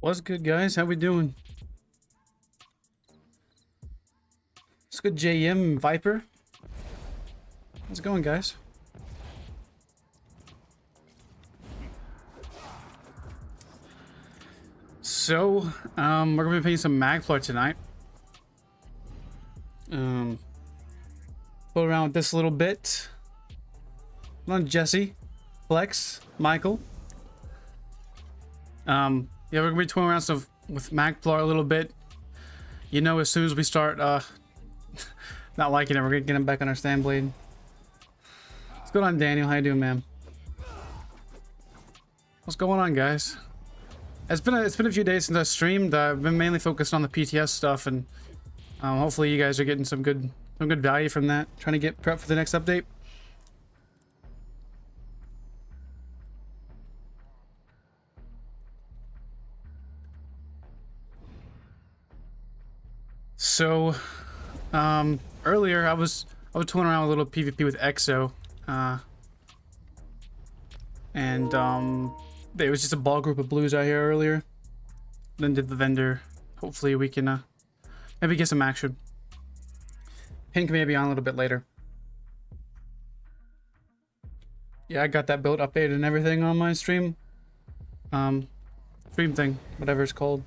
What's good, guys? How we doing? What's good, JM Viper? How's it going, guys? So, we're gonna be playing some Magplar tonight. Play around with this a little bit. Come on, Jesse, Flex, Michael. Yeah, we're gonna be toying around stuff with Magplar a little bit. You know, as soon as we start not liking it, we're gonna get him back on our stand blade. What's going on, Daniel? How you doing, man? What's going on, guys? It's been a few days since I streamed. I've been mainly focused on the PTS stuff, and hopefully you guys are getting some good value from that. Trying to get prepped for the next update. So, earlier I was toying around with a little PvP with ESO, and there was just a ball group of blues out here earlier. Then did the vendor. Hopefully we can maybe get some action. Pink may be on a little bit later. Yeah, I got that build updated and everything on my stream. Stream thing, whatever it's called.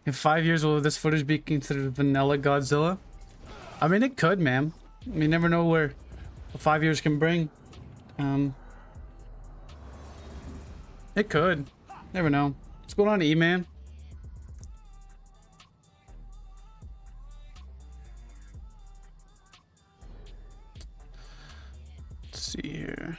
In 5 years, will this footage be considered vanilla Godzilla? I mean, it could, man. You never know where 5 years can bring. It could. Never know. What's going on, E-Man? Let's see here.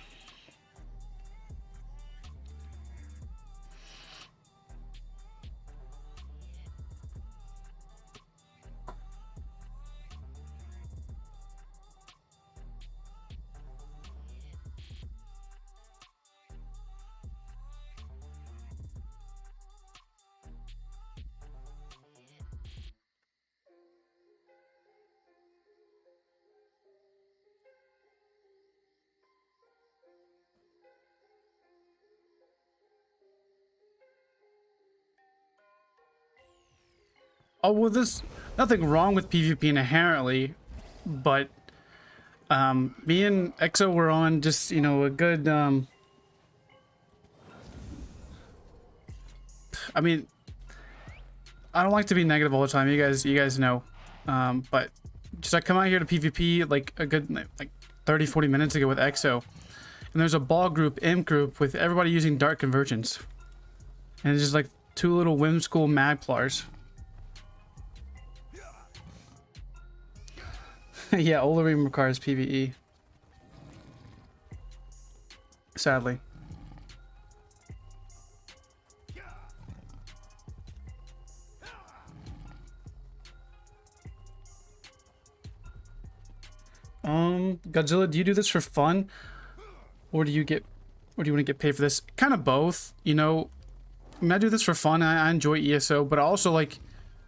Oh, well, there's nothing wrong with PvP inherently, but me and ESO were on just, you know, a good I mean, I don't like to be negative all the time, you guys know, but just I come out here to PvP like a good like 30-40 minutes ago with ESO, and there's a ball group, imp group, with everybody using dark convergence, and it's just like two little whimsical Magplars. Yeah, Olarim requires PvE. Sadly. Godzilla, do you do this for fun? Or do you want to get paid for this? Kind of both, you know. I mean, I do this for fun. I enjoy ESO, but I also like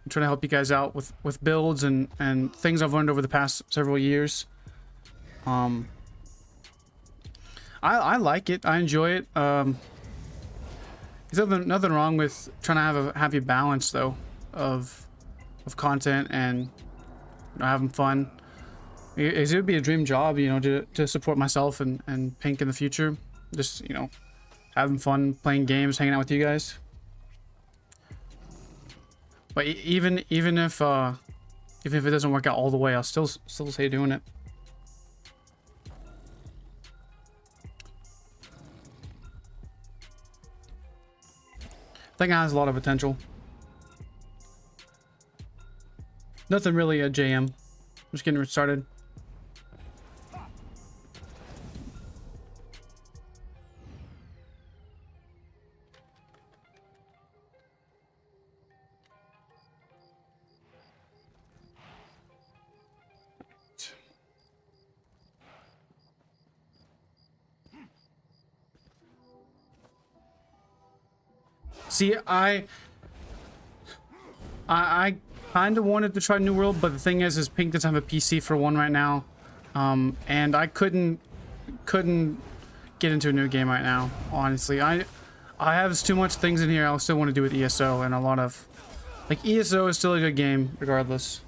I'm trying to help you guys out with builds and things I've learned over the past several years. I like it. I enjoy it. There's nothing wrong with trying to have a happy balance though of content and, you know, having fun. It would be a dream job, you know, to support myself and Pink in the future. Just, you know, having fun, playing games, hanging out with you guys. But even if it doesn't work out all the way, I'll still stay doing it. I think it has a lot of potential. Nothing really at JM. Just getting started. See, I kind of wanted to try New World, but the thing is Pink doesn't have a PC for one right now, and I couldn't couldn't get into a new game right now, honestly. I have too much things in here I still want to do with ESO, and a lot of... Like, ESO is still a good game, regardless.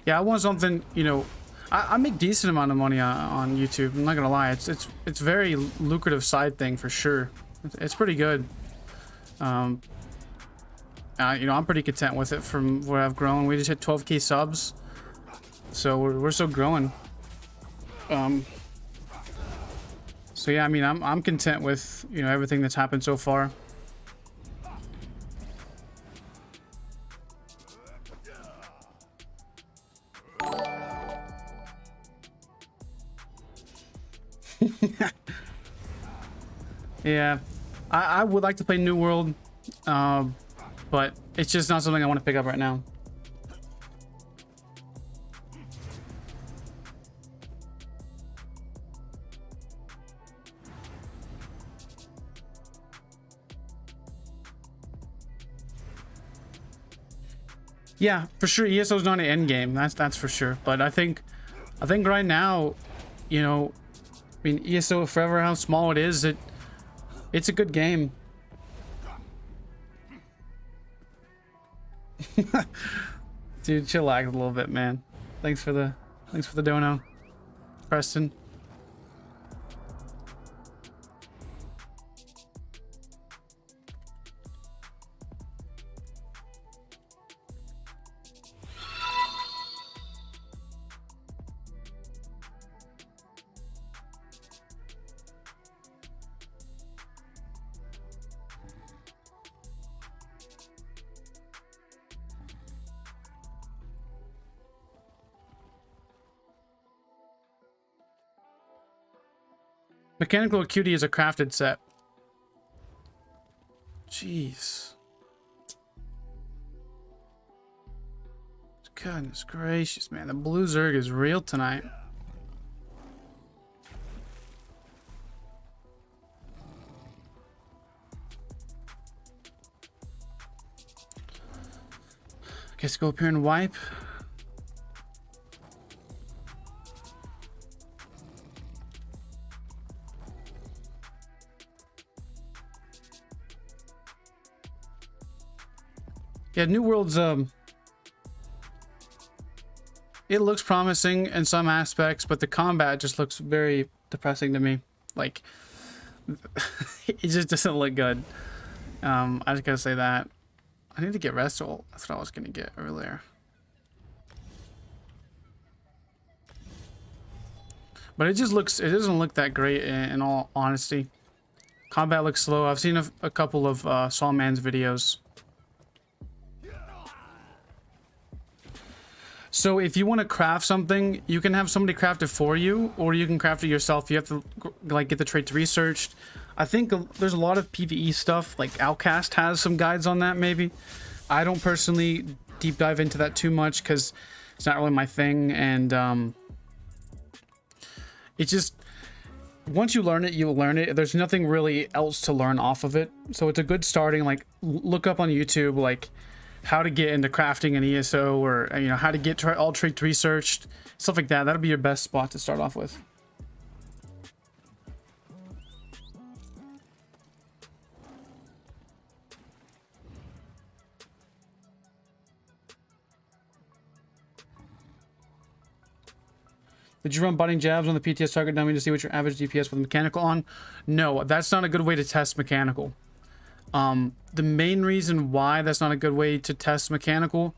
Yeah, I want something, you know... I make decent amount of money on YouTube. I'm not gonna lie. It's very lucrative side thing for sure. It's pretty good. You know, I'm pretty content with it from where I've grown. We just hit 12K subs, so we're still growing. So yeah, I mean, I'm content with, you know, everything that's happened so far. Yeah, I would like to play New World, but it's just not something I want to pick up right now. Yeah, for sure. ESO's not an end game. That's for sure. But I think right now, you know, I mean, ESO, forever how small it is, it's a good game. Dude, chillax a little bit, man. Thanks for the dono, Preston. Mechanical Acuity is a crafted set. Jeez. Goodness gracious, man. The blue Zerg is real tonight. Guess go up here and wipe. Yeah, New World's it looks promising in some aspects, but the combat just looks very depressing to me. Like it just doesn't look good. I just gotta say that. I need to get Restful. That's what I was gonna get earlier. But it doesn't look that great in all honesty. Combat looks slow. I've seen a couple of Sawman's videos. So if you want to craft something, you can have somebody craft it for you, or you can craft it yourself. You have to like get the traits researched. I think there's a lot of PvE stuff, like Outcast has some guides on that maybe. I don't personally deep dive into that too much because it's not really my thing, and it just, once you learn it, you'll learn it. There's nothing really else to learn off of it. So it's a good starting, like look up on YouTube, like how to get into crafting an ESO, or you know, how to get all traits researched, stuff like that. That'll be your best spot to start off with. Did you run butting jabs on the PTS target dummy to see what your average DPS with mechanical on? No, that's not a good way to test mechanical. The main reason why that's not a good way to test mechanical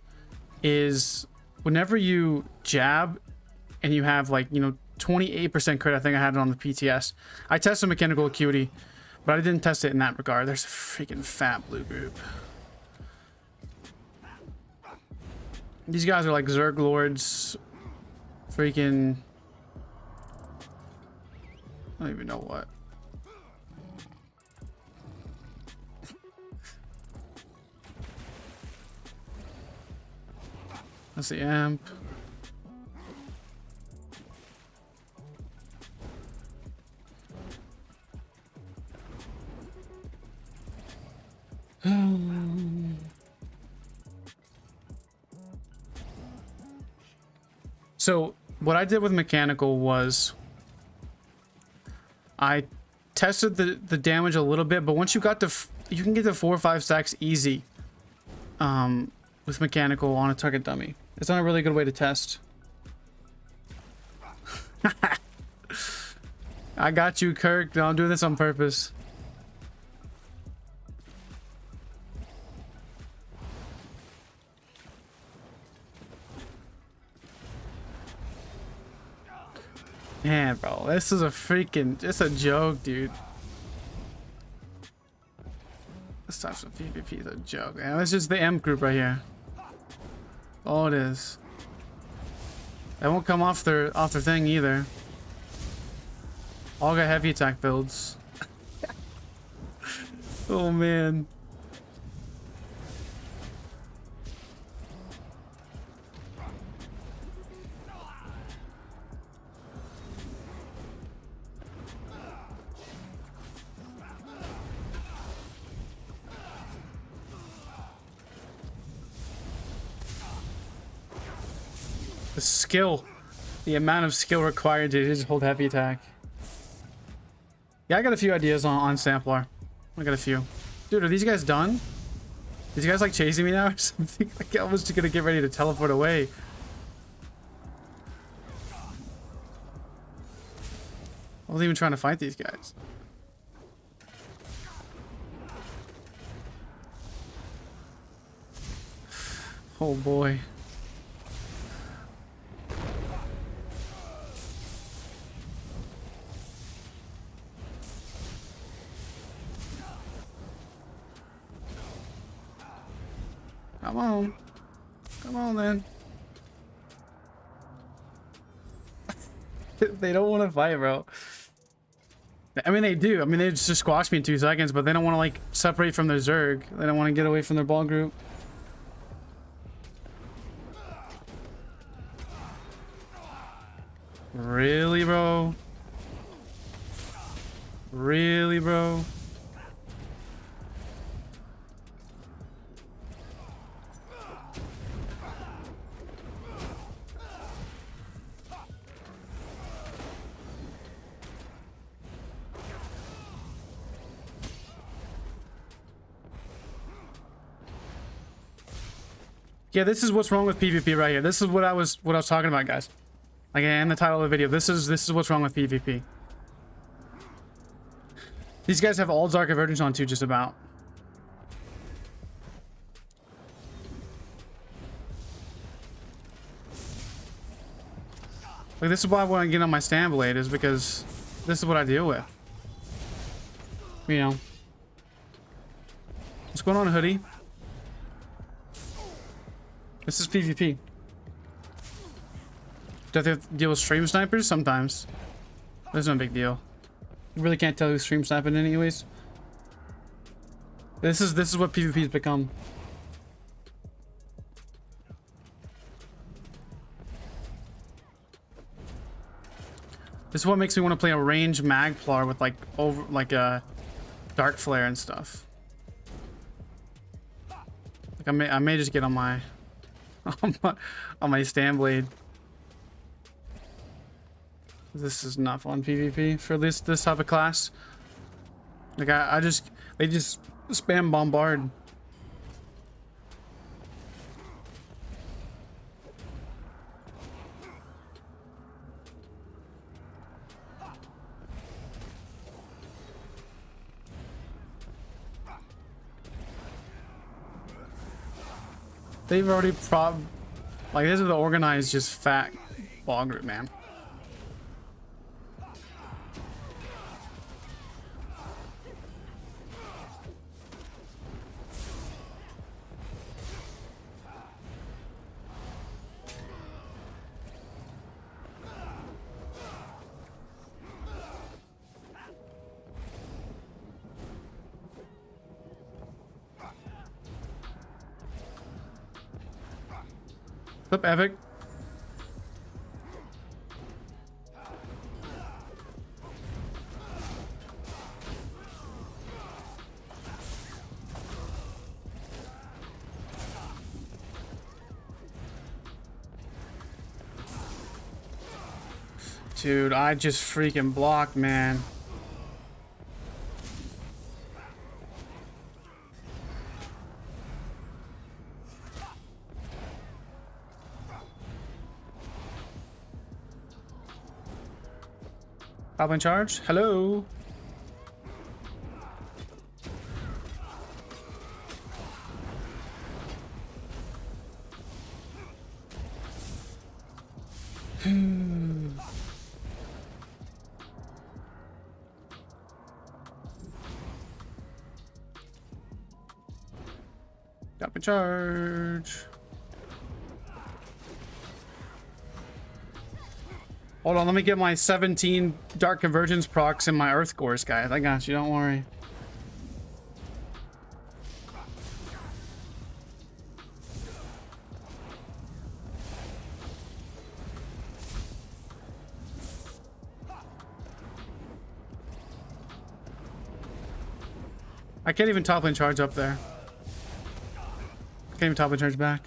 is whenever you jab and you have, like, you know, 28% crit, I think I had it on the PTS. I tested mechanical acuity, but I didn't test it in that regard. There's a freaking fat blue group. These guys are like Zerg Lords. Freaking... I don't even know what. That's the amp. So what I did with mechanical was I tested the damage a little bit, but once you got to you can get to 4 or 5 stacks easy with mechanical on a target dummy. It's not a really good way to test. I got you, Kirk. No, I'm doing this on purpose. Man, bro, this is a freaking... It's a joke, dude. This stuff's of PvP is a joke, man. It's just the M group right here. All it is. They won't come off their thing either. All got heavy attack builds. Oh, man. The skill, the amount of skill required to just hold heavy attack. Yeah, I got a few ideas on Sampler. I got a few. Dude, are these guys done? These guys like chasing me now or something? Like, I was just gonna get ready to teleport away. I wasn't even trying to fight these guys. Oh boy. Come on. Come on, then. They don't want to fight, bro. I mean, they do. I mean, they just squash me in 2 seconds, but they don't want to, like, separate from their Zerg. They don't want to get away from their ball group. Really, bro? Really, bro? Yeah, this is what's wrong with PvP right here. This is what I was talking about, guys. Like in the title of the video, this is what's wrong with PvP. These guys have all Dark Aversions on too, just about. Like, this is why I want to get on my Stand Blade, is because this is what I deal with. You know. What's going on, Hoodie? This is PvP. Do I have to deal with stream snipers? Sometimes. That's no big deal. You really can't tell who's stream sniping anyways. This is what PvP's become. This is what makes me want to play a range Magplar with like a Dark Flare and stuff. Like I may just get on my on my Stand Blade. This is not fun PvP for this type of class. Like they just spam bombard. They've already like, this is the organized, just fat ball group, man. What's up, Epic? Dude, I just freaking blocked, man. Pop in charge. Hello. Pop in charge. Hold on, let me get my 17 Dark Convergence procs in my Earth Course, guys. I got you, don't worry. I can't even top lane charge up there. Can't even top lane charge back.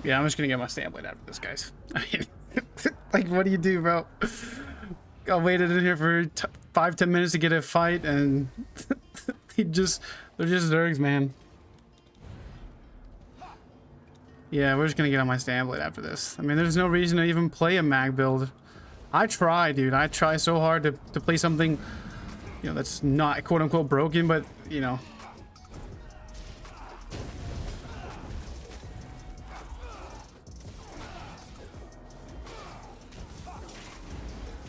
Yeah, I'm just gonna get my stamp blade after this, guys. I mean, like, what do you do, bro? I waited in here for 5-10 minutes to get a fight, and they're just zergs, man. Yeah, we're just gonna get on my stamp blade after this. I mean, there's no reason to even play a mag build. I try, dude. I try so hard to play something, you know, that's not quote unquote broken, but you know.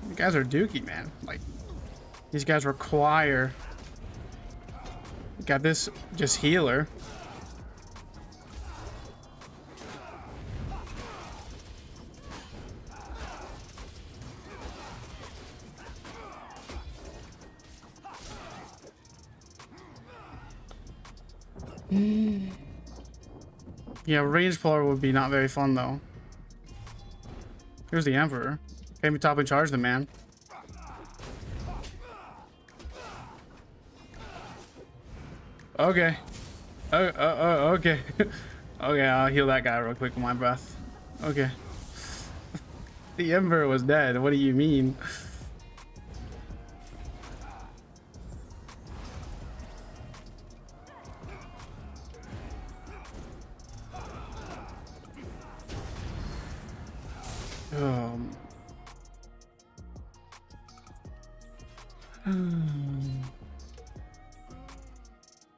You guys are dookie, man. Like, these guys require. Got this just healer. Yeah, range puller would be not very fun though. Here's the Emperor. Can't be top and charge the man. Okay. Okay. Okay, I'll heal that guy real quick with my breath. Okay. The Emperor was dead. What do you mean?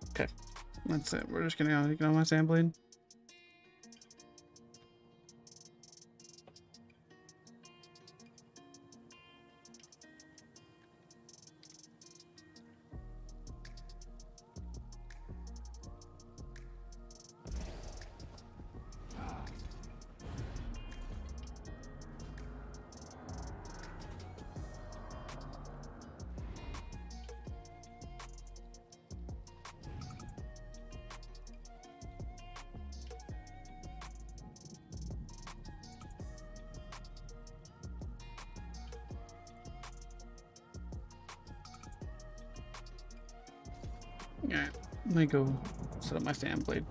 Okay, that's it. We're just gonna get on my sand blade. Alright, let me go set up my sand blade.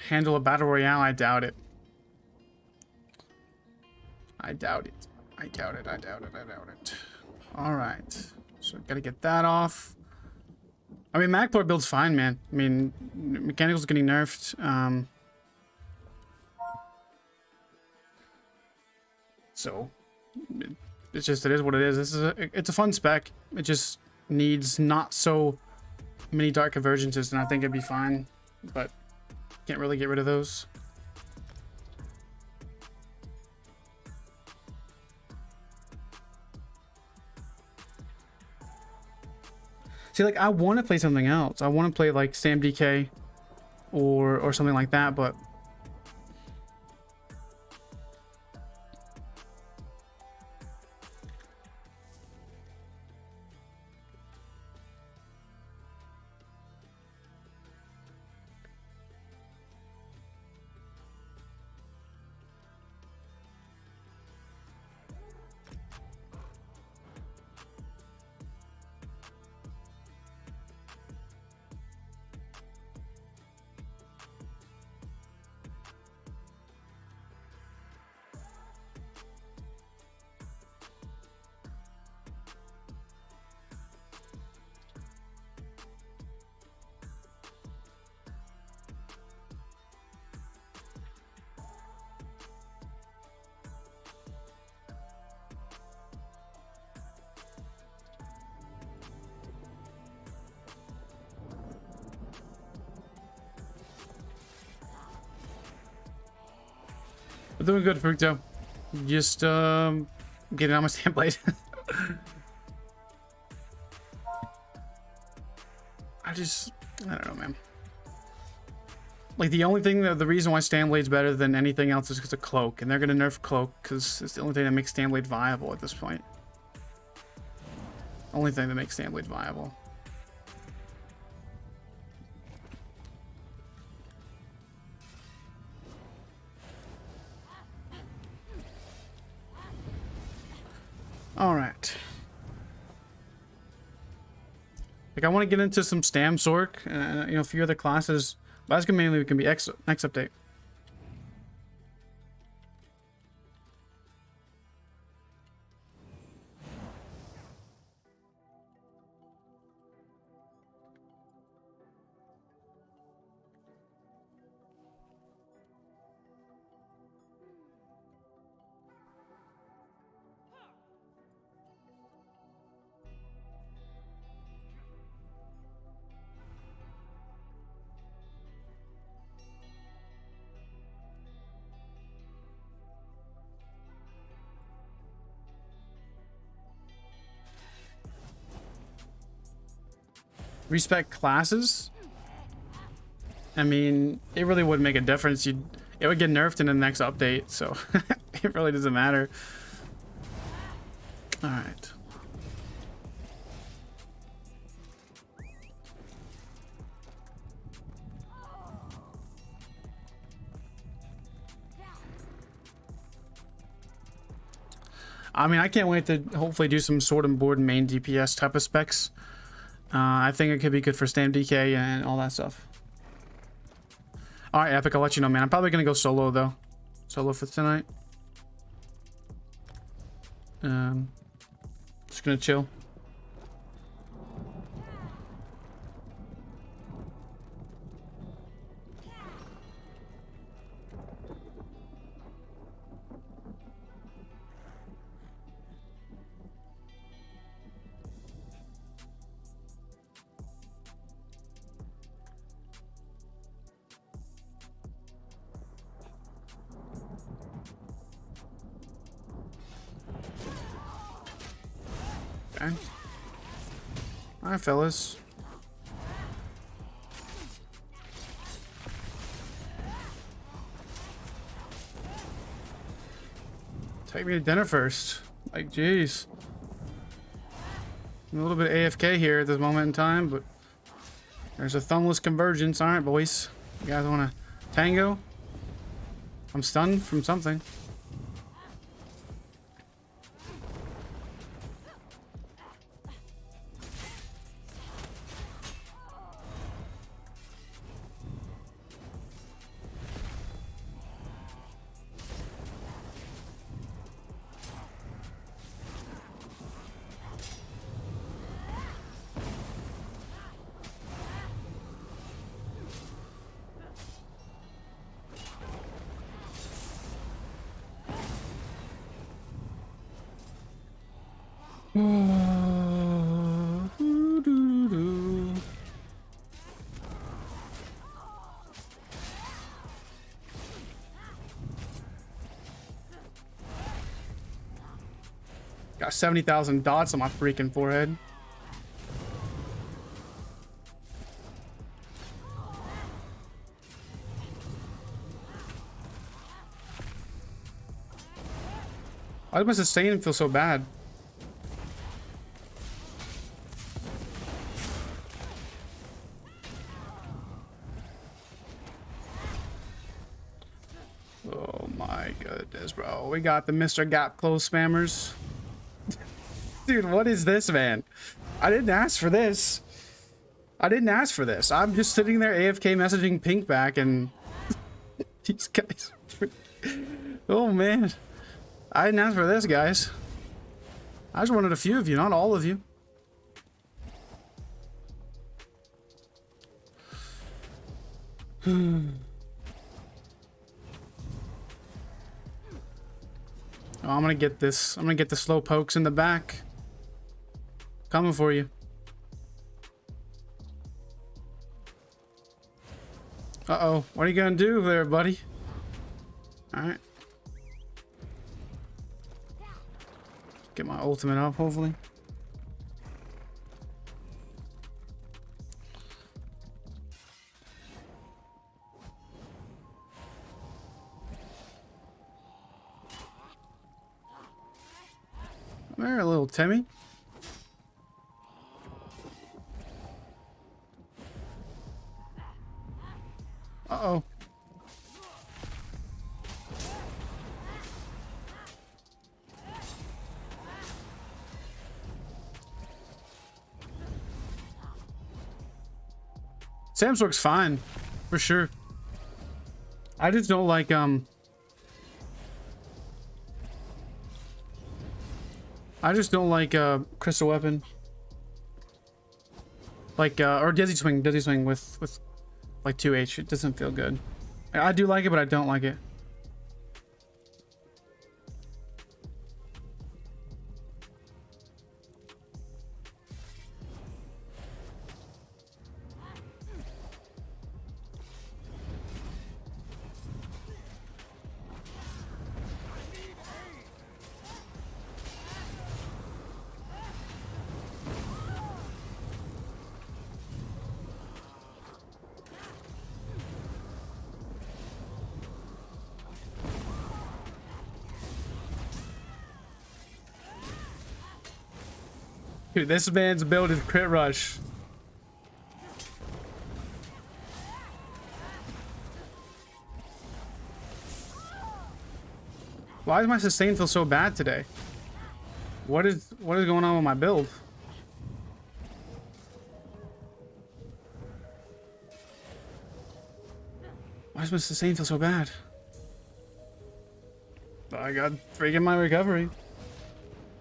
Handle a battle royale? I doubt it. I doubt it. I doubt it. I doubt it. I doubt it. Alright. So gotta get that off. I mean, Magport build's fine, man. I mean, mechanical's getting nerfed. So it's just, it is what it is. This is it's a fun spec. It just needs not so many dark convergences, and I think it'd be fine, but can't really get rid of those. See, like, I want to play something else. I want to play like Sam DK or something like that, but We're doing good, Fructo. Just getting on my stamp blade. I don't know, man. Like, the only thing that the reason why Stand Blade's better than anything else is because of Cloak, and they're gonna nerf Cloak because it's the only thing that makes Stand Blade viable at this point. Only thing that makes Stand Blade viable. All right. Like, I want to get into some Stam Sork, you know, a few other classes. But that's mainly can be next update. Respect classes? I mean, it really wouldn't make a difference. It would get nerfed in the next update, so it really doesn't matter. All right. I mean, I can't wait to hopefully do some sword and board and main DPS type of specs. I think it could be good for Stam DK and all that stuff. Alright, Epic, I'll let you know, man. I'm probably gonna go solo, though. Solo for tonight. Just gonna chill. Okay. Alright, fellas. Take me to dinner first. Like, jeez. I'm a little bit AFK here at this moment in time, but there's a thumbless convergence. Alright, boys. You guys want to tango? I'm stunned from something. Got 70,000 dots on my freaking forehead. Why does my sustain feel so bad? Oh my goodness, bro. We got the Mr. Gap Close spammers. Dude, what is this, man? I didn't ask for this. I didn't ask for this. I'm just sitting there AFK messaging Pink back and these guys. Oh man. I didn't ask for this, guys. I just wanted a few of you, not all of you. Oh, I'm gonna get this. I'm gonna get the slow pokes in the back. Coming for you. Uh-oh. What are you gonna do there, buddy? Alright. Get my ultimate up, hopefully. There, a little Timmy. Uh-oh. Sam's works fine, for sure. I just don't like, Crystal Weapon. Like, or Dizzy Swing with like 2H. It doesn't feel good. I do like it, but I don't like it. Dude, this man's build is crit rush. Why does my sustain feel so bad today? What is going on with my build? Why does my sustain feel so bad? I got freaking my recovery.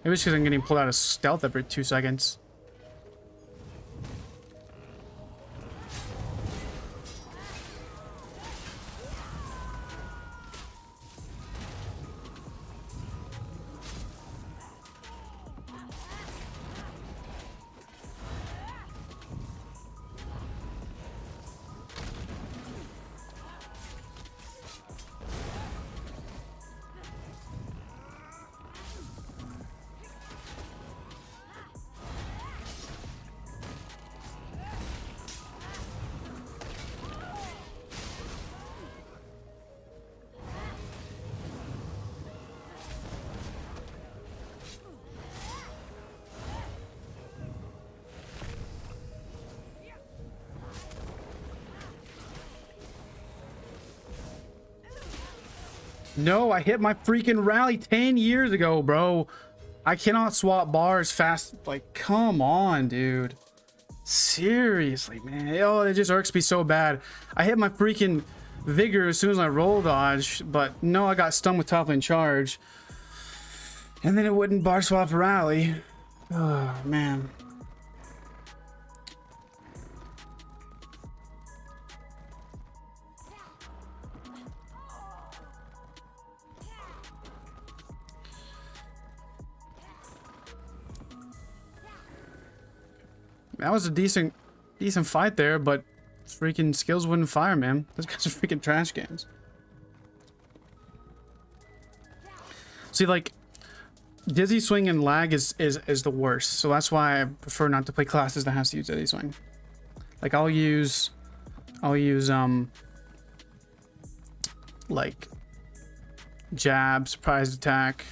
Maybe it's because I'm getting pulled out of stealth every 2 seconds. No, I hit my freaking rally 10 years ago, bro. I cannot swap bars fast. Like, come on, dude. Seriously, man. Oh, it just irks me so bad. I hit my freaking vigor as soon as I roll dodge, but no, I got stunned with toppling charge. And then it wouldn't bar swap rally. Oh, man. That was a decent fight there, but freaking skills wouldn't fire, man. Those guys are freaking trash cans. See, like, Dizzy Swing and lag is the worst. So that's why I prefer not to play classes that has to use Dizzy Swing. Like, I'll use like jab, surprise attack.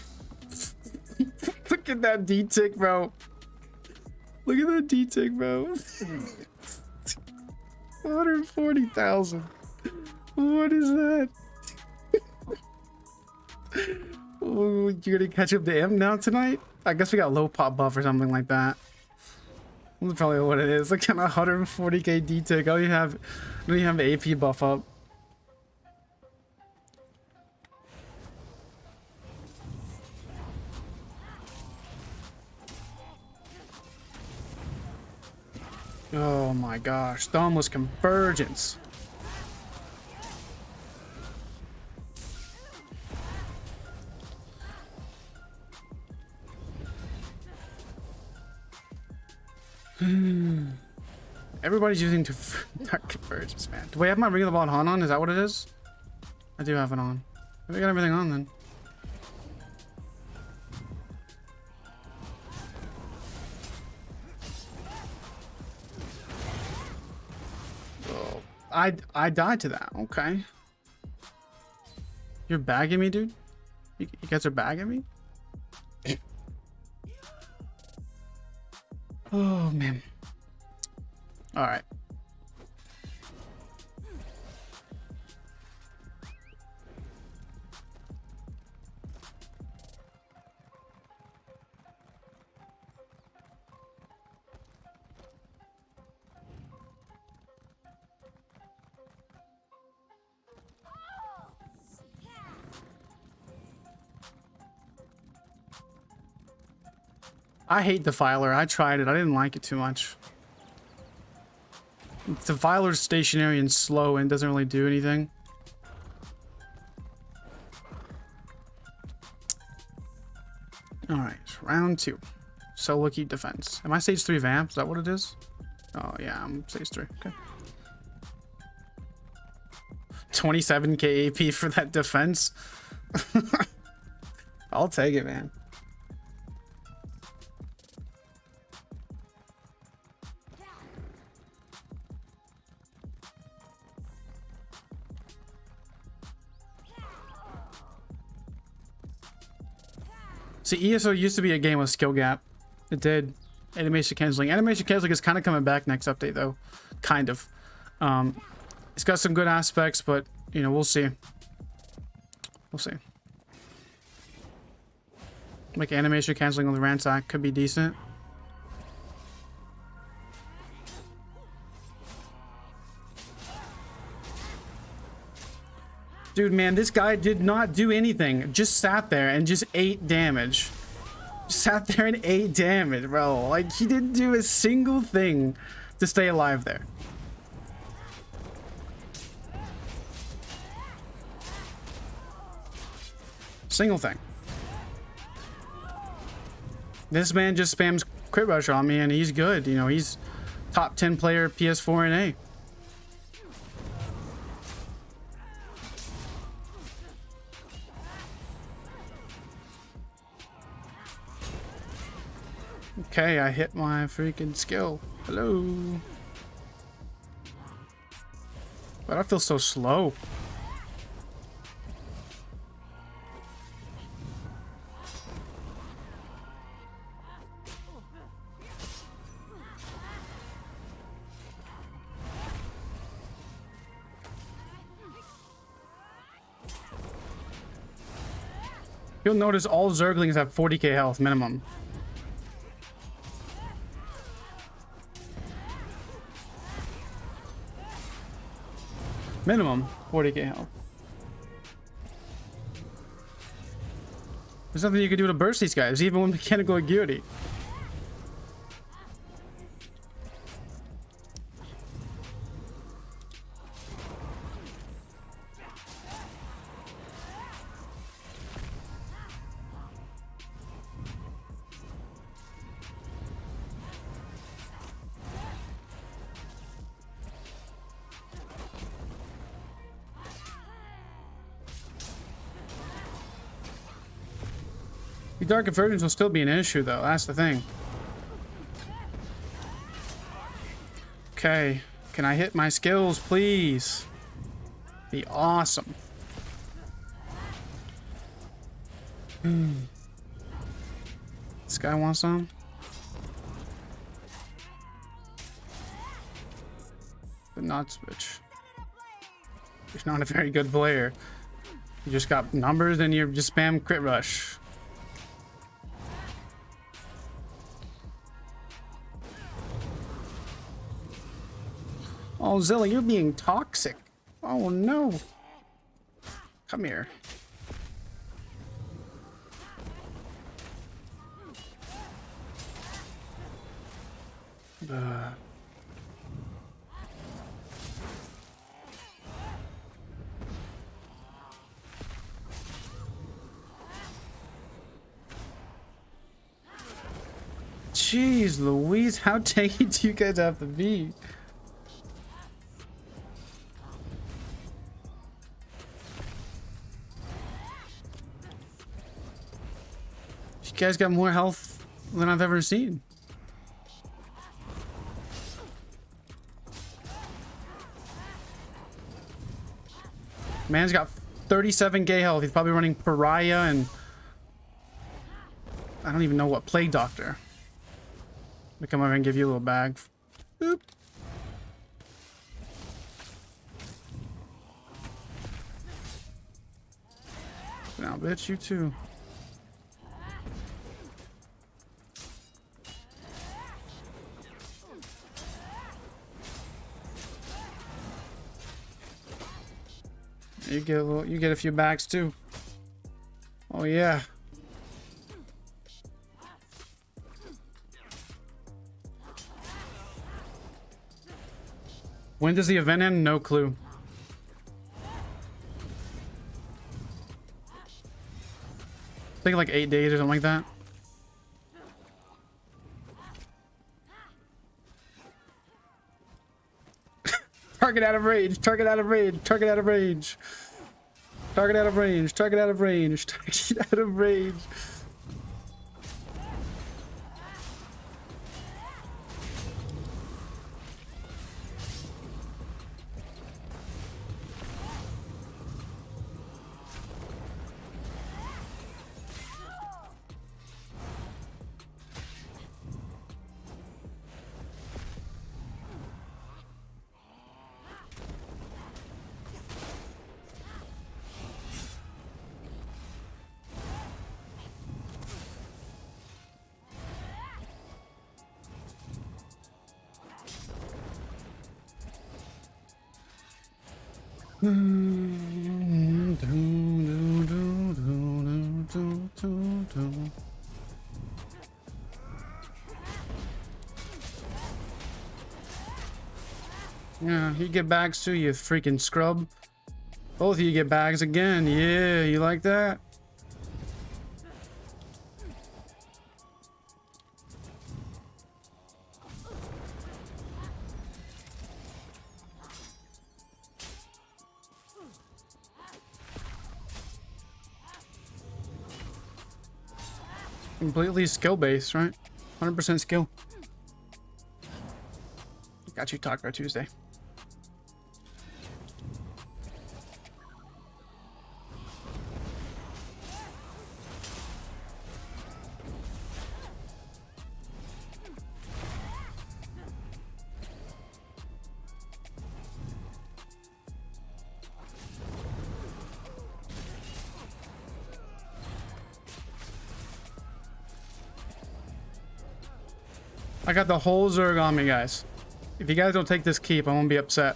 Look at that D-tick, bro. Look at that D-tick, bro. 140,000. What is that? Oh, you're gonna catch up to M now tonight? I guess we got low pop buff or something like that. That's probably what it is. Look at that 140k D-tick. I don't even have the AP buff up. Oh my gosh, Thumbless Convergence. Everybody's using Dark Convergence, man. Do we have my Ring of the Bald Han on? Is that what it is? I do have it on. We got everything on then. I died to that. Okay. You're bagging me, dude? You guys are bagging me? Oh, man. All right. I hate Defiler. I tried it. I didn't like it too much. Defiler's stationary and slow and doesn't really do anything. Alright, round 2. Solo keep defense. Am I stage 3 vamp? Is that what it is? Oh yeah, I'm stage 3. Okay. 27k AP for that defense. I'll take it, man. See, ESO used to be a game with skill gap. It did. Animation canceling. Animation canceling is kind of coming back next update, though. Kind of. It's got some good aspects, but, you know, we'll see. We'll see. Like, animation canceling on the ransack could be decent. Dude, man, this guy did not do anything. Just sat there and just ate damage. Sat there and ate damage, bro. Like, he didn't do a single thing to stay alive there. Single thing. This man just spams crit rush on me and he's good. You know, he's top 10 player PS4 and A. Okay, I hit my freaking skill. Hello. But I feel so slow. You'll notice all Zerglings have 40k health minimum. Minimum 40k health. There's nothing you can do to burst these guys, even with mechanical acuity. Dark Convergence will still be an issue, though. That's the thing. Okay. Can I hit my skills, please? Be awesome. This guy wants some? The nuts, bitch. He's not a very good player. You just got numbers and you just spam crit rush. Oh, Zilla, you're being toxic. Oh, no. Come here. Jeez Louise, how tanky do you guys have to be? You guys got more health than I've ever seen. Man's got 37k health. He's probably running Pariah and I don't even know what Plague Doctor. Let me come over and give you a little bag. Boop. Now, bitch, you too. You get a little, you get a few bags too. Oh yeah. When does the event end? No clue. I think like 8 days or something like that. Target out of range, target out of range, target out of range. Target out of range, target out of range, target out of range. Yeah, you get bags too, you freaking scrub. Both of you get bags again. Yeah, you like that? Completely skill based, right? 100% skill. Got you, Taco Tuesday. I got the whole Zerg on me, guys. If you guys don't take this keep, I won't be upset.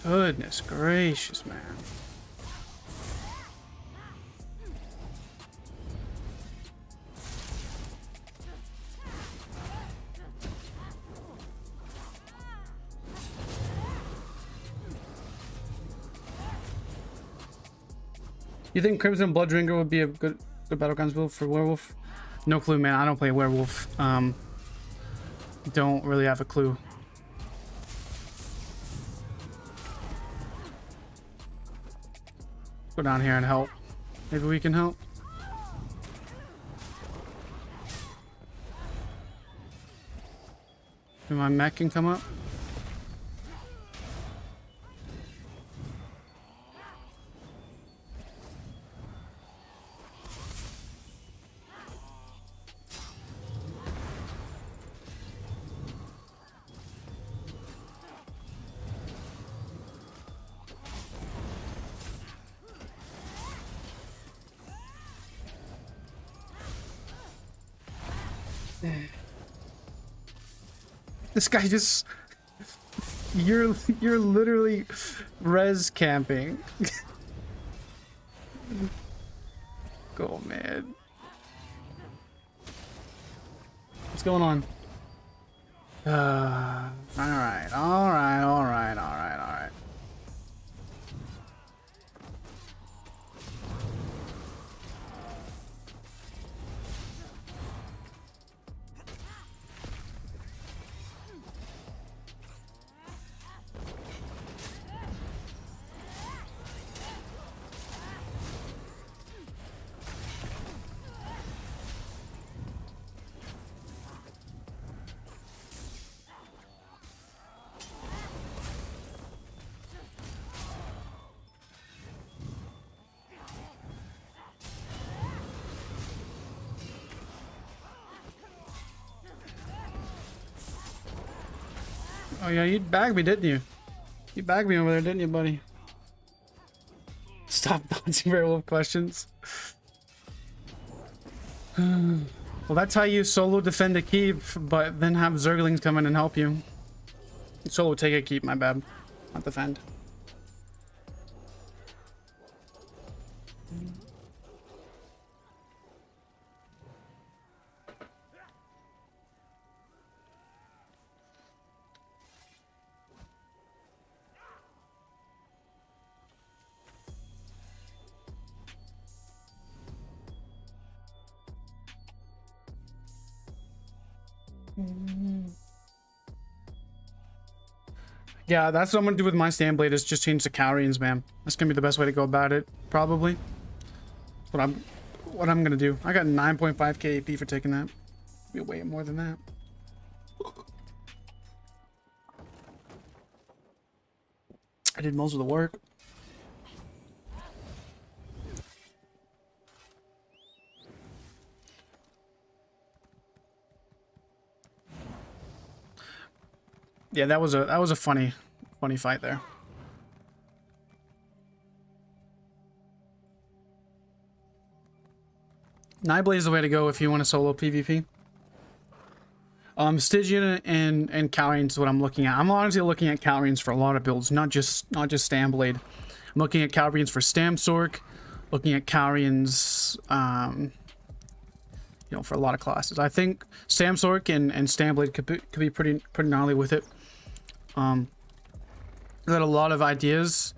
Goodness gracious, man. You think Crimson Bloodringer would be a good battlegrounds build for werewolf? No clue, man. I don't play werewolf. Don't really have a clue. Go down here and help. Maybe we can help. Maybe my mech can come up. This guy just you're literally res camping. Go, man. What's going on? All right. Oh yeah, you bagged me, didn't you? You bagged me over there, didn't you, buddy? Stop dodging werewolf questions. Well, that's how you solo defend a keep, but then have Zerglings come in and help you. Solo take a keep, my bad. Not defend. Yeah, that's what I'm gonna do with my stand blade, is just change the Kylerxius, man. That's gonna be the best way to go about it, probably. What I'm gonna do. I got 9.5k AP for taking that. Be way more than that. I did most of the work. Yeah, that was a funny fight there. Nightblade is the way to go if you want to solo PvP. Stygian and Kylerxius is what I'm looking at. I'm honestly looking at Kylerxius for a lot of builds, not just Stamblade. I'm looking at Kylerxius for Stamsork, looking at Kylerxius, you know, for a lot of classes. I think Stamsork and Stamblade could be pretty gnarly with it. Got a lot of ideas.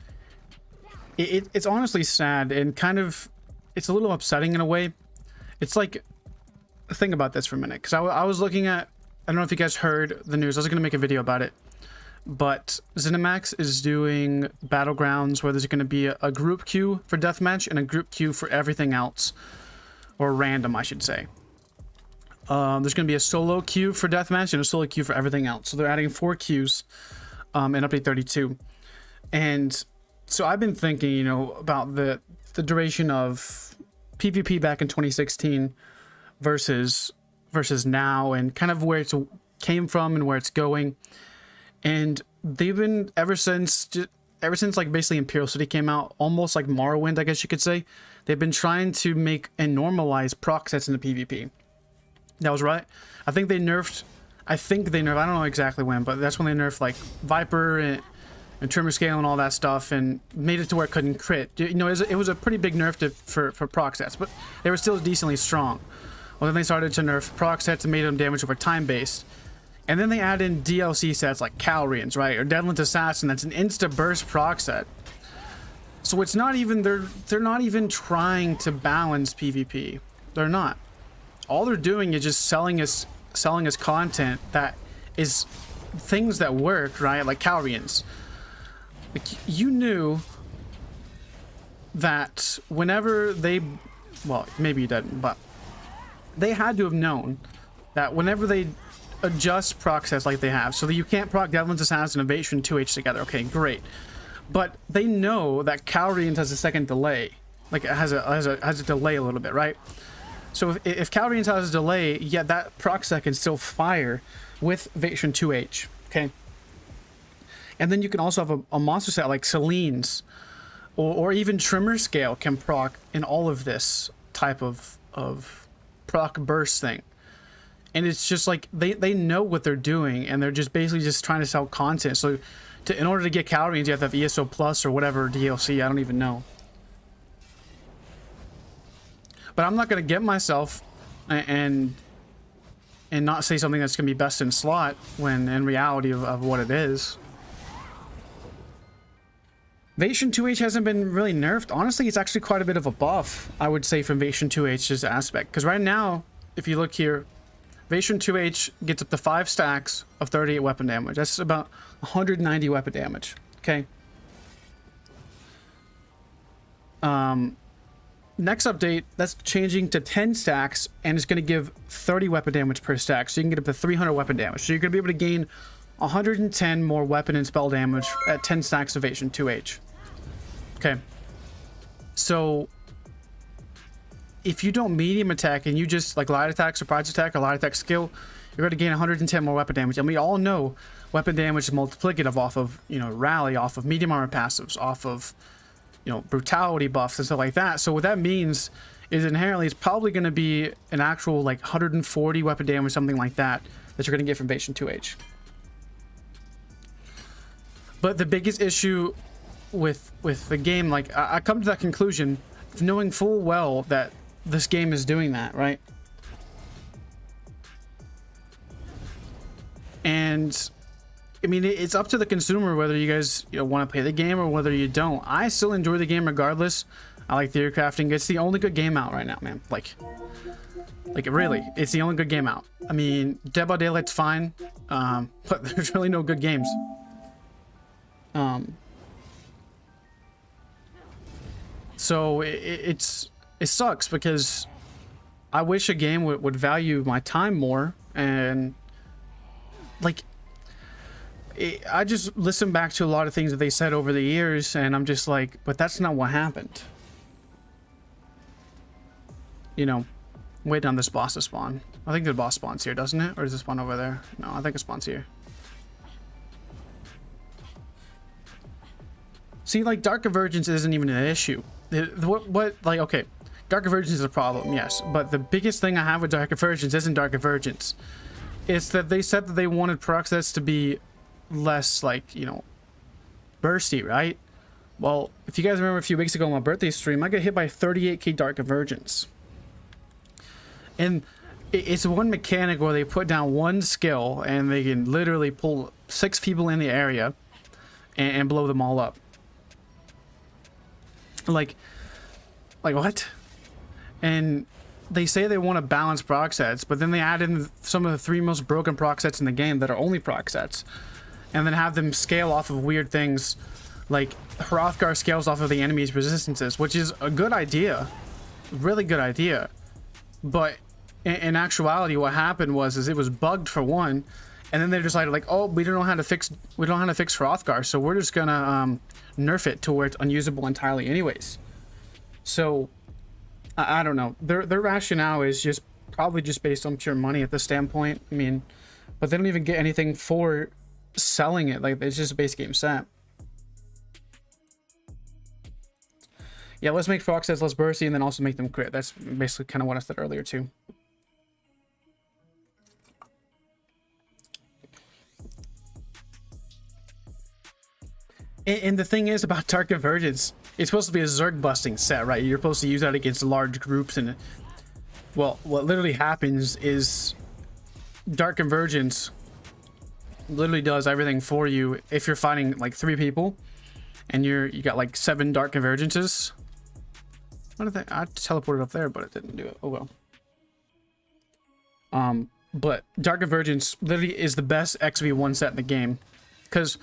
It's honestly sad and kind of, it's a little upsetting in a way. It's like, think about this for a minute, because I was looking at, I don't know if you guys heard the news. I was going to make a video about it, but ZeniMax is doing Battlegrounds where there's going to be a group queue for deathmatch and a group queue for everything else, or random, I should say. There's going to be a solo queue for deathmatch and a solo queue for everything else. So they're adding 4 queues in update 32. And so I've been thinking, you know, about the duration of PvP back in 2016 versus now, and kind of where it came from and where it's going. And they've been ever since like basically Imperial City came out, almost like Morrowind, I guess you could say. They've been trying to make and normalize proc sets in the PvP. That was right. I think they nerfed, I don't know exactly when, but that's when they nerfed like Viper and Tremor Scale and all that stuff, and made it to where it couldn't crit. You know, it was a pretty big nerf for proc sets, but they were still decently strong. Well, then they started to nerf proc sets and made them damage over time based. And then they add in DLC sets like Kylerxius, right? Or Deadlands Assassin, that's an insta burst proc set. So it's not even, they're not even trying to balance PvP. They're not. All they're doing is just selling us content that is things that work, right? Like Kylerxius. Like, you knew that whenever they, well, maybe you didn't, but they had to have known that whenever they adjust proc sets like they have, so that you can't proc Deadlands Assassin and Evasion 2H together. Okay, great. But they know that Kylerxius has a second delay. Like, it has a delay a little bit, right? So if Kylerxius has a delay, yeah, that proc set can still fire with Evasion 2H, okay? And then you can also have a monster set like Selene's, or even Tremor Scale can proc in all of this type of proc burst thing. And it's just like they know what they're doing, and they're just basically just trying to sell content. So in order to get Kylerxius, you have to have ESO Plus or whatever DLC, I don't even know. But I'm not going to get myself and not say something that's going to be best in slot when in reality of what it is. Evasion 2H hasn't been really nerfed. Honestly, it's actually quite a bit of a buff, I would say, from Evasion 2H's aspect. Because right now, if you look here, Evasion 2H gets up to 5 stacks of 38 weapon damage. That's about 190 weapon damage. Okay. Next update, that's changing to 10 stacks, and it's going to give 30 weapon damage per stack. So you can get up to 300 weapon damage. So you're going to be able to gain 110 more weapon and spell damage at 10 stacks of Evasion 2H. Okay. So if you don't medium attack and you just like light attack, surprise attack, or light attack skill, you're going to gain 110 more weapon damage. And we all know weapon damage is multiplicative off of, you know, rally, off of medium armor passives, off of, you know, brutality buffs and stuff like that. So what that means is inherently it's probably going to be an actual like 140 weapon damage, something like that, that you're going to get from Bastion 2H. But the biggest issue with the game, like I come to that conclusion knowing full well that this game is doing that, right? And I mean, it's up to the consumer whether you guys, you know, want to play the game or whether you don't. I still enjoy the game regardless. I like theory crafting. It's the only good game out right now, man. Like really, it's the only good game out. I mean, Dead by Daylight's fine, but there's really no good games. So it sucks because I wish a game would value my time more, and like I just listen back to a lot of things that they said over the years, and I'm just like, but that's not what happened. You know, wait on this boss to spawn. I think the boss spawns here, doesn't it? Or does it spawn over there? No, I think it spawns here. See, like, Dark Convergence isn't even an issue. Like, okay, Dark Convergence is a problem, yes. But the biggest thing I have with Dark Convergence isn't Dark Convergence. It's that they said that they wanted proc sets to be less, like, you know, bursty, right? Well, if you guys remember a few weeks ago on my birthday stream, I got hit by 38k Dark Convergence. And it's one mechanic where they put down one skill and they can literally pull 6 people in the area and blow them all up. Like what? And they say they want to balance proc sets, but then they add in some of the 3 most broken proc sets in the game that are only proc sets, and then have them scale off of weird things, like Hrothgar scales off of the enemy's resistances, which is a good idea, really good idea. But in actuality, what happened was it was bugged for one, and then they decided, like, oh, we don't know how to fix Hrothgar, so we're just gonna nerf it to where it's unusable entirely anyways. So I don't know, their rationale is just probably just based on pure money at this standpoint. I mean, but they don't even get anything for selling it. Like, it's just a base game set. Yeah, let's make proc sets less bursty and then also make them crit. That's basically kind of what I said earlier too. And the thing is about Dark Convergence, it's supposed to be a Zerg busting set, right? You're supposed to use that against large groups, and well, what literally happens is Dark Convergence literally does everything for you if you're fighting like 3 people and you got like 7 Dark Convergences. What did I teleported up there, but it didn't do it. Oh well. But Dark Convergence literally is the best XV1 set in the game, because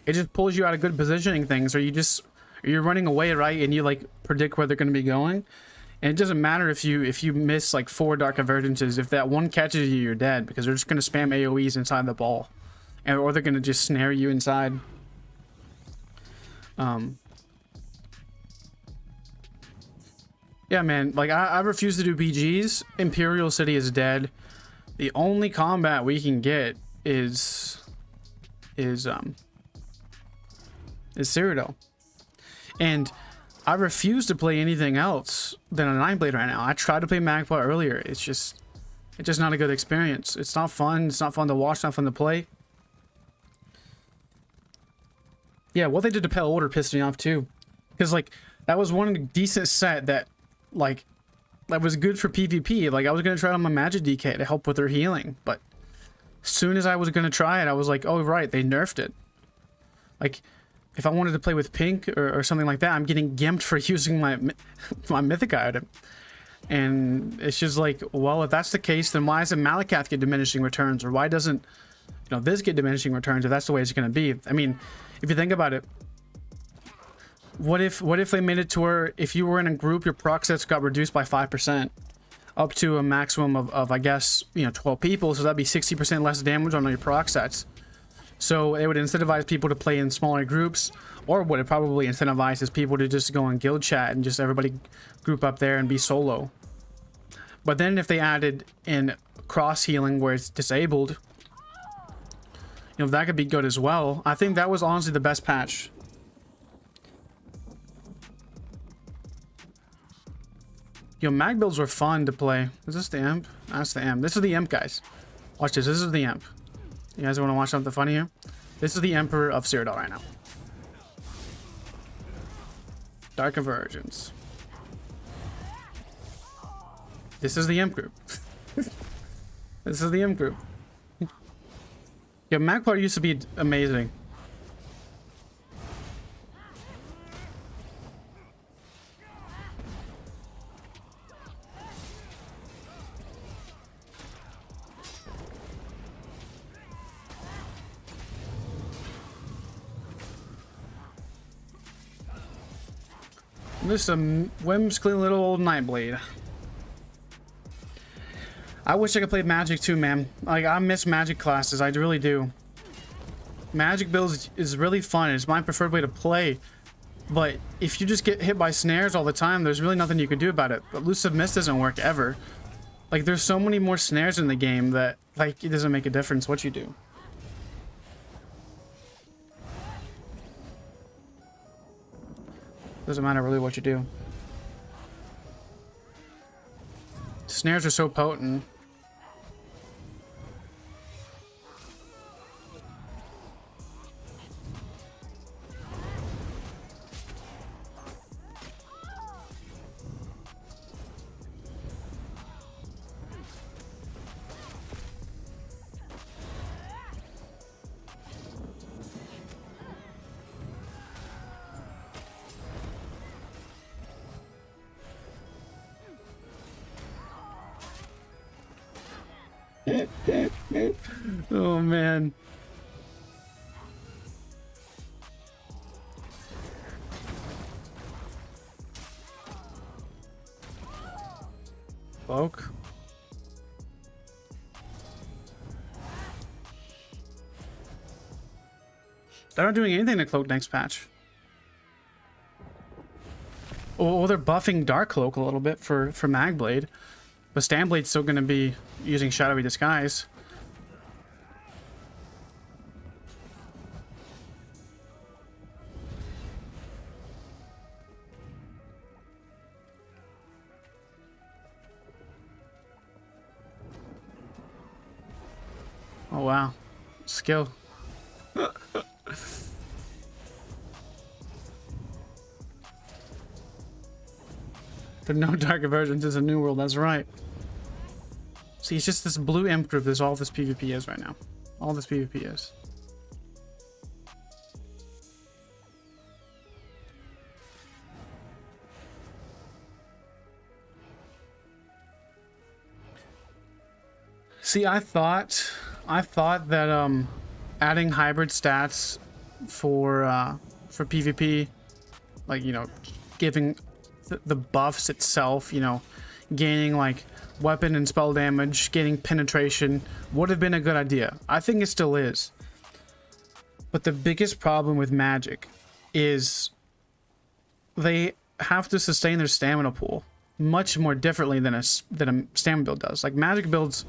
it just pulls you out of good positioning things, or you're running away, right, and you like predict where they're going to be going, and it doesn't matter if you miss like 4 Dark Convergences. If that one catches you, you're dead, because they're just going to spam AoEs inside the ball, or they're going to just snare you inside. Yeah, man, like I refuse to do PGs. Imperial City is dead. The only combat we can get is Cyrodiil. And I refuse to play anything else than a 9-blade right now. I tried to play Magpie earlier. It's just not a good experience. It's not fun. It's not fun to watch, not fun to play. Yeah, what they did to Pale Order pissed me off too. Because like that was one decent set that was good for PvP. Like I was gonna try it on my Magic DK to help with their healing, but as soon as I was gonna try it, I was like, oh right, they nerfed it. Like if I wanted to play with Pink or something like that, I'm getting gimped for using my mythic item. And it's just like, well, if that's the case, then why doesn't Malakath get diminishing returns? Or why doesn't, you know, this get diminishing returns if that's the way it's going to be? I mean, if you think about it, what if they made it to where if you were in a group, your proc sets got reduced by 5% up to a maximum of I guess, you know, 12 people. So that'd be 60% less damage on your proc sets. So it would incentivize people to play in smaller groups, or what it probably incentivizes people to just go on guild chat and just everybody group up there and be solo. But then if they added in cross healing where it's disabled, you know, that could be good as well. I think that was honestly the best patch. Yo, mag builds were fun to play. Is this the imp? That's the imp. This is the imp, guys. Watch this. This is the imp. You guys want to watch something funny here? This is the Emperor of Cyrodiil right now. Dark Convergence. This is the imp group. This is the imp group. Yeah, Magplar used to be amazing. This is a whimsically little old Nightblade. I wish I could play Magic too, man. Like, I miss Magic classes. I really do. Magic builds is really fun. It's my preferred way to play. But if you just get hit by snares all the time, there's really nothing you can do about it. But Elusive Mist doesn't work ever. Like, there's so many more snares in the game that, like, it doesn't make a difference what you do. Doesn't matter really what you do. Snares are so potent. Oh man. Cloak. They're not doing anything to Cloak next patch. Oh, they're buffing Dark Cloak a little bit for Magblade. But Stanblade's still going to be using Shadowy Disguise. Oh wow. Skill. But no Dark Convergence is a new world, that's right. See, it's just this blue imp group is all this PvP is right now. All this PvP is. See, I thought that adding hybrid stats for PvP, like, you know, giving the buffs itself, you know, gaining like weapon and spell damage, gaining penetration, would have been a good idea. I think it still is. But the biggest problem with Magic is they have to sustain their stamina pool much more differently than a stamina build does. Like, Magic builds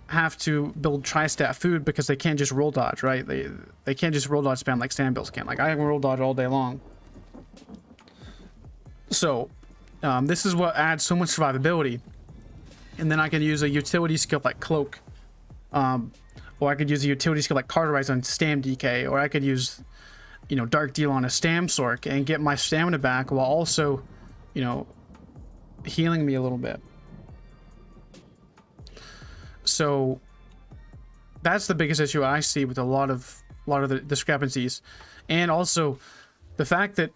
have to build tri-stat food because they can't just roll dodge, right? They can't just roll dodge spam like stamina builds can. Like, I can roll dodge all day long. So this is what adds so much survivability. And then I can use a utility skill like Cloak, or I could use a utility skill like Cauterize on Stam DK, or I could use, you know, Dark Deal on a Stam Sork and get my stamina back while also, you know, healing me a little bit. So that's the biggest issue I see with a lot of the discrepancies, and also the fact that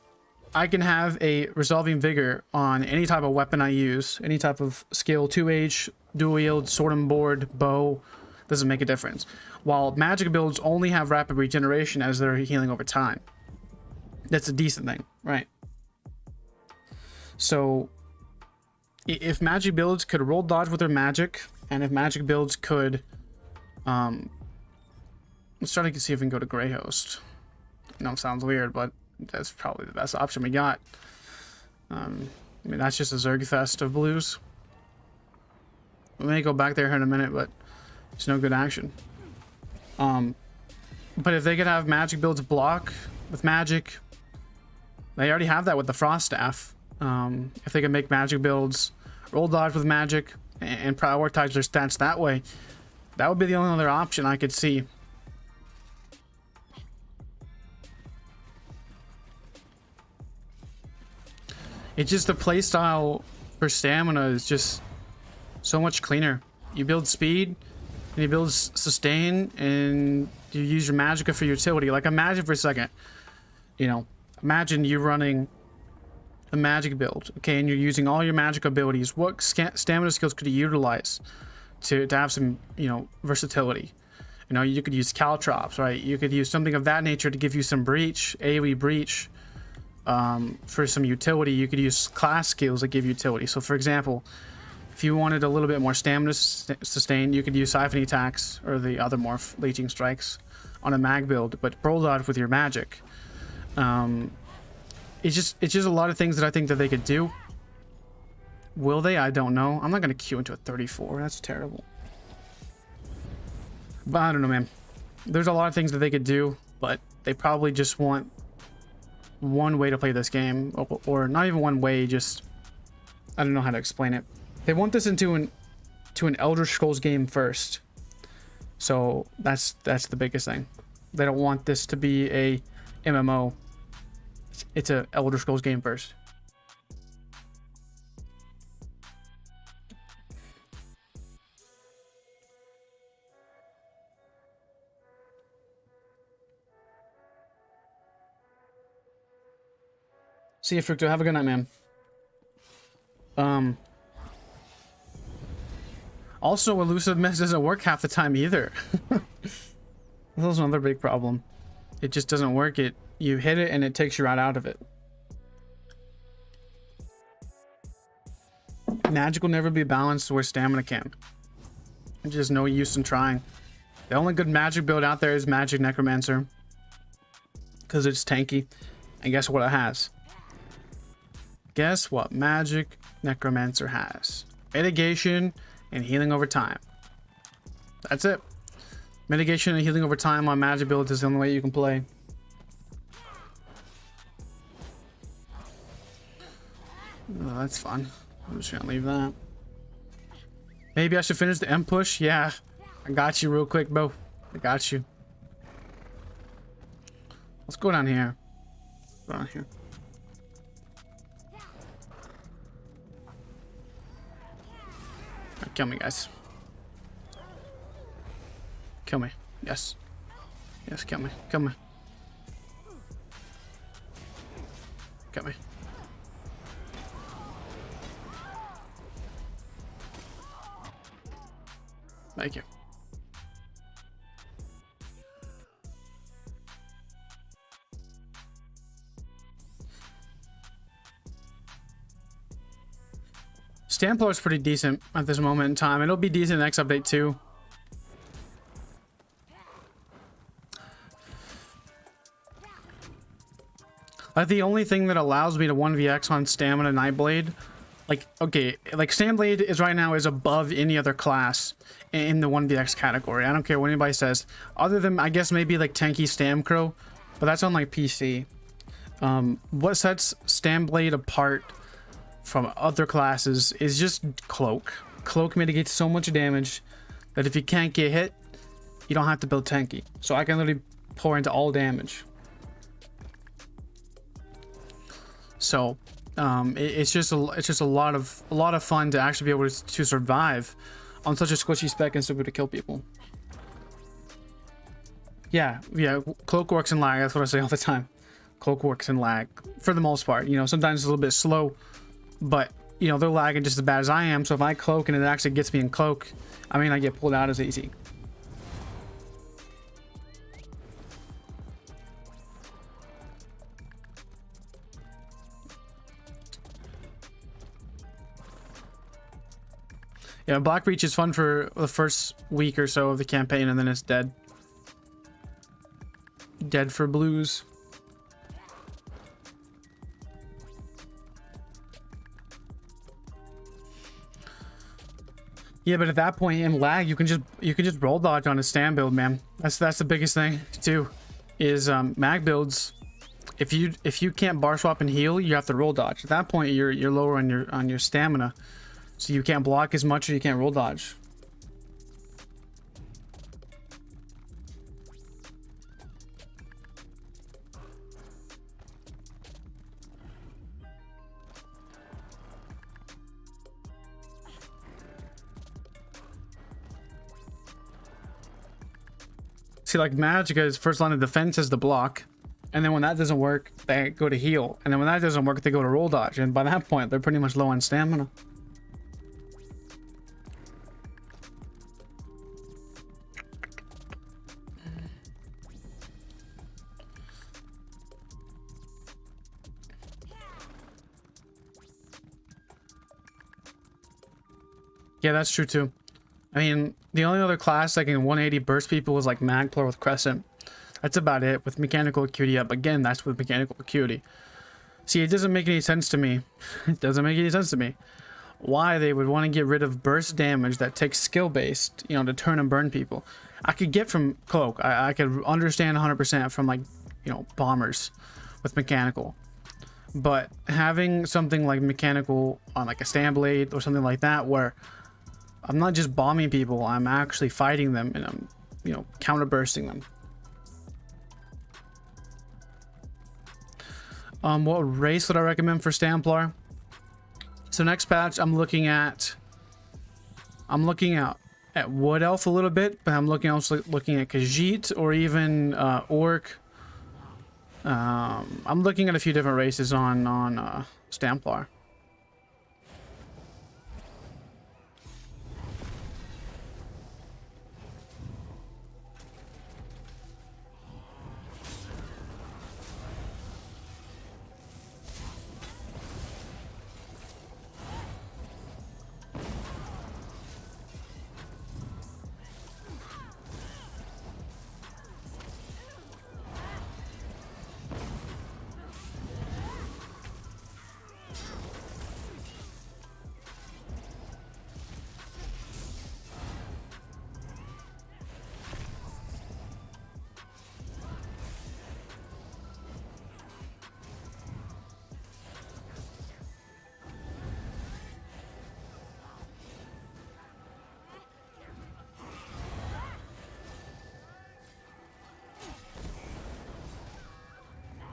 I can have a Resolving Vigor on any type of weapon I use, any type of skill, 2H, dual wield, sword and board, bow, doesn't make a difference. While Magic builds only have rapid regeneration as they're healing over time. That's a decent thing, right? So if Magic builds could roll dodge with their Magic, and if Magic builds could, let's try to see if we can go to Grey Host. I know it sounds weird, but that's probably the best option we got. I mean, that's just a Zergfest of blues. We may go back there in a minute, but it's no good action. But if they could have magic builds block with magic, they already have that with the frost staff. If they can make magic builds roll dodge with magic and prioritize their stats that way, that would be the only other option I could see. It's just the playstyle for stamina is just so much cleaner. You build speed and you build sustain and you use your magicka for utility. Like, imagine for a second, you know, imagine you running a magic build, okay, and you're using all your magic abilities. What stamina skills could you utilize to have some, you know, versatility? You know, you could use caltrops, right? You could use something of that nature to give you some breach, AoE breach, for some utility. You could use class skills that give utility. So for example, if you wanted a little bit more stamina sustain, you could use siphoning attacks or the other morph leeching strikes on a mag build, but roll dodge with your magic. It's just a lot of things that I think that they could do. Will they? I don't know. I'm not gonna queue into a 34. That's terrible. But I don't know, man. There's a lot of things that they could do, but they probably just want one way to play this game, or not even one way. Just, I don't know how to explain it. They want this into an Elder Scrolls game first. So that's the biggest thing. They don't want this to be a MMO. It's a Elder Scrolls game first. See you, Fructo. Have a good night, man. Also, elusiveness doesn't work half the time either. That's also another big problem. It just doesn't work. You hit it and it takes you right out of it. Magic will never be balanced where stamina can. There's just no use in trying. The only good magic build out there is Magic Necromancer, because it's tanky. And guess what it has? Guess what Magic Necromancer has? Mitigation and healing over time. That's it. Mitigation and healing over time on magic builds is the only way you can play. Oh, that's fun. I'm just gonna leave that. Maybe I should finish the M push. Yeah, I got you real quick, bro. I got you. Let's go down here. Go down here. Kill me, guys. Kill me. Yes. Yes, kill me. Kill me. Kill me. Thank you. Stamplar is pretty decent at this moment in time. It'll be decent next update too. Like, the only thing that allows me to 1vx on Stamina Nightblade, like, okay, like Stamblade is right now is above any other class in the 1vx category. I don't care what anybody says, other than I guess maybe like tanky Stamcrow, but that's on like PC. What sets Stamblade apart from other classes is just Cloak. Cloak mitigates so much damage that if you can't get hit, you don't have to build tanky. So I can literally pour into all damage. So it's just a lot of fun to actually be able to survive on such a squishy spec and still be able to kill people. Yeah, Cloak works in lag. That's what I say all the time. Cloak works in lag for the most part. You know, sometimes it's a little bit slow, but you know, they're lagging just as bad as I am. So if I cloak and it actually gets me in cloak, I mean, I get pulled out as easy. Yeah, Black Breach is fun for the first week or so of the campaign, and then it's dead. Dead for blues. Yeah, but at that point in lag, you can just roll dodge on a stand build, man. That's the biggest thing too, is mag builds. If you can't bar swap and heal, you have to roll dodge. At that point, you're lower on your stamina, so you can't block as much or you can't roll dodge. See, like Magicka's first line of defense is the block, and then when that doesn't work, they go to heal, and then when that doesn't work, they go to roll dodge, and by that point, they're pretty much low on stamina. Yeah, that's true too. I mean, the only other class that can 180 burst people is like Magplar with Crescent. That's about it. With mechanical acuity up, again, that's with mechanical acuity. See, it doesn't make any sense to me. It doesn't make any sense to me why they would want to get rid of burst damage that takes skill based, you know, to turn and burn people. I could get from Cloak. I could understand 100% from, like, you know, bombers with mechanical. But having something like mechanical on like a stand blade or something like that, where I'm not just bombing people, I'm actually fighting them and I'm, you know, counter bursting them. What race would I recommend for Stamplar? So next patch, I'm looking at Wood Elf a little bit, but I'm also looking at Khajiit or even Orc. I'm looking at a few different races on Stamplar.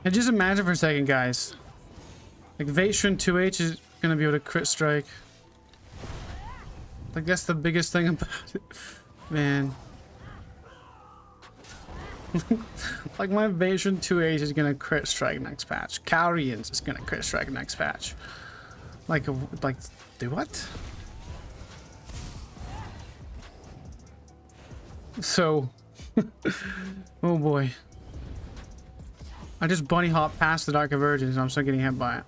And just imagine for a second, guys. Like, Vatron 2H is gonna be able to crit strike. Like, that's the biggest thing about it. Man. Like, my Vatron 2H is gonna crit strike next patch. Kylerxius is gonna crit strike next patch. Like, do what? So, oh boy. I just bunny hop past the Dark Convergence and I'm still getting hit by it.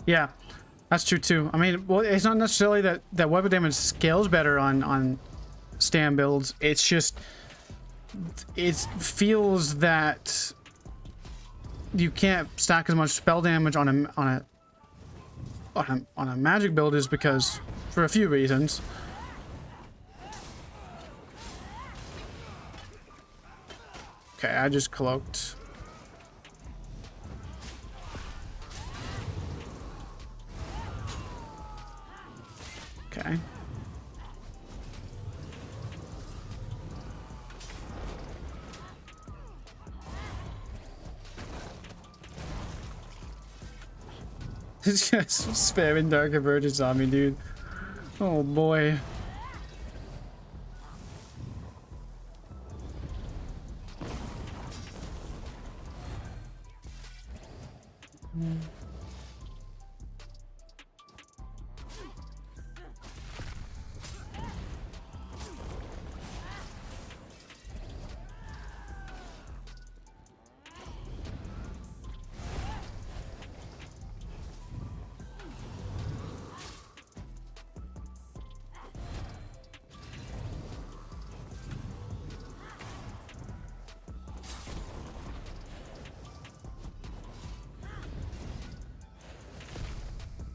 Yeah, that's true too. I mean, well, it's not necessarily that weapon damage scales better on stand builds. It's just it feels that you can't stack as much spell damage on a magic build, is because for a few reasons. Okay, I just cloaked. Okay. It's just spamming Dark Convergence on me, dude. Oh boy.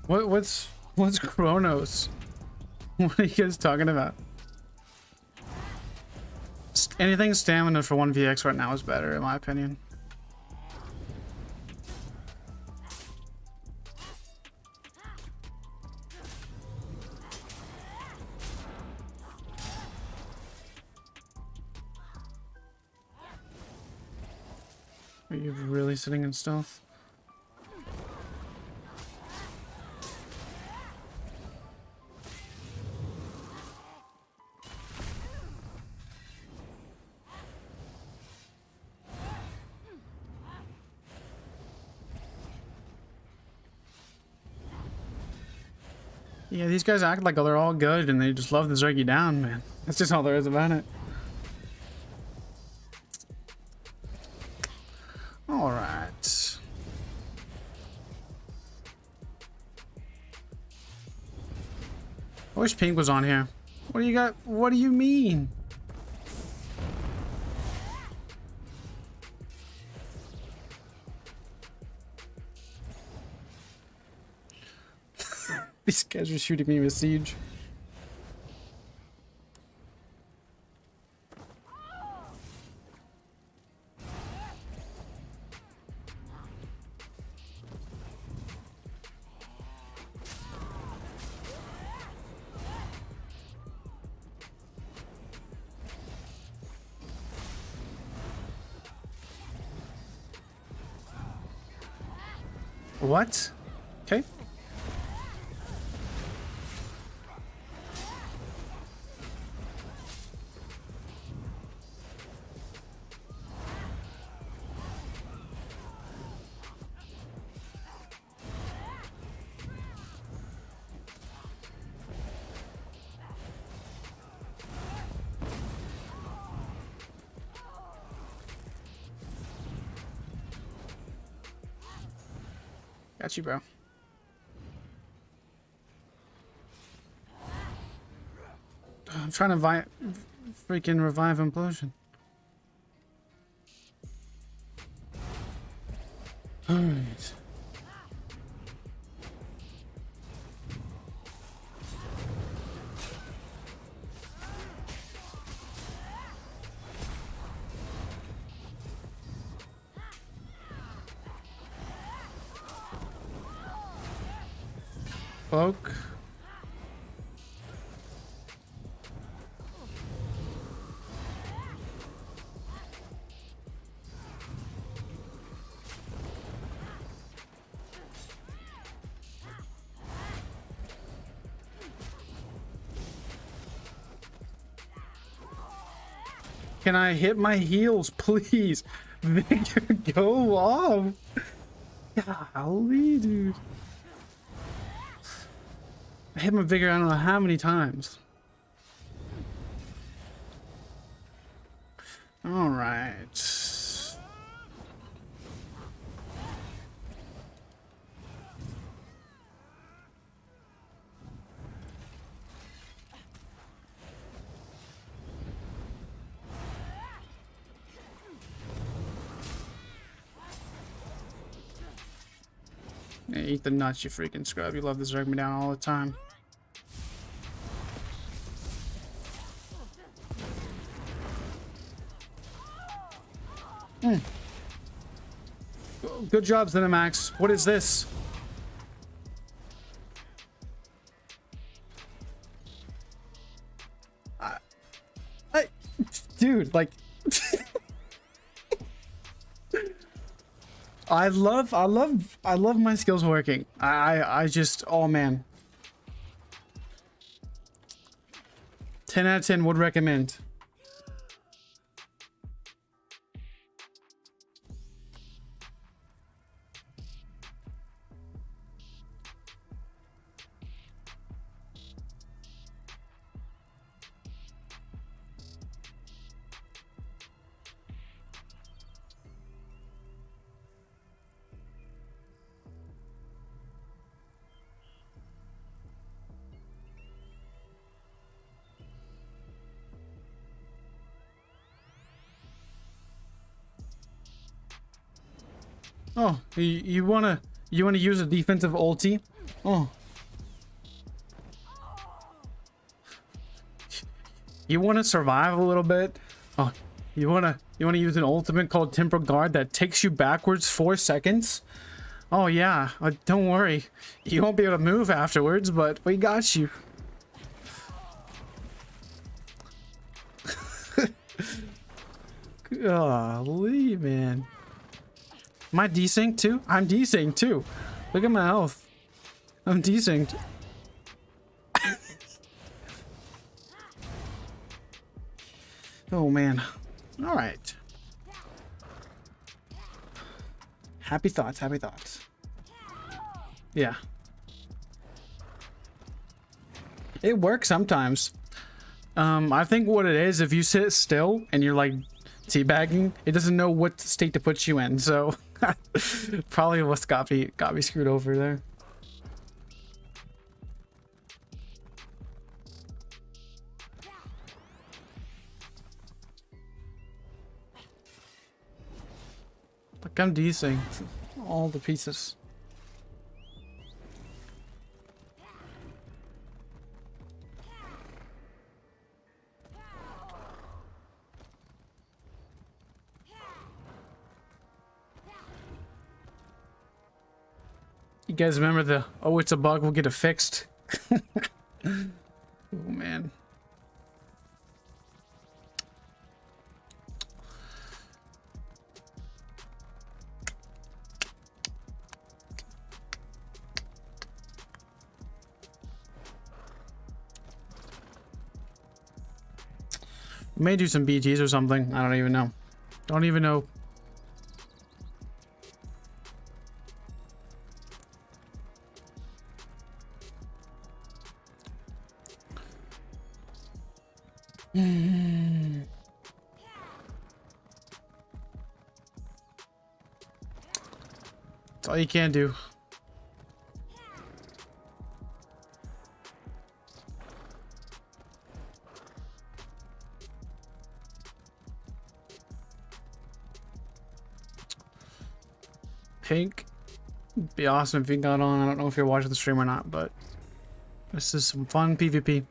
What's Kronos? What are you guys talking about? Anything stamina for 1vx right now is better, in my opinion. Are you really sitting in stealth? Yeah, these guys act like they're all good and they just love to zerg you down, man. That's just all there is about it. Alright. I wish Pink was on here. What do you got? What do you mean? These guys are shooting me with siege. What? Okay. Got you, bro. I'm trying to freaking revive implosion. Alright. Cloak. Can I hit my heels, please? Victor, go off. Golly, dude. I hit my Vigor I don't know how many times. Alright. Yeah, eat the nuts, you freaking scrub. You love to zerg me down all the time. Good job, Cinemax. What is this? Dude, like... I love my skills working. I just, oh man. 10 out of 10 would recommend. Oh, you wanna use a defensive ulti? Oh, You want to survive a little bit? Oh, you wanna use an ultimate called Temper Guard that takes you backwards 4 seconds? Oh yeah, don't worry. You won't be able to move afterwards, but we got you. Golly, man. Am I desynced too? I'm desynced too. Look at my health. I'm desynced. Oh man. All right. Happy thoughts, happy thoughts. Yeah. It works sometimes. I think what it is, if you sit still and you're like teabagging, it doesn't know what state to put you in. So probably what's got me screwed over there. Look, I'm desynced all the pieces. You guys remember the, oh, it's a bug, we'll get it fixed. Oh man. We may do some BGs or something. I don't even know. Don't even know. That's all you can do. Pink, it'd be awesome if you got on. I don't know if you're watching the stream or not, but this is some fun PvP.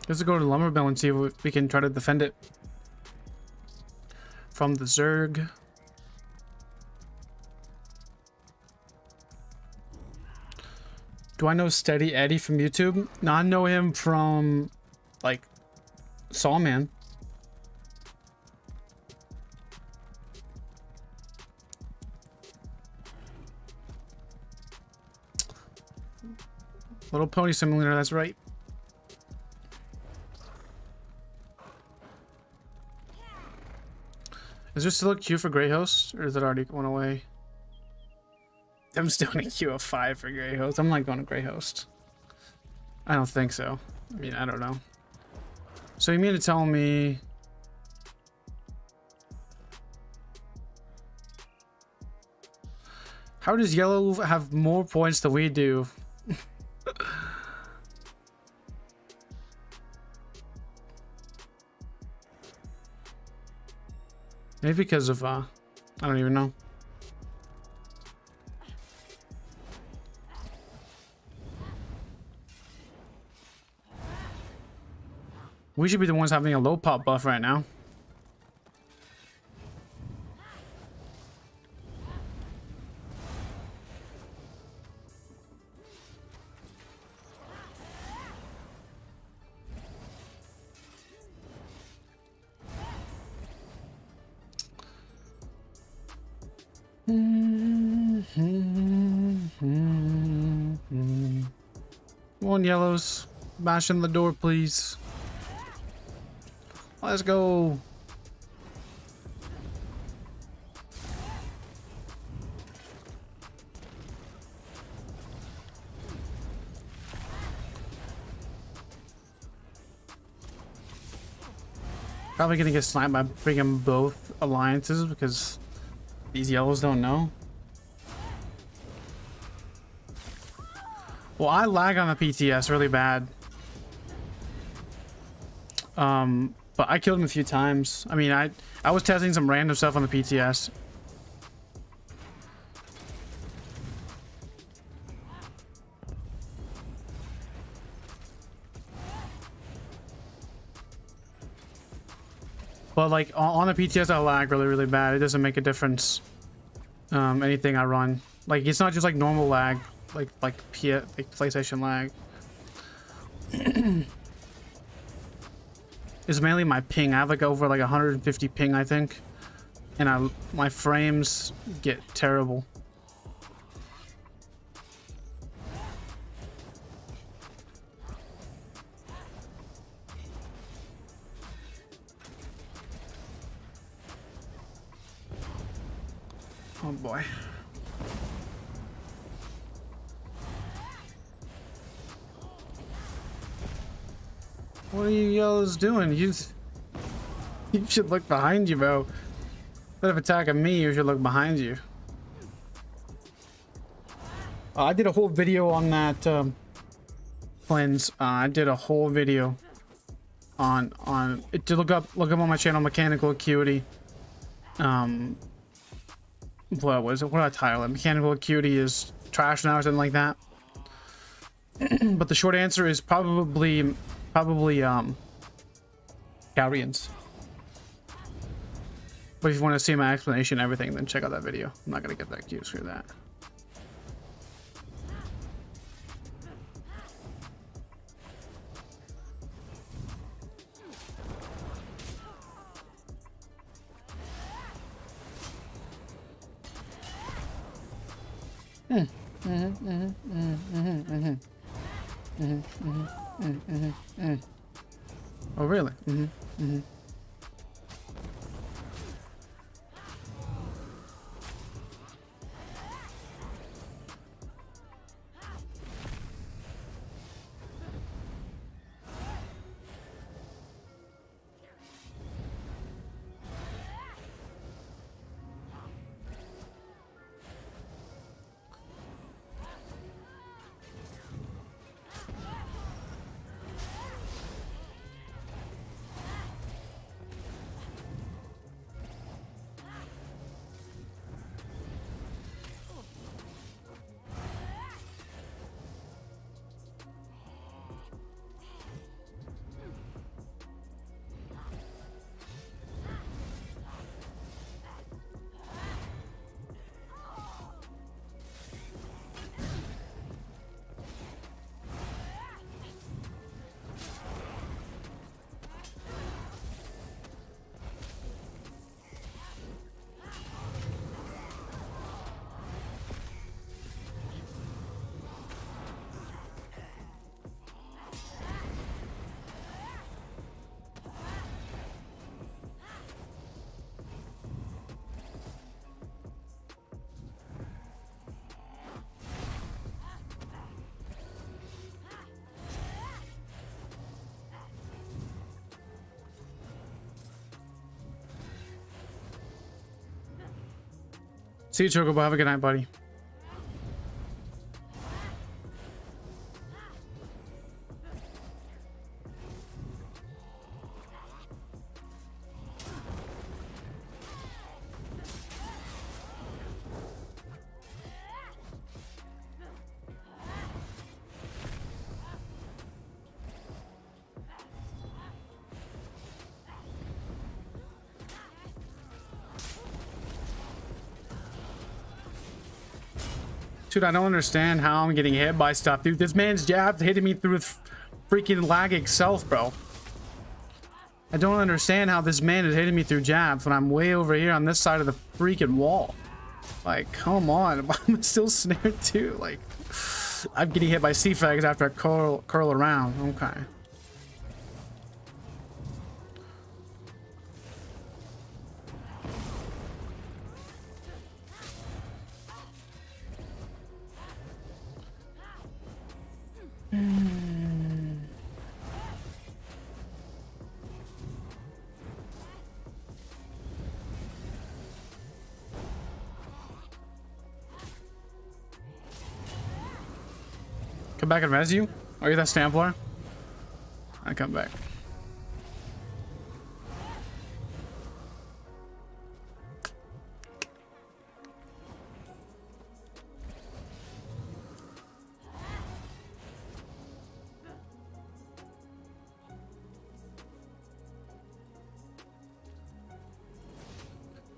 Let's go to the lumber mill and see if we can try to defend it from the Zerg. Do I know Steady Eddie from YouTube? No, I know him from like Sawman. Little Pony Simulator, that's right. Is there still a queue for Grey Host, or is it already going away? I'm still in a queue of 5 for Grey Host. I'm not going to Grey Host. I don't think so. I mean, I don't know. So you mean to tell me... How does Yellow have more points than we do? Maybe because of, I don't even know. We should be the ones having a low pop buff right now. Come on, Yellows. Bash in the door, please. Let's go. Probably gonna get sniped by freaking both alliances because these yellows don't know. Well, I lag on the PTS really bad. But I killed him a few times. I mean, I was testing some random stuff on the PTS. But like on the PTS, I lag really bad. It doesn't make a difference. Anything I run, like it's not just like normal lag, like PlayStation lag. It's mainly my ping. I have like over like 150 ping, I think, and my frames get terrible. Oh boy. What are you yellows doing? You should look behind you, bro. Instead of attacking me, you should look behind you. I did a whole video on that, cleanse. I did a whole video on it. To look up on my channel, Mechanical Acuity. What was it? What did I title it? Mechanical Acuity is trash now or something like that. But the short answer is probably Galrians. But if you want to see my explanation and everything, then check out that video. I'm not gonna get that cute, screw that. Oh really? See you, Chocobo. Have a good night, buddy. Dude, I don't understand how I'm getting hit by stuff. Dude, this man's jab hitting me through his freaking lag itself, bro. I don't understand how this man is hitting me through jabs when I'm way over here on this side of the freaking wall. Like, come on. I'm still snared too. Like, I'm getting hit by C-Fags after I curl around. Okay. Come back and res you? Are you that Stamplar? I come back.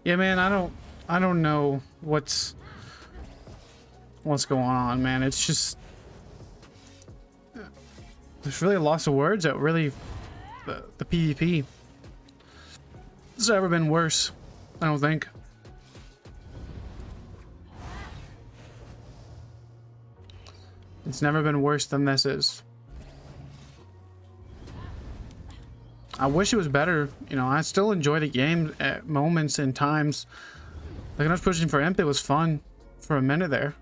Yeah, man, I don't know what's going on, man. It's just there's really lots of words that really the PvP. It's never been worse, I don't think. It's never been worse than this is. I wish it was better. You know, I still enjoy the game at moments and times. Like when I was pushing for Imp, it was fun for a minute there.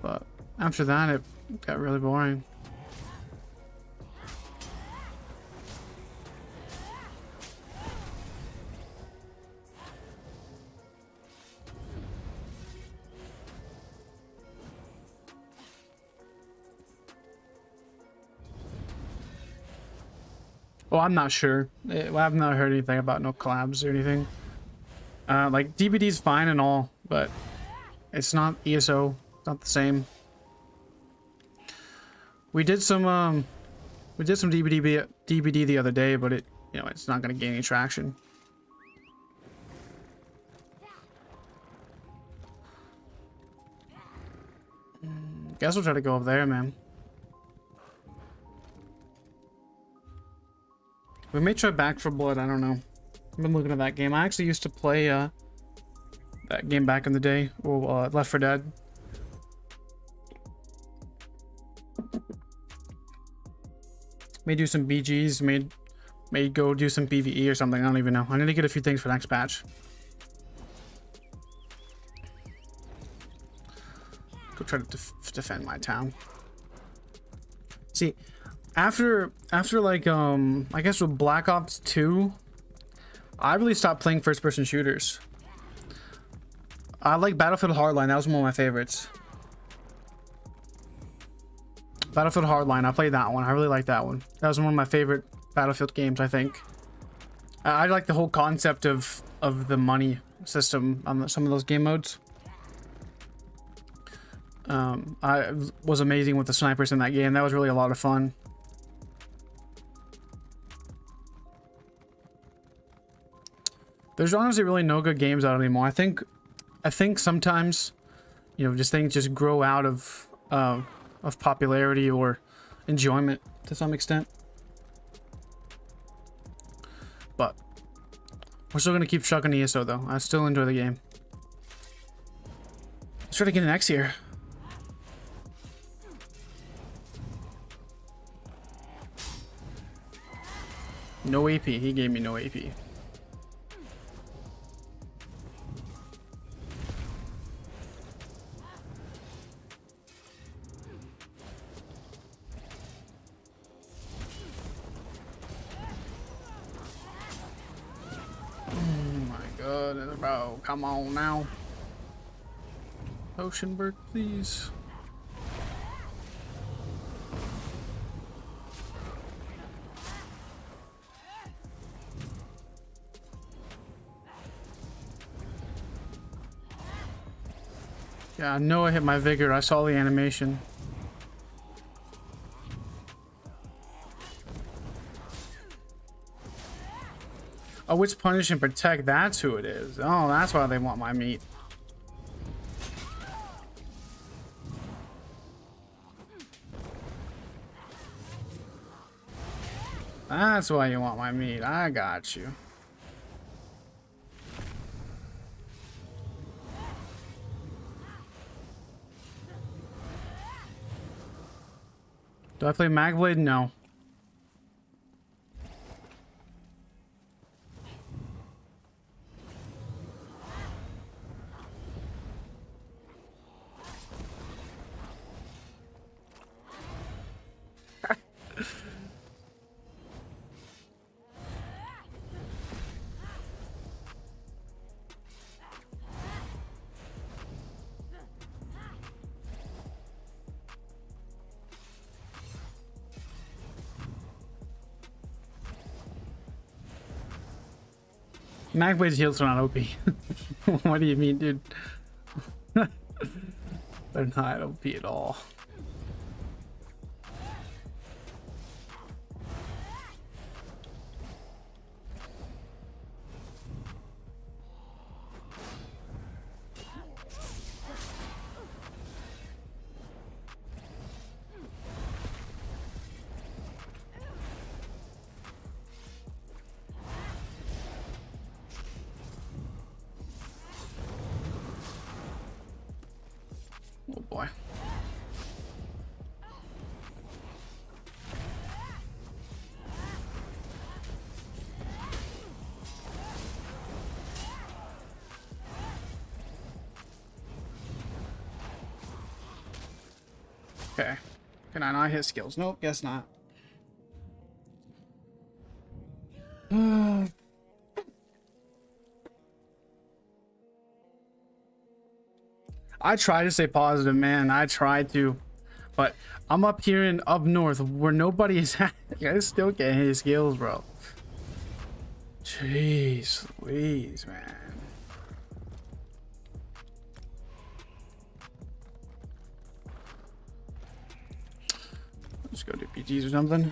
But after that, it got really boring. Well, I'm not sure. I've not heard anything about no collabs or anything. Like DBD's fine and all, but it's not ESO. It's not the same. We did some DBD the other day, but it's not gonna gain any traction. Guess we'll try to go up there, man. We may try Back for Blood, I don't know. I've been looking at that game. I actually used to play that game back in the day. Well, Left 4 Dead. May do some BGs, may go do some PvE or something, I don't even know. I need to get a few things for next patch. Go try to defend my town. See, after like I guess with Black Ops 2, I really stopped playing first-person shooters. I like Battlefield Hardline. That was one of my favorites. Battlefield Hardline, I played that one. I really like that one. That was one of my favorite Battlefield games, I think. I like the whole concept of the money system on some of those game modes. I was amazing with the snipers in that game. That was really a lot of fun. There's honestly really no good games out anymore. I think sometimes, just things just grow out of popularity or enjoyment to some extent. But we're still gonna keep chucking ESO though. I still enjoy the game. Let's try to get an X here. No AP. He gave me no AP. Bro, come on now. Oceanberg, please. Yeah, I know I hit my vigor. I saw the animation. Oh, it's punish and protect. That's who it is. Oh, that's why they want my meat. That's why you want my meat. I got you. Do I play Magblade? No. Magblade's heals are not OP. What do you mean, dude? They're not OP at all. Oh boy. Okay. Can I not hit skills? Nope, guess not. I try to stay positive, man. I try to, but I'm up here in up north where nobody is at. I still can't hit skills, bro. Jeez Louise, man. Let's go do PGs or something.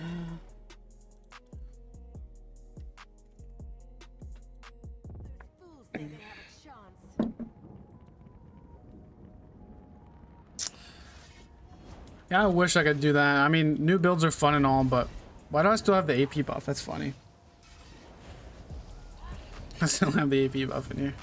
Yeah, I wish I could do that. I mean, new builds are fun and all, but why do I still have the AP buff? That's funny. I still have the AP buff in here.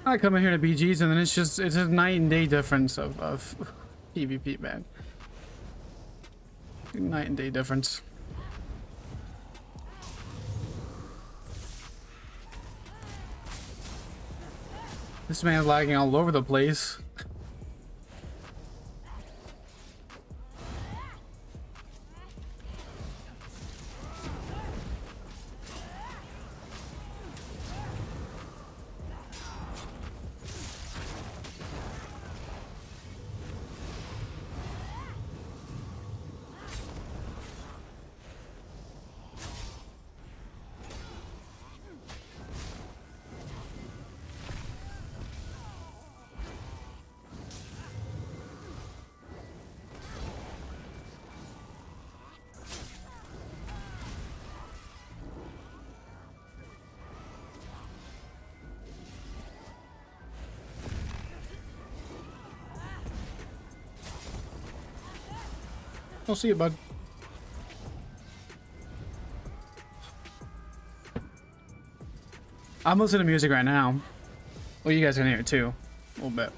I come in here to BGs and then it's a night and day difference of PvP, man. Night and day difference. This man's lagging all over the place. I'll see you, bud. I'm listening to music right now. Well, you guys can hear it too, a little bit.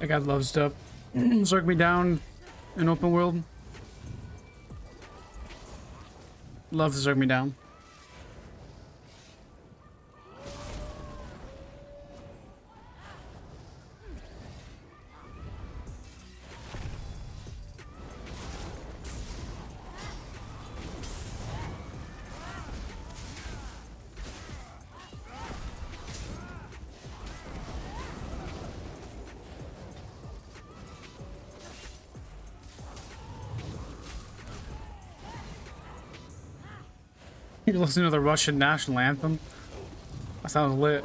That guy loves to circle me down in open world. Loves to circle me down. You're listening to the Russian national anthem? That sounds lit.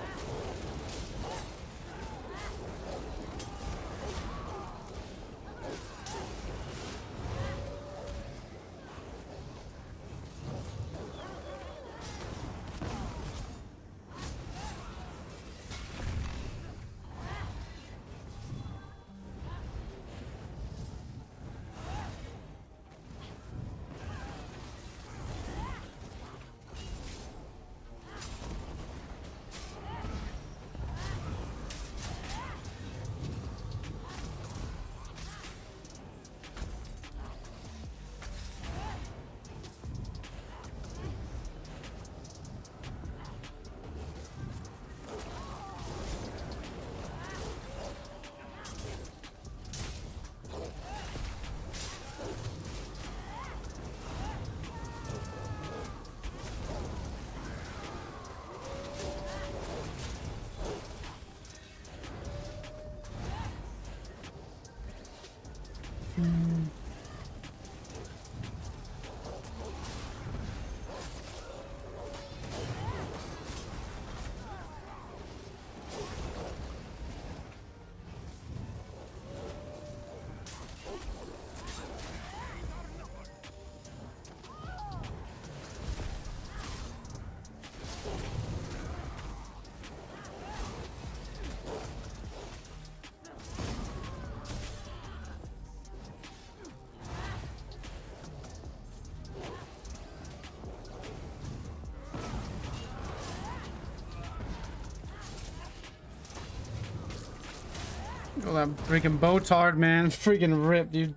Oh, that freaking Botard, man. Freaking rip, dude.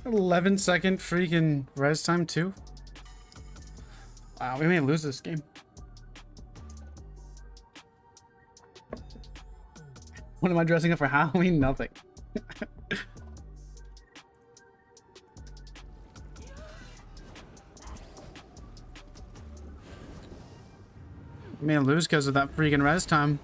11-second freaking res time, too. Wow, we may lose this game. What am I dressing up for Halloween? Nothing. We may lose because of that freaking res time.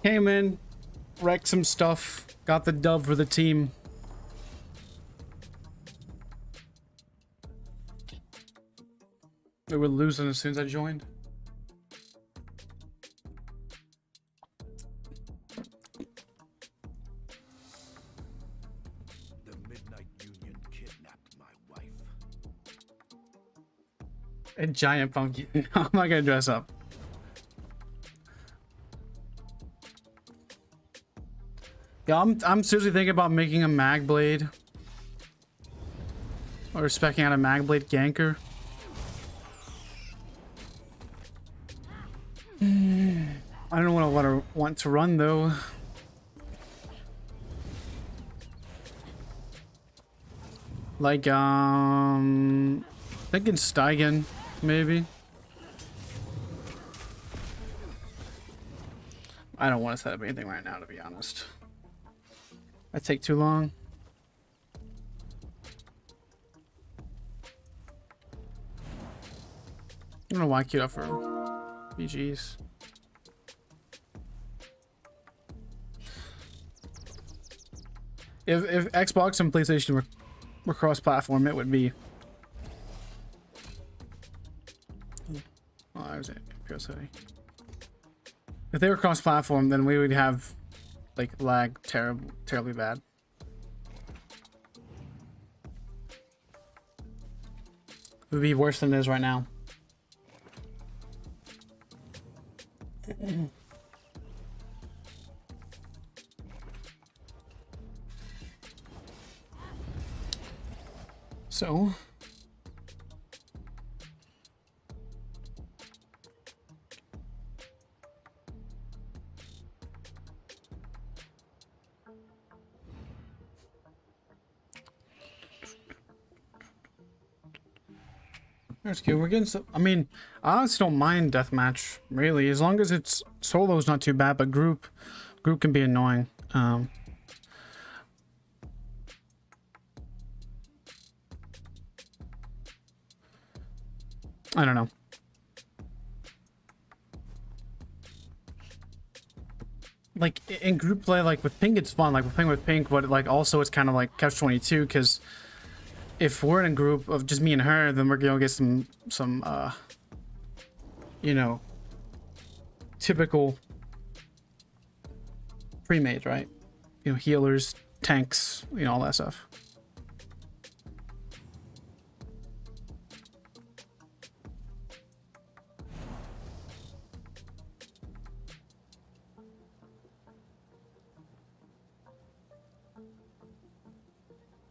Came in, wrecked some stuff, got the dub for the team. They were losing as soon as I joined. The Midnight Union kidnapped my wife. A giant pumpkin. How am I gonna dress up? Yeah, I'm seriously thinking about making a mag blade. Or specking out a mag blade ganker. I don't know what I want to run though. Like thinking Steigen, maybe. I don't want to set up anything right now, to be honest. That take too long. I don't know why I queued up for BGs. If Xbox and PlayStation were cross-platform, it would be. Oh, I was at City. If they were cross-platform, then we would have like lag terribly bad. It would be worse than it is right now. So that's good. We're getting some. I mean, I honestly don't mind deathmatch really, as long as it's solo's not too bad, but group can be annoying. I don't know. Like in group play, like with Pink, it's fun. Like we're playing with Pink, but like also it's kind of like catch-22 because if we're in a group of just me and her, then we're gonna get some you know, typical pre-made, right? You know, healers, tanks, you know, all that stuff.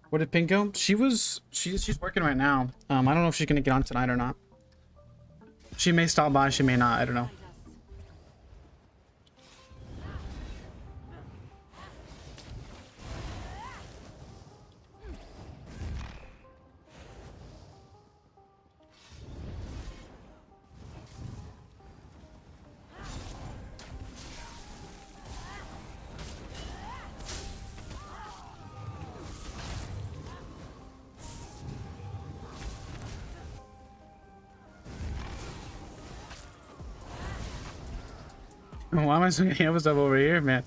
Where did Pink go? She's working right now. I don't know if she's gonna get on tonight or not. She may stop by, she may not, I don't know. Why am I swinging Alvis up over here, man?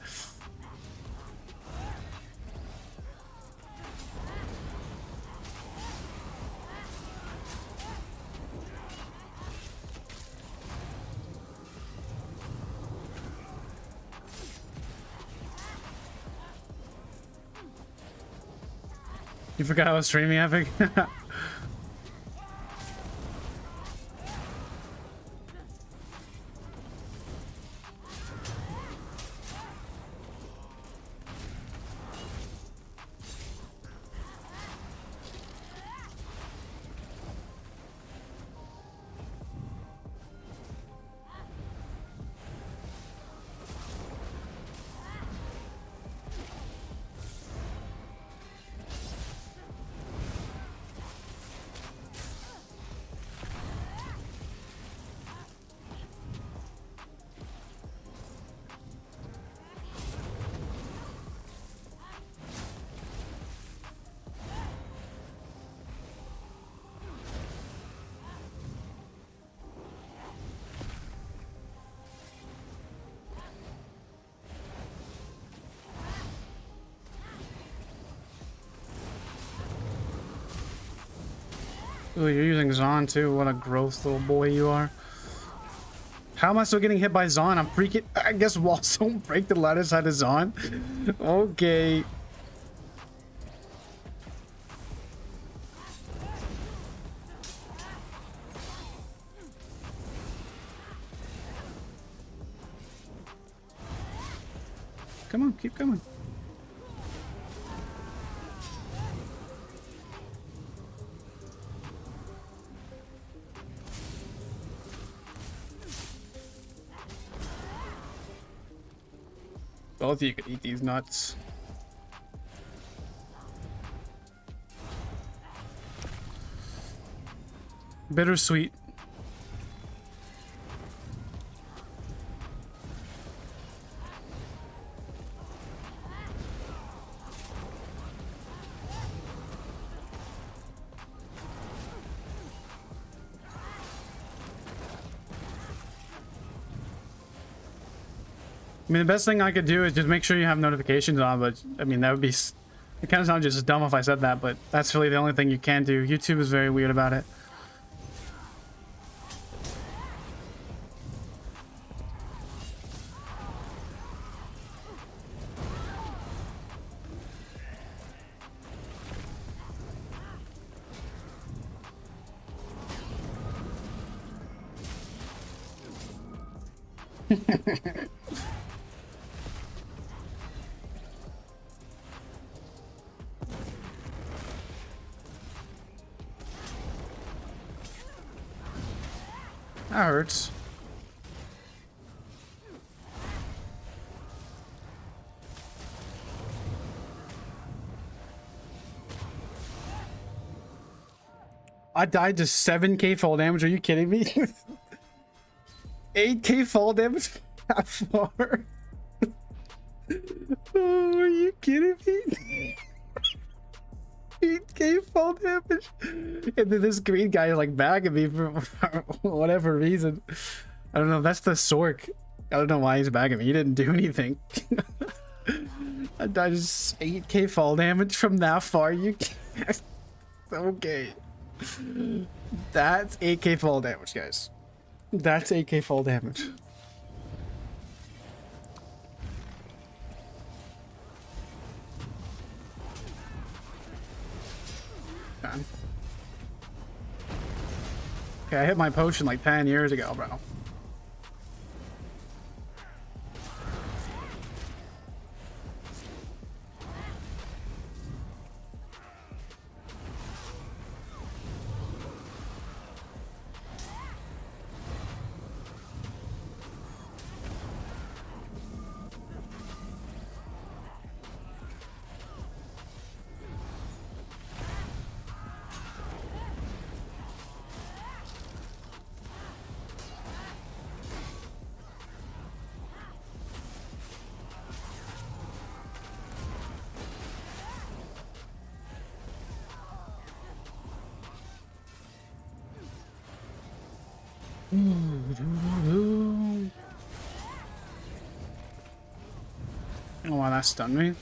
You forgot I was streaming, Epic? Ooh, you're using Zon too. What a gross little boy you are. How am I still getting hit by Zon? I'm freaking. I guess walls don't break the ladder side of Zon. Okay. Come on, keep coming. Both of you could eat these nuts. Bittersweet. I mean, the best thing I could do is just make sure you have notifications on, but I mean, that would be, it kind of sounds just dumb if I said that, but that's really the only thing you can do. YouTube is very weird about it. That hurts. I died to 7k fall damage. Are you kidding me? 8k fall damage that far? Oh, are you kidding me? 8k fall damage, and then this green guy is like bagging me for whatever reason. I don't know. That's the Sork. I don't know why he's bagging me. He didn't do anything. I died just 8k fall damage from that far. You can't. Okay. That's 8k fall damage, guys. That's 8k fall damage. Okay, I hit my potion like 10 years ago, bro. Oh wow, that stunned me.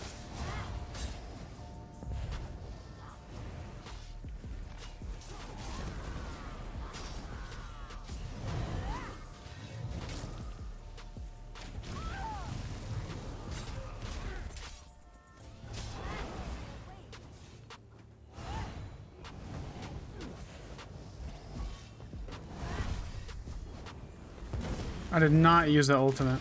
I did not use the ultimate.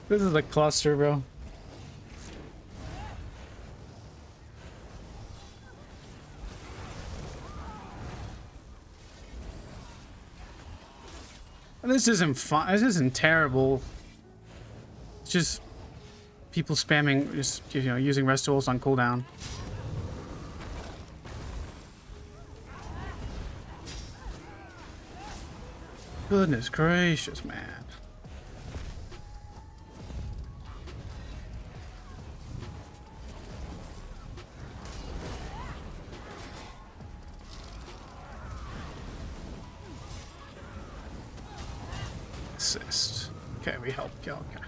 This is a cluster, bro. This isn't fun. This isn't terrible. It's just people spamming, just, you know, using rest tools on cooldown. Goodness gracious, man. Assist. Okay, we help kill. Okay.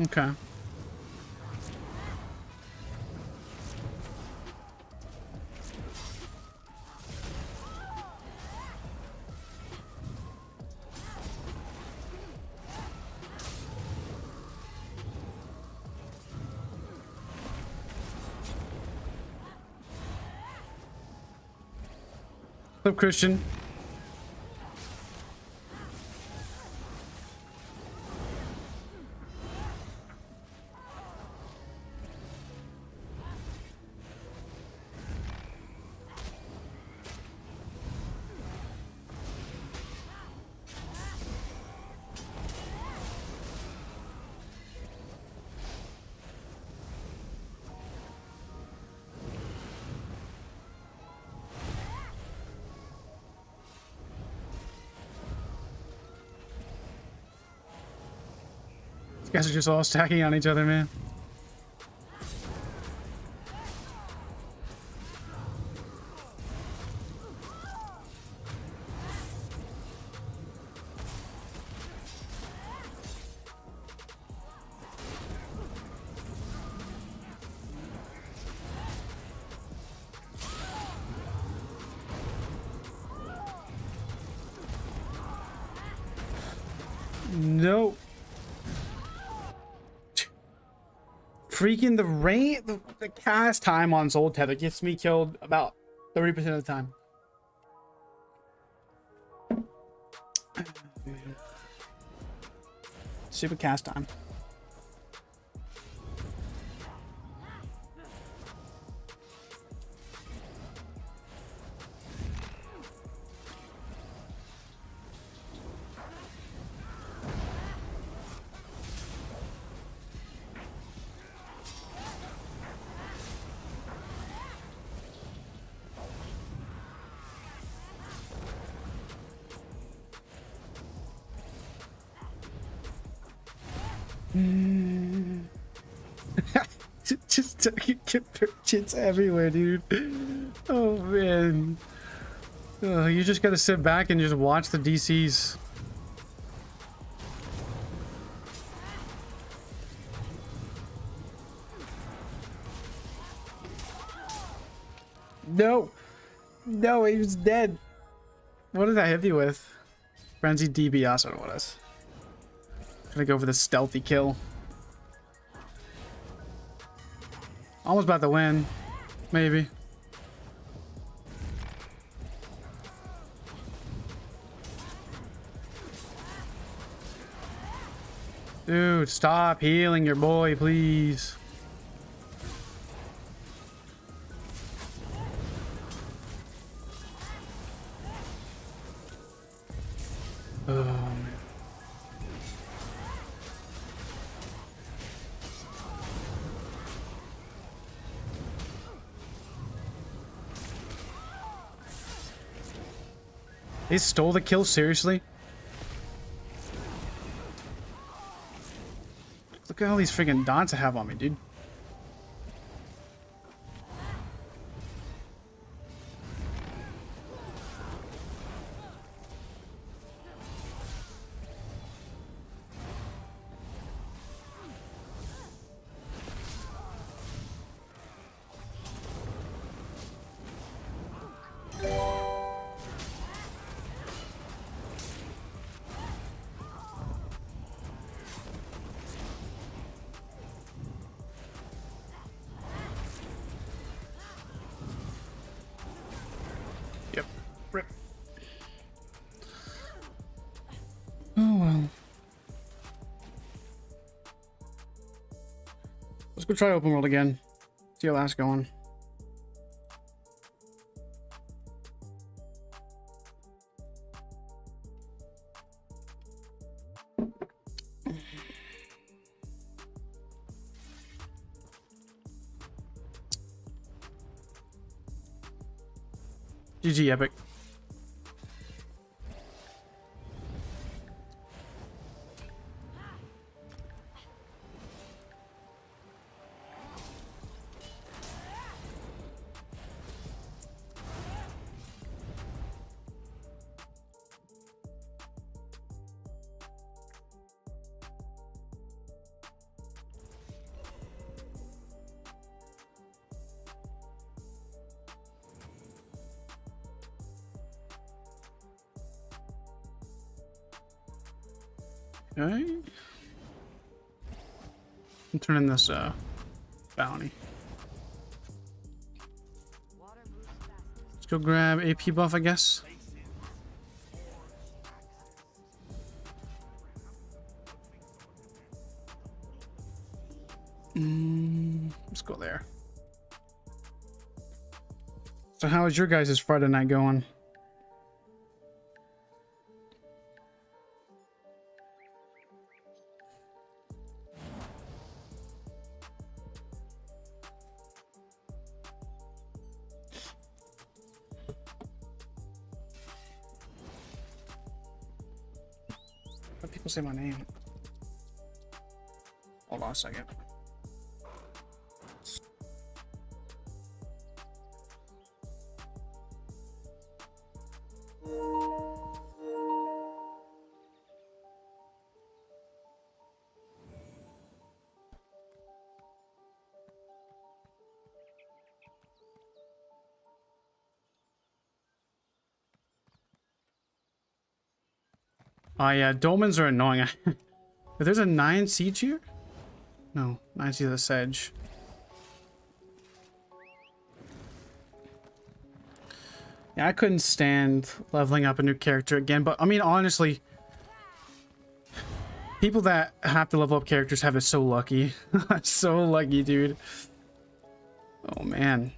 Okay. What's up, Christian? You guys are just all stacking on each other, man. No. Freaking the rain, the cast time on Soul Tether gets me killed about 30% of the time. Super cast time. Just get purchase everywhere, dude. Oh man. You just gotta sit back and just watch the DCs. No. No, he was dead. What did I hit you with? Frenzied DB, I don't know what it is. Gonna go for the stealthy kill. Almost about to win. Maybe. Dude, stop healing your boy, please. Oh, man. They stole the kill, seriously? Look at all these freaking dots I have on me, dude. Let's go try open world again. See how that's going. GG Epic. Okay. I'm turning this bounty. Let's go grab AP buff, I guess. Let's go there. So how is your guys' Friday night going? People say my name. Hold on a second. Oh yeah, dolmens are annoying. If there's a 9 siege here? No, 9 siege is a sedge. Yeah, I couldn't stand leveling up a new character again, but I mean, honestly, people that have to level up characters have it so lucky. So lucky, dude. Oh, man.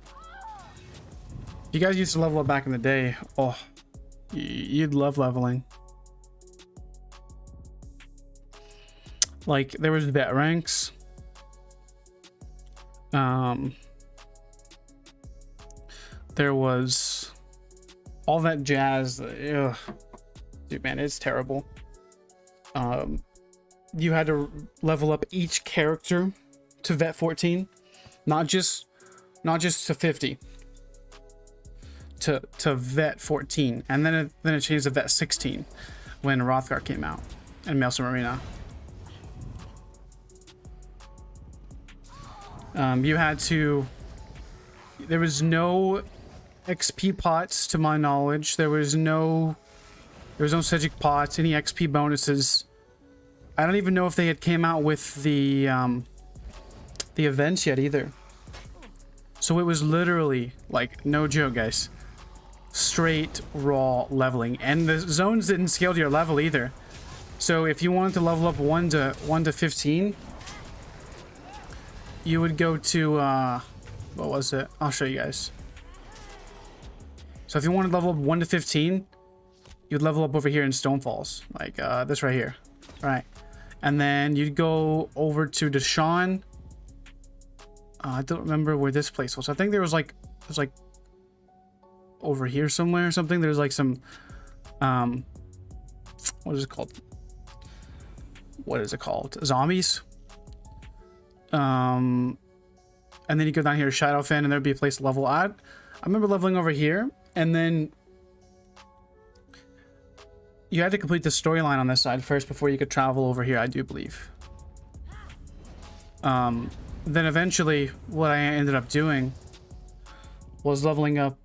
You guys used to level up back in the day. Oh, you'd love leveling. Like, there was vet ranks. There was all that jazz. Ugh. Dude, man, it's terrible. You had to level up each character to vet 14, not just to 50, to vet 14, and then it changed to vet 16 when Rothgar came out in Maelstrom Arena. You had to. There was no XP pots to my knowledge. There was no Sejic pots, any XP bonuses. I don't even know if they had came out with the events yet either. So it was literally, like, no joke, guys, straight raw leveling, and the zones didn't scale to your level either. So if you wanted to level up 1 to 15, you would go to what was it? I'll show you guys. So if you wanted to level up 1 to 15, you'd level up over here in Stonefalls, like this right here, right? And then you'd go over to Deshawn. I don't remember where this place was. I think there was like over here somewhere or something. There's like some what is it called? What is it called? Zombies. And then you go down here to Shadowfen, and there'd be a place to level. I remember leveling over here, and then you had to complete the storyline on this side first before you could travel over here, I do believe. Then eventually, what I ended up doing was leveling up.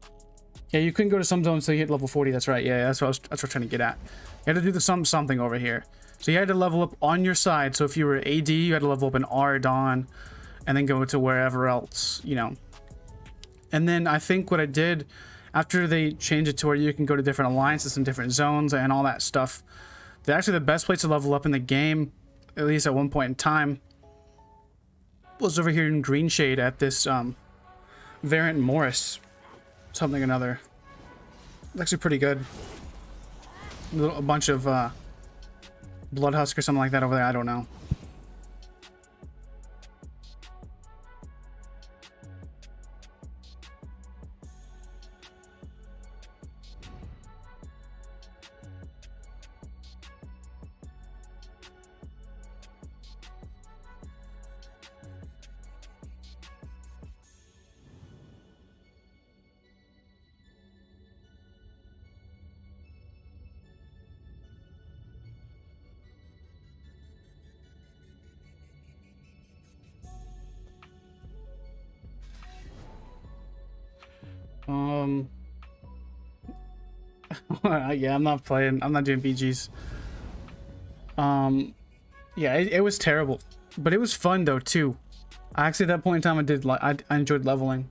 Yeah, you couldn't go to some zones until you hit level 40. That's right. Yeah, that's what I was trying to get at. You had to do the something over here. So you had to level up on your side. So if you were AD, you had to level up an R Dawn, and then go to wherever else, you know. And then I think what I did after they changed it to where you can go to different alliances and different zones and all that stuff, that actually the best place to level up in the game, at least at one point in time, was over here in Greenshade at this Variant Morris something or another. It's actually pretty good. A bunch of Bloodhusk or something like that over there. I don't know. Yeah, I'm not doing BGs. Yeah, it was terrible, but it was fun though too. Actually, at that point in time, I enjoyed leveling.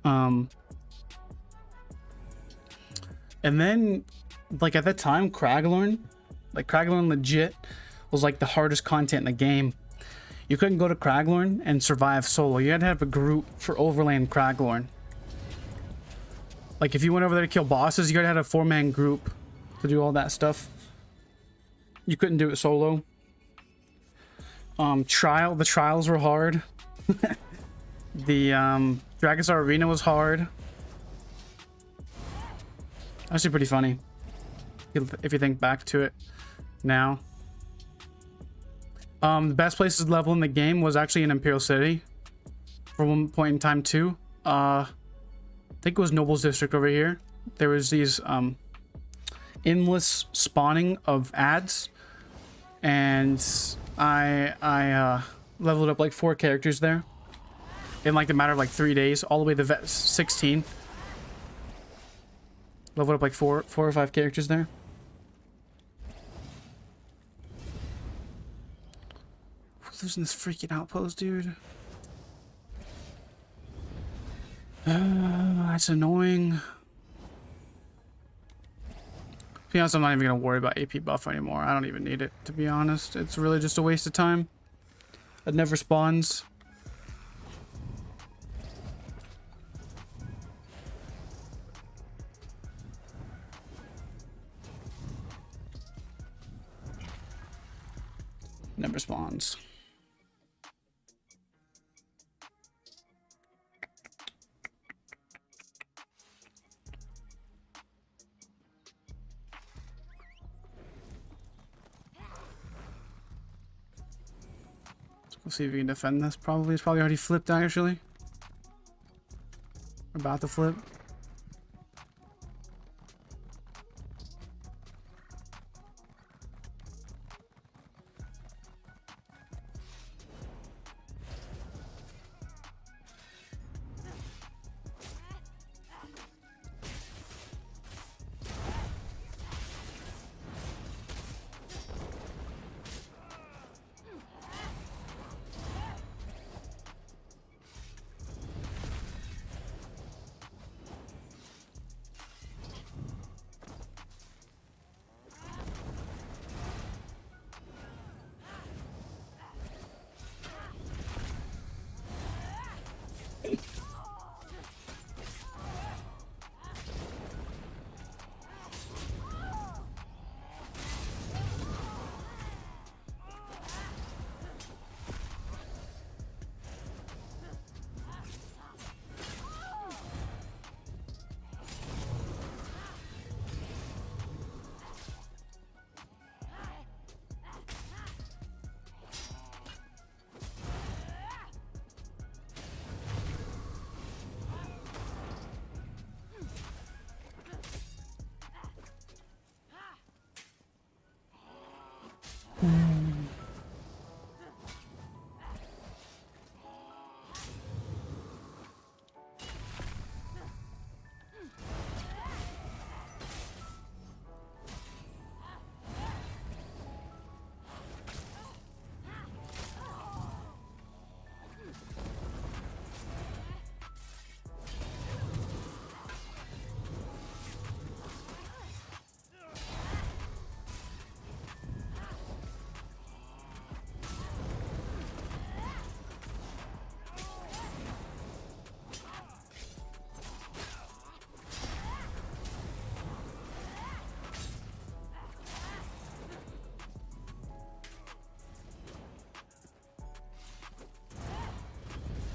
And then, like, at that time, Craglorn legit was like the hardest content in the game. You couldn't go to Craglorn and survive solo. You had to have a group for overland Craglorn. Like, if you went over there to kill bosses, you gotta have a 4-man group to do all that stuff. You couldn't do it solo. The trials were hard. The Dragonstar Arena was hard. Actually pretty funny if you think back to it now. The best places to level in the game was actually in Imperial City for one point in time too. I think it was Noble's District over here. There was these endless spawning of ads, and I leveled up like 4 characters there in like the matter of like 3 days, all the way to vet 16. Leveled up like four or five characters there. Who's losing this freaking outpost, dude? That's annoying. To be honest, I'm not even gonna worry about AP buff anymore. I don't even need it, to be honest. It's really just a waste of time. It never spawns. Never spawns. Let's see if we can defend this. Probably it's probably already flipped actually. About to flip.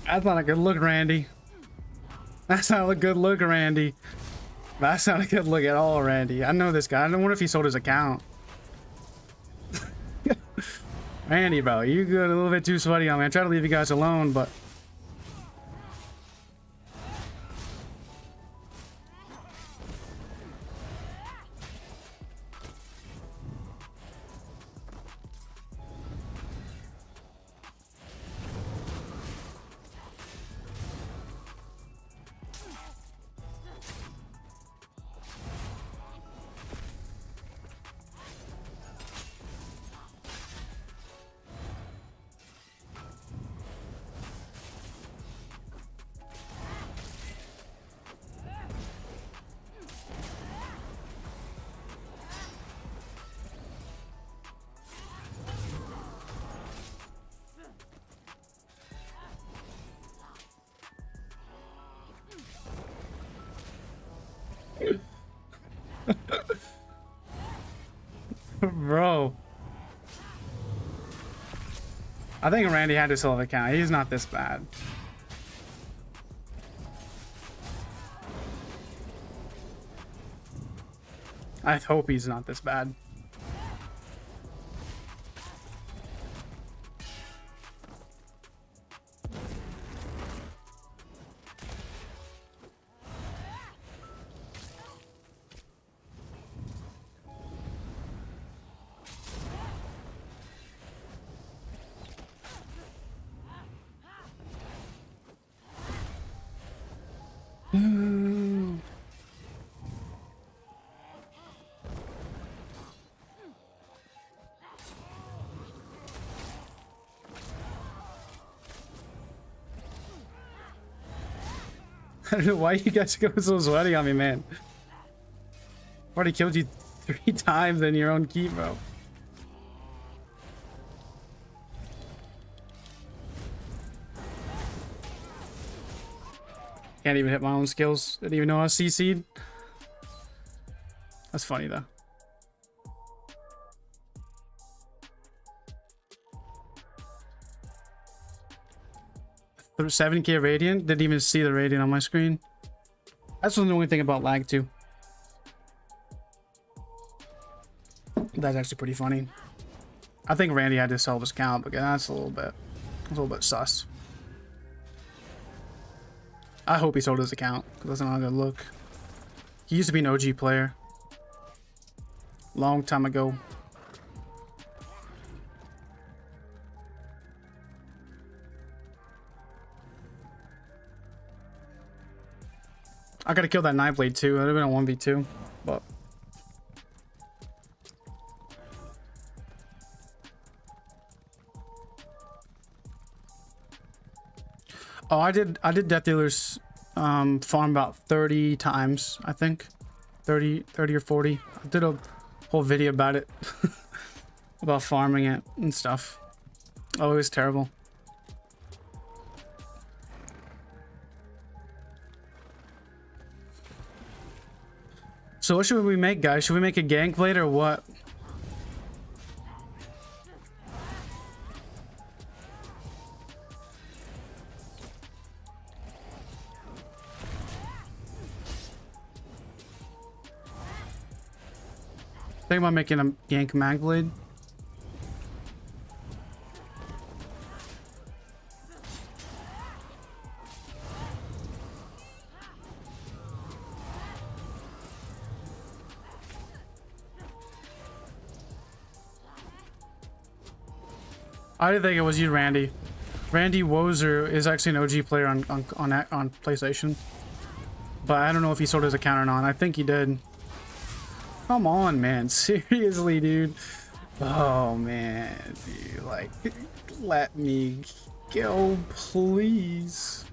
That's not a good look, Randy. That's not a good look, Randy. That's not a good look at all, Randy. I know this guy. I don't wonder if he sold his account. Randy, bro, you good a little bit too sweaty on me. I try to leave you guys alone, but... Bro. I think Randy had to sell the account. He's not this bad. I hope he's not this bad. don't know why you guys go so sweaty on me, man. I've already killed you 3 times in your own keep, bro. Can't even hit my own skills. Didn't even know I was CC'd. That's funny though. 7K radiant. Didn't even see the radiant on my screen. That's the only thing about lag too. That's actually pretty funny. I think Randy had to sell his account, but that's a little bit sus. I hope he sold his account, because that's not a good look. He used to be an OG player. Long time ago. I gotta kill that Nightblade too. That would have been a 1v2, but... Oh, I did Death Dealer's farm about 30 times, I think. 30 or 40. I did a whole video about it. About farming it and stuff. Oh, it was terrible. So what should we make, guys? Should we make a gank blade or what? Think about making a gank mag blade. I didn't think it was you, Randy. Randy Wozer is actually an OG player on PlayStation, but I don't know if he sold his account or not. I think he did. Come on, man. Seriously, dude. Oh, man. Dude, like, let me go, please.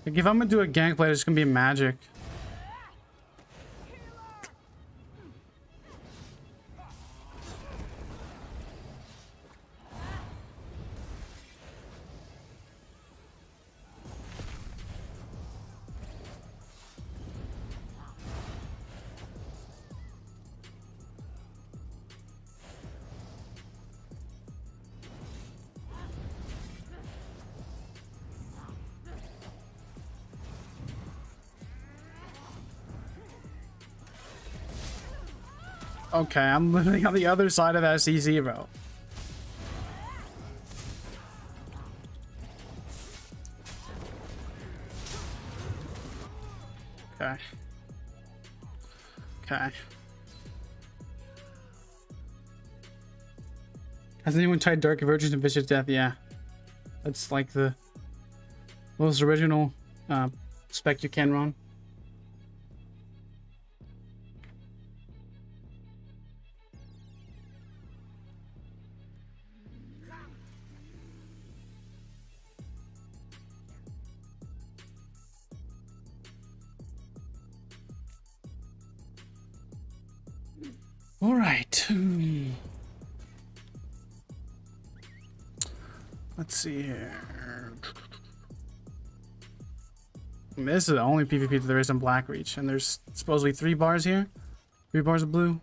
Like, if I'm gonna do a gank play, it's gonna be magic. Okay, I'm literally on the other side of that CC, bro. Okay. Okay. Has anyone tried Dark Virgins and Vicious Death? Yeah. That's like the most original spec you can run. All right. Let's see here. This is the only PvP that there is in Blackreach, and there's supposedly 3 bars here. 3 bars of blue.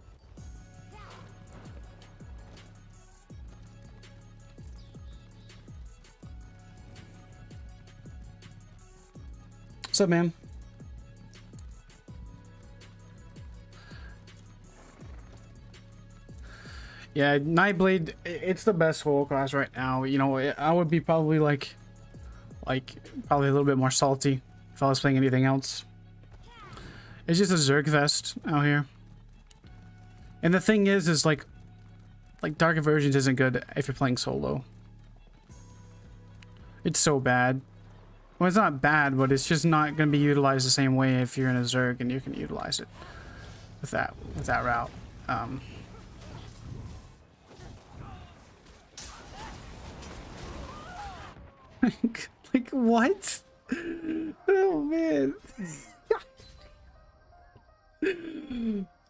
What's up, man? Yeah, Nightblade, it's the best full class right now. You know, I would be probably like Like, probably a little bit more salty if I was playing anything else. It's just a Zerg fest out here. And the thing is like Dark Aversions isn't good if you're playing solo. It's so bad. Well, it's not bad, but it's just not going to be utilized the same way if you're in a Zerg and you can utilize it with that route. Like what? Oh man.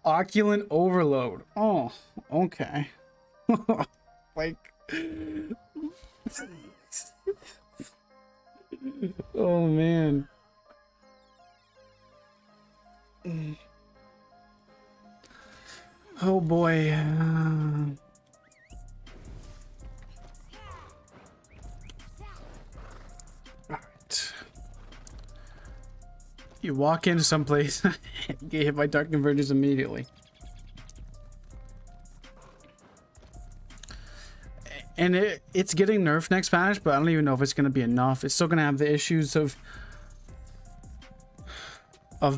Oculent overload. Oh, okay. Like oh man. Oh boy. Alright. You walk into someplace and get hit by Dark Convergence immediately. And it's getting nerfed next patch, but I don't even know if it's going to be enough. It's still going to have the issues of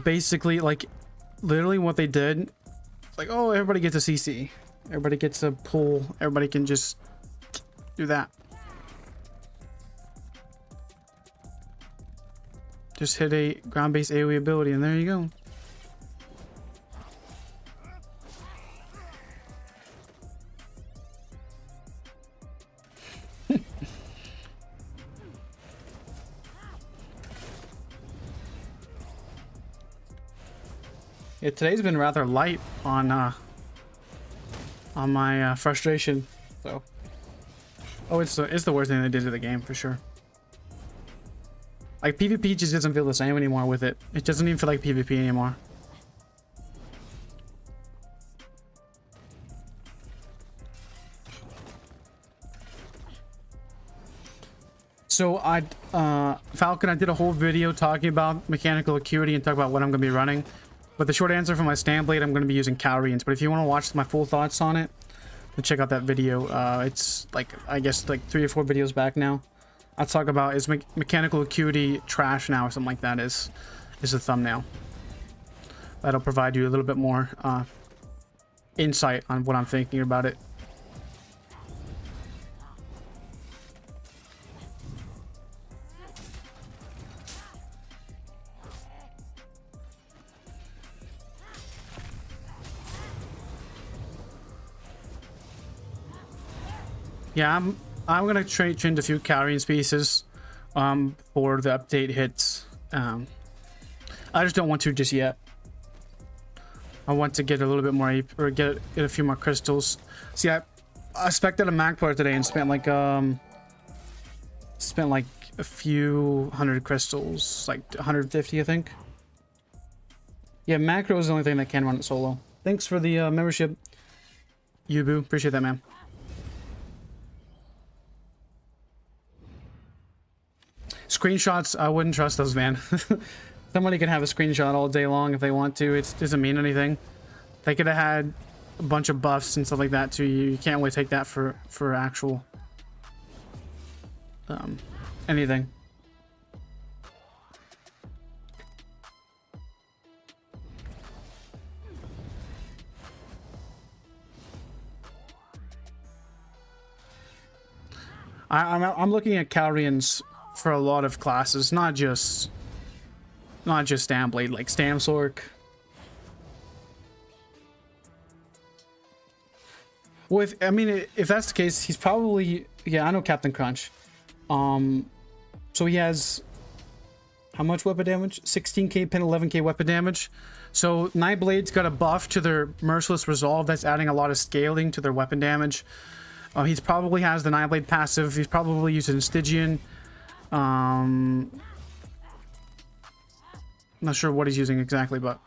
basically, like, literally what they did. Like, oh, everybody gets a CC. Everybody gets a pull. Everybody can just do that. Just hit a ground-based AoE ability, and there you go. Yeah, today's been rather light on my frustration. So, oh, it's the worst thing they did to the game for sure. Like PvP just doesn't feel the same anymore with it. It doesn't even feel like PvP anymore. So Falcon, I did a whole video talking about mechanical acuity and talk about what I'm going to be running. But the short answer for my stand blade, I'm going to be using Kylerxius. But if you want to watch my full thoughts on it, then check out that video. It's like, I guess, like 3 or 4 videos back now. I'll talk about is mechanical acuity trash now or something like that is the thumbnail. That'll provide you a little bit more insight on what I'm thinking about it. Yeah, I'm gonna change a few Kylerxius pieces for the update hits. I just don't want to just yet. I want to get a little bit more or get a few more crystals. See, I spec'd a Mac player today and spent like a few hundred crystals, like 150 I think. Yeah, macro is the only thing that can run it solo. Thanks for the membership, Yubu. Appreciate that, man. Screenshots, I wouldn't trust those, man. Somebody can have a screenshot all day long if they want to. It doesn't mean anything. They could have had a bunch of buffs and stuff like that too. You can't really take that for actual anything. I'm looking at Kylerxius for a lot of classes, not just Stamblade, like Stamsork. I mean, if that's the case, he's probably, yeah, I know Captain Crunch. So he has how much weapon damage? 16k pin, 11k weapon damage. So Nightblade's got a buff to their Merciless Resolve that's adding a lot of scaling to their weapon damage. He's probably has the Nightblade passive. He's probably using Stygian. Not sure what he's using exactly, but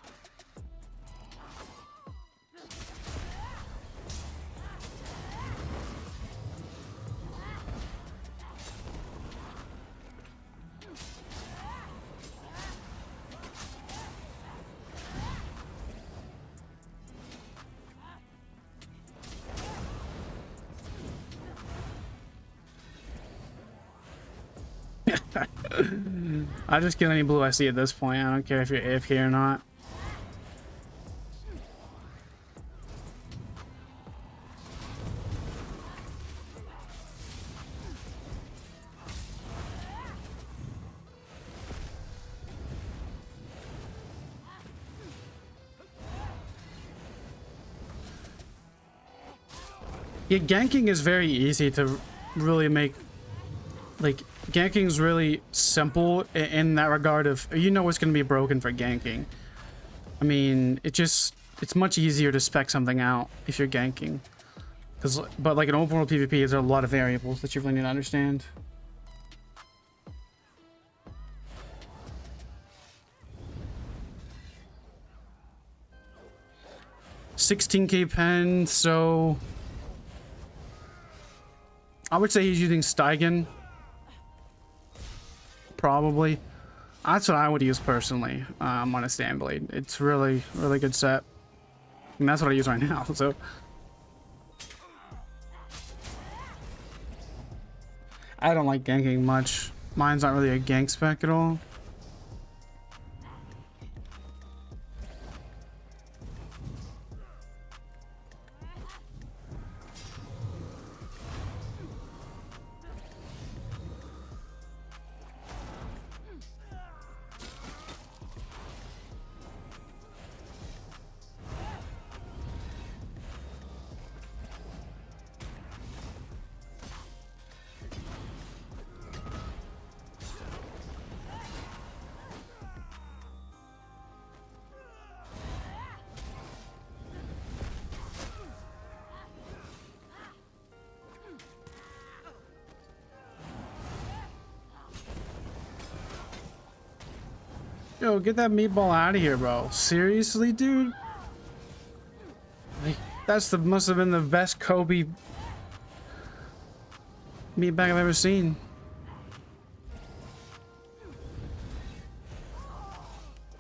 I just kill any blue I see at this point. I don't care if you're AFK or not. Yeah, ganking is very easy to really make. Like, ganking is really simple in that regard of, you know what's going to be broken for ganking. I mean, it's much easier to spec something out if you're ganking. But like an open world PvP, there's a lot of variables that you really need to understand. $16K pen, so I would say he's using Steigen. Probably. That's what I would use personally on a stand blade. It's really good set. And that's what I use right now, so. I don't like ganking much. Mine's not really a gank spec at all. Yo, get that meatball out of here, bro. Seriously, dude? Like, must have been the best Kobe meatbag I've ever seen.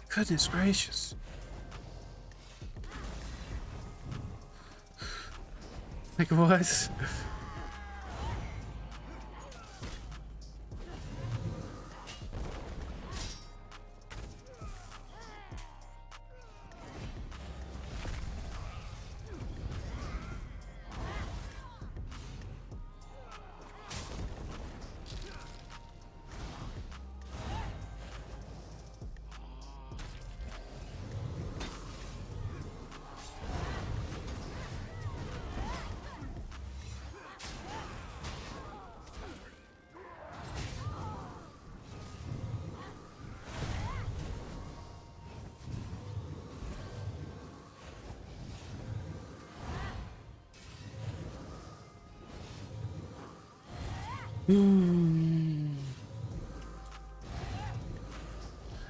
Goodness gracious. Like, what?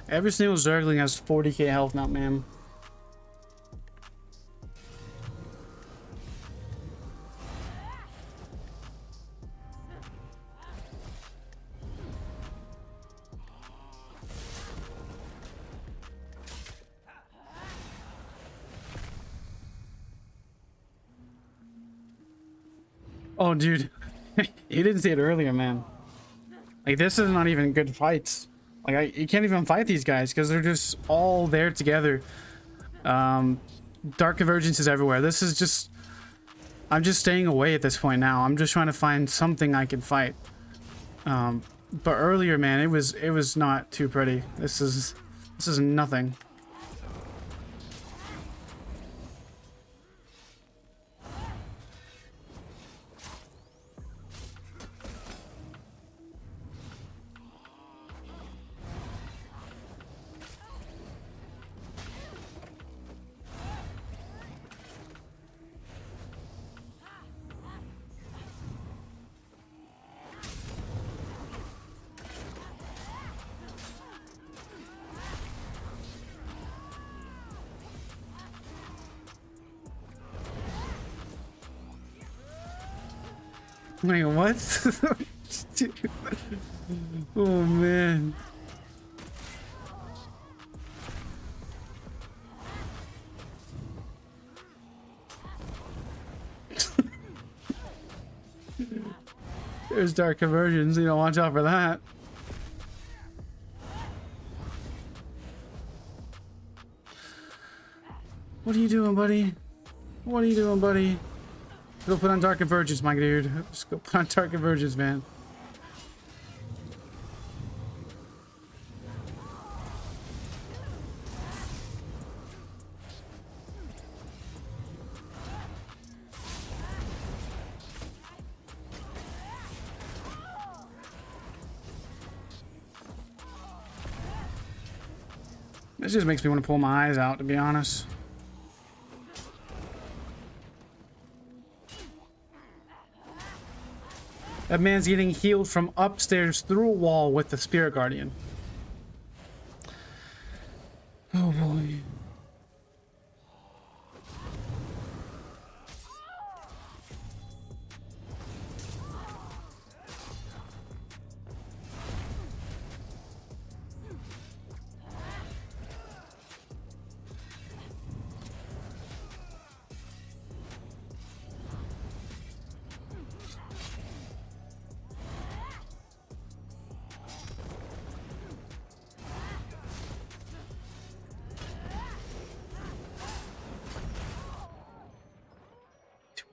Every single Zergling has 40k health now, man. Oh, dude. You didn't see it earlier, man. Like, this is not even good fights. Like, you can't even fight these guys because they're just all there together. Dark Convergence is everywhere. This is just... I'm just staying away at this point now. I'm just trying to find something I can fight. But earlier, man, it was not too pretty. This is nothing. Wait, what? Oh, man. There's dark conversions, you know, watch out for that. What are you doing, buddy? What are you doing, buddy? Go put on Dark Convergence, my dude. Just go put on Dark Convergence, man. This just makes me want to pull my eyes out, to be honest. That man's getting healed from upstairs through a wall with the Spirit Guardian. Oh boy.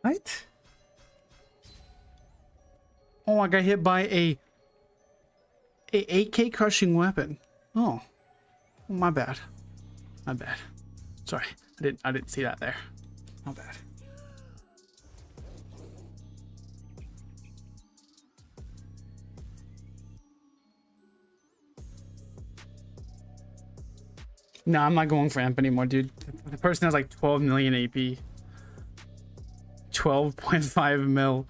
What? Oh, I got hit by a 8K crushing weapon. Oh, my bad. My bad. Sorry, I didn't see that there. My bad. No, I'm not going for amp anymore, dude. The person has like 12 million AP. 12.5 mil.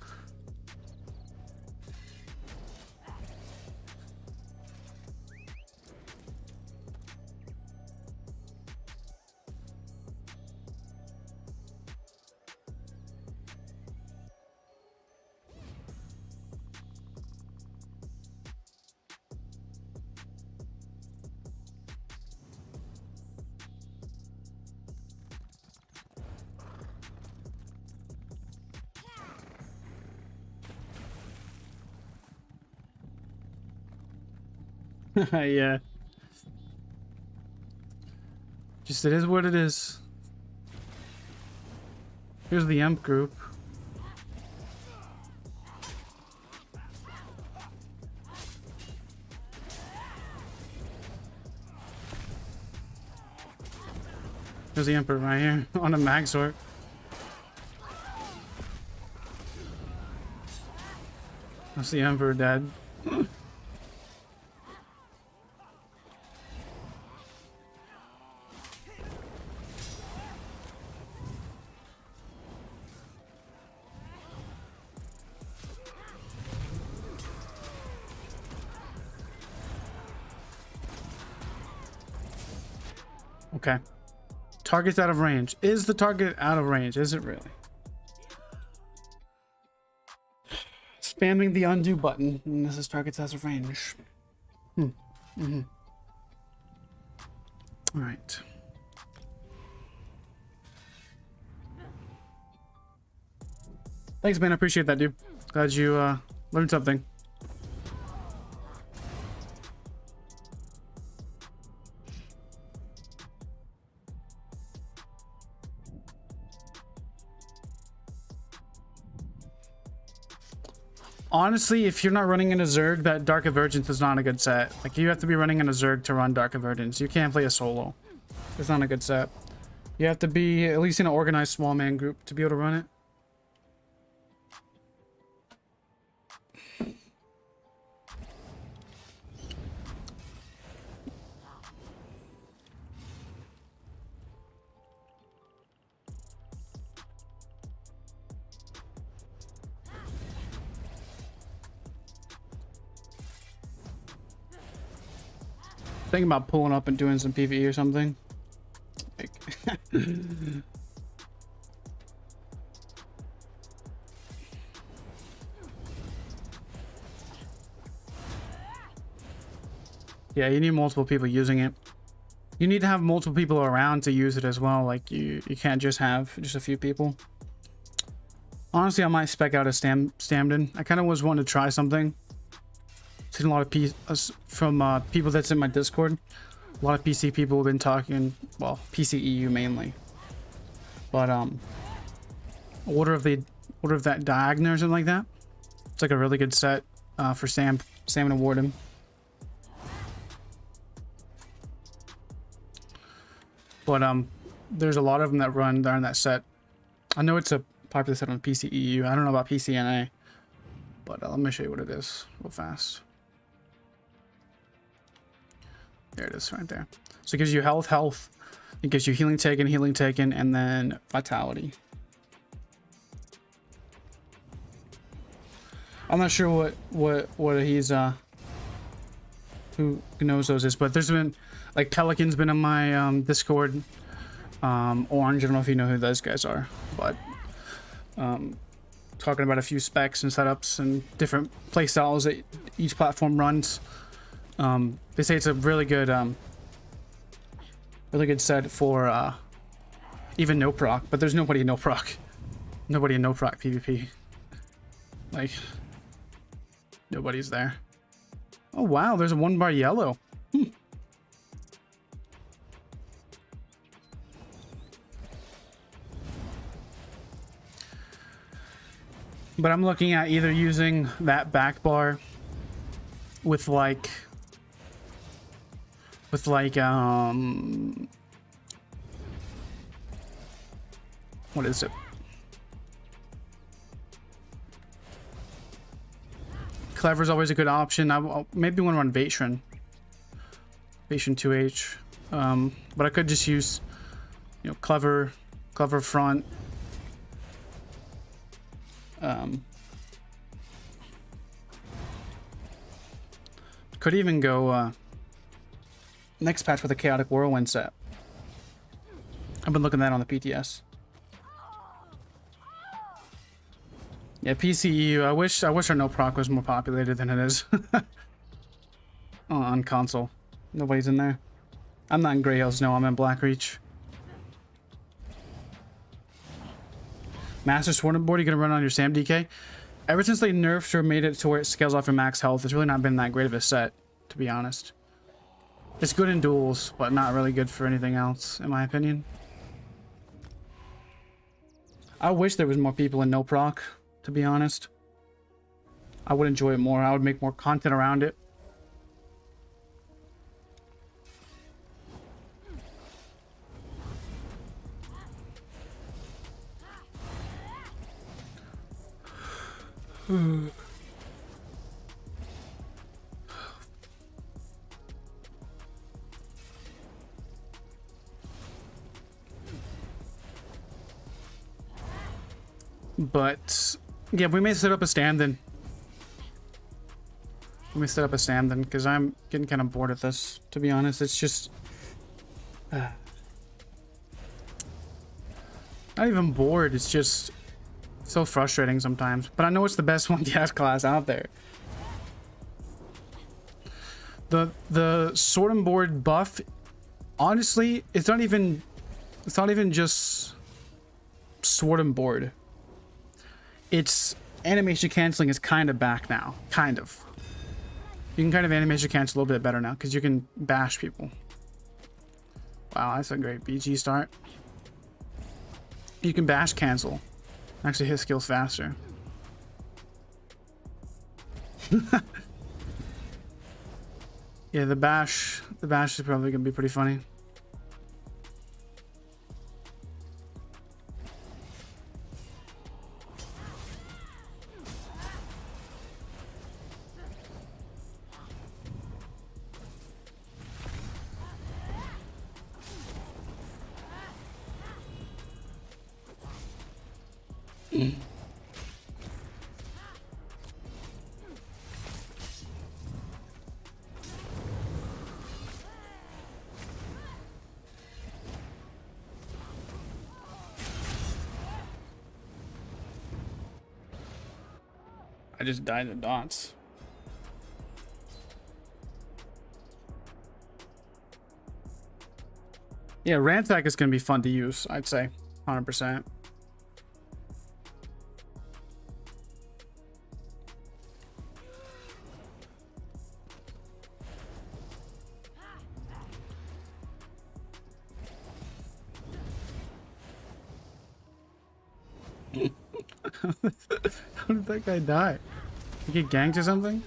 Yeah. Just it is what it is. Here's the Imp group. There's the Emperor right here on a mag sword. That's the Emperor dead. Okay. Target's out of range. Is the target out of range? Is it really? Spamming the undo button. And this is target's out of range. All right. Thanks, man. I appreciate that, dude. Glad you learned something. Honestly, if you're not running in a Zerg, that Dark Convergence is not a good set. Like, you have to be running in a Zerg to run Dark Convergence. You can't play a solo. It's not a good set. You have to be at least in an organized small man group to be able to run it. Thinking about pulling up and doing some PvE or something. Like yeah, you need multiple people using it. You need to have multiple people around to use it as well. Like you can't just have just a few people. Honestly, I might spec out a Stamden. I kind of was wanting to try something. Seen a lot of from people that's in my Discord. A lot of PC people have been talking, well, PC EU mainly. But Order of that Diagon or something like that. It's like a really good set for Sam and Warden. But there's a lot of them that are in that set. I know it's a popular set on PCEU. I don't know about PCNA, but let me show you what it is real fast. There it is, right there. So it gives you health. It gives you healing taken, and then vitality. I'm not sure what he's who knows those is, but there's been like Pelican's been on my Discord. Orange, I don't know if you know who those guys are, but talking about a few specs and setups and different play styles that each platform runs. They say it's a really good set for even no proc, but there's nobody in no proc. Nobody in no proc PvP. Like, nobody's there. Oh wow, there's a 1-bar yellow. But I'm looking at either using that back bar with like what is it? Clever's always a good option. I'll maybe want to run Vatron 2H, but I could just use, you know, Clever front. Could even go next patch with a Chaotic Whirlwind set. I've been looking at that on the PTS. Yeah, PCEU. I wish our no proc was more populated than it is. On console. Nobody's in there. I'm not in Grey Hills, no, I'm in Blackreach. Master Sword and Board, you're gonna run on your Sam DK? Ever since they nerfed or made it to where it scales off your max health, it's really not been that great of a set, to be honest. It's good in duels, but not really good for anything else, in my opinion. I wish there was more people in no proc, to be honest. I would enjoy it more. I would make more content around it. But yeah, we may set up a stand then. Because I'm getting kind of bored of this, to be honest. It's just not even bored, it's just so frustrating sometimes. But I know it's the best 1DS class out there. The sword and board buff, honestly, it's not even just sword and board. It's animation canceling is kind of back now. Kind of. You can kind of animation cancel a little bit better now because you can bash people. Wow, that's a great BG start. You can bash cancel. Actually hit skills faster. Yeah, the bash is probably gonna be pretty funny. I just died in dots. Yeah, Ransack is going to be fun to use, I'd say. 100%. How did that guy die? Did he get ganked or something?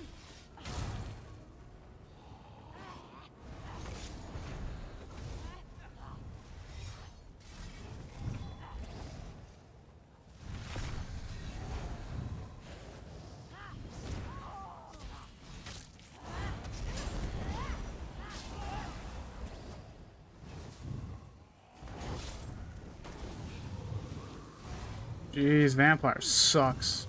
Jeez, vampire sucks.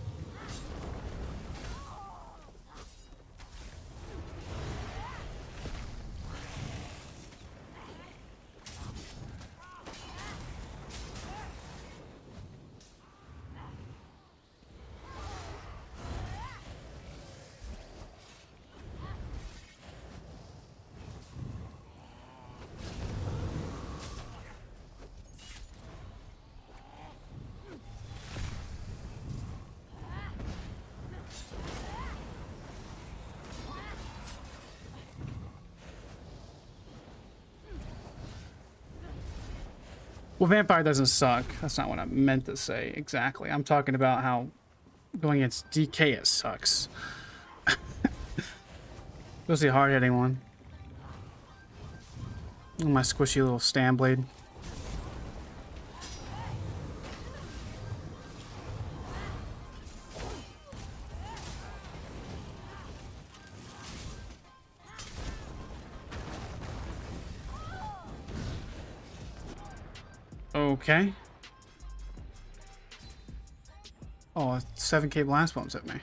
Well, vampire doesn't suck. That's not what I meant to say exactly. I'm talking about how going against DK it sucks. Especially a hard-hitting one. Oh, my squishy little stand blade. Okay. Oh, 7k blast bombs at me.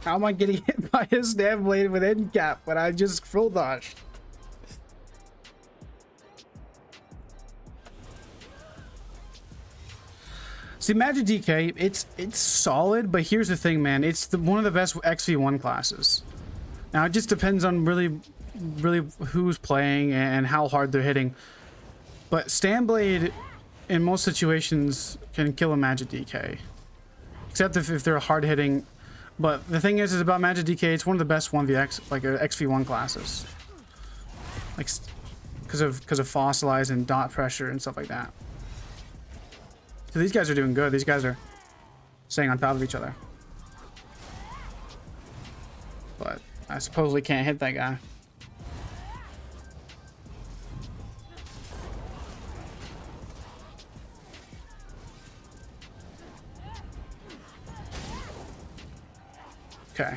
How am I getting hit by a stab blade with end cap when I just full dodged? See, Magic DK, it's solid, but here's the thing, man. It's one of the best XV1 classes. Now, it just depends on really who's playing and how hard they're hitting. But Stand Blade, in most situations, can kill a Magic DK. Except if they're hard hitting. But the thing is about Magic DK, it's one of the best 1vx, like XV1 classes. Like, because of Fossilize and dot pressure and stuff like that. So these guys are doing good. These guys are staying on top of each other. But I supposedly can't hit that guy. Okay.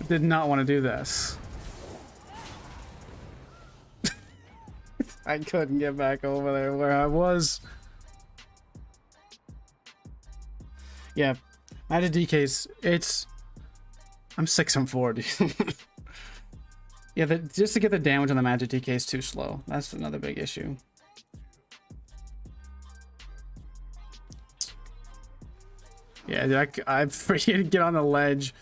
Did not want to do this. I couldn't get back over there where I was. Yeah, Magic DK's, I'm 6-4, dude. Yeah, just to get the damage on the Magic DK is too slow. That's another big issue. Yeah, dude, I freaking get on the ledge.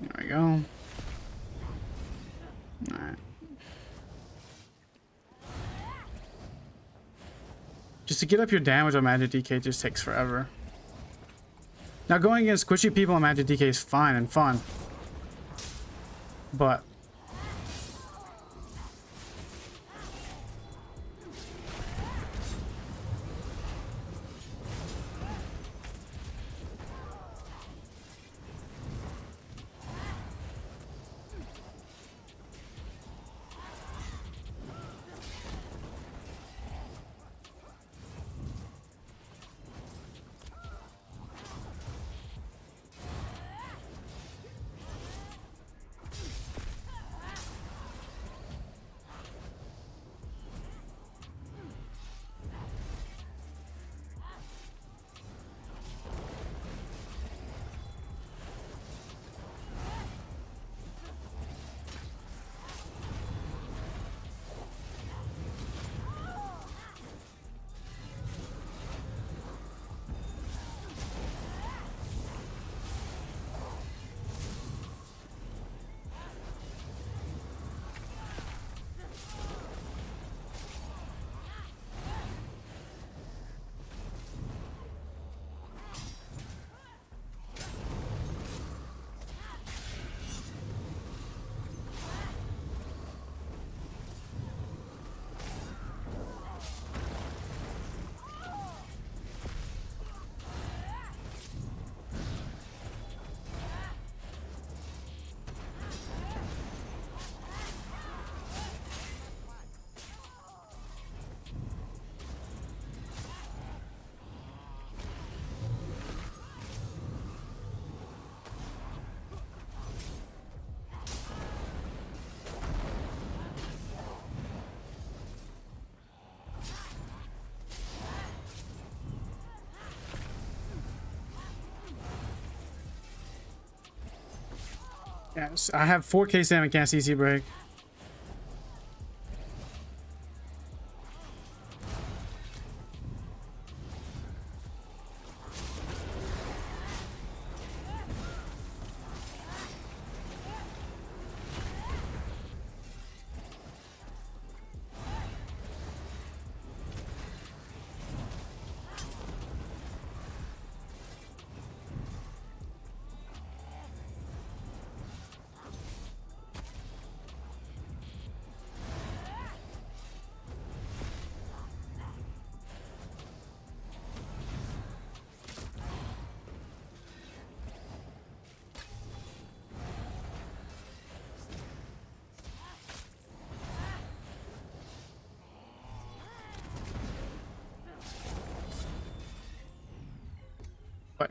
There we go. Alright. Just to get up your damage on Magic DK just takes forever. Now going against squishy people on Magic DK is fine and fun. But Yes, I have 4K salmon, can't CC break. What?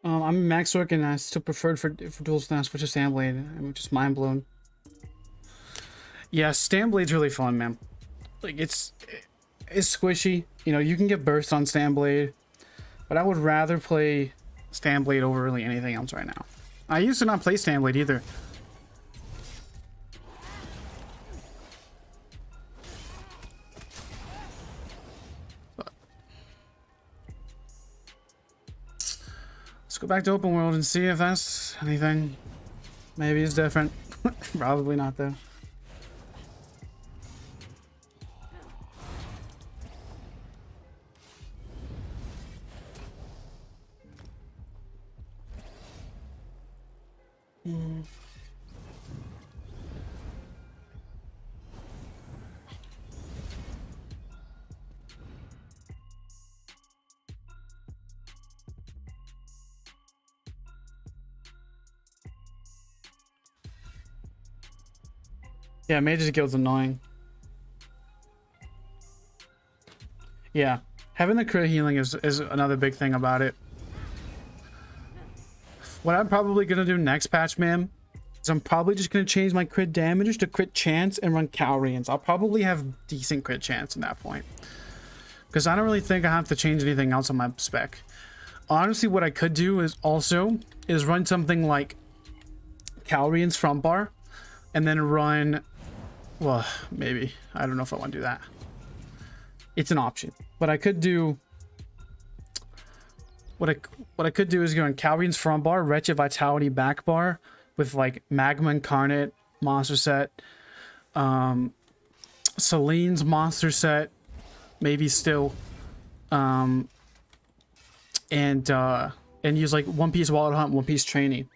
I'm max work and I still preferred for DualSense, which is Sandblade. I'm just mind blown. Yeah, Sandblade's really fun, man. Like it's squishy. You know, you can get burst on Sandblade, but I would rather play Sandblade over really anything else right now. I used to not play Sandblade either. Let's go back to open world and see if that's anything. Maybe it's different. Probably not though. Yeah, Mage's Guild's annoying. Yeah, having the crit healing is another big thing about it. What I'm probably gonna do next patch, man, is I'm probably just gonna change my crit damage to crit chance and run Cowrians. I'll probably have decent crit chance at that point, because I don't really think I have to change anything else on my spec. Honestly, what I could do is run something like Cowrians front bar, and then run. Well, maybe. I don't know if I want to do that. It's an option. But I could do... What I could do is go on Cowrian's front bar, Wretched Vitality back bar, with like Magma Incarnate monster set, Celine's monster set, maybe still, and use like One Piece Wallet Hunt, One Piece Training.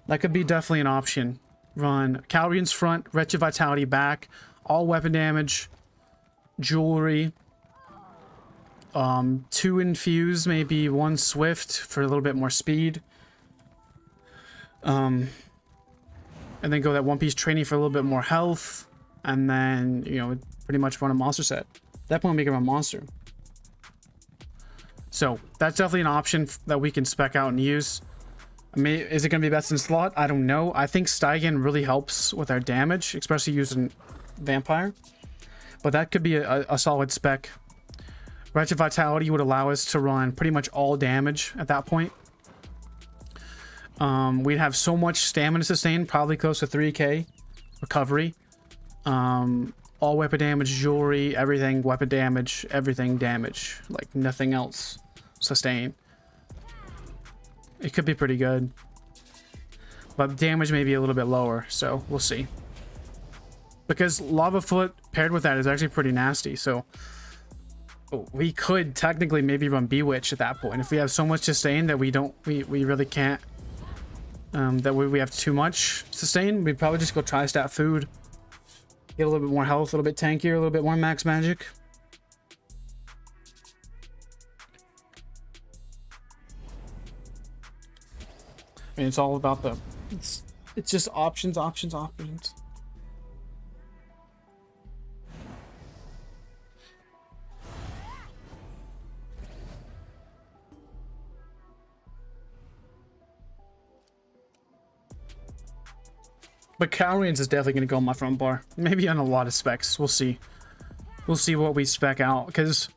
That could be definitely an option. Run Cowrian's front, Wretched Vitality back, all weapon damage, jewelry, 2 infuse, maybe 1 swift for a little bit more speed, and then go that One Piece Training for a little bit more health, and then, you know, pretty much run a monster set. At that point, make him a monster. So that's definitely an option that we can spec out and use. I mean, is it going to be best in slot? I don't know. I think Stygian really helps with our damage, especially using Vampire. But that could be a solid spec. Wretched Vitality would allow us to run pretty much all damage at that point. We'd have so much stamina sustain, probably close to 3k recovery. All weapon damage, jewelry, everything, weapon damage, everything damage. Like nothing else sustain. It could be pretty good, but damage may be a little bit lower, so we'll see. Because Lava Foot paired with that is actually pretty nasty, so we could technically maybe run Bewitch at that point if we have so much sustain that we really can't. That we have too much sustain. We'd probably just go Tri-Stat Food, get a little bit more health, a little bit tankier, a little bit more max magic. I mean, it's all about the... It's just options. But Cowrians is definitely going to go on my front bar. Maybe on a lot of specs. We'll see. we'll see what we spec out, because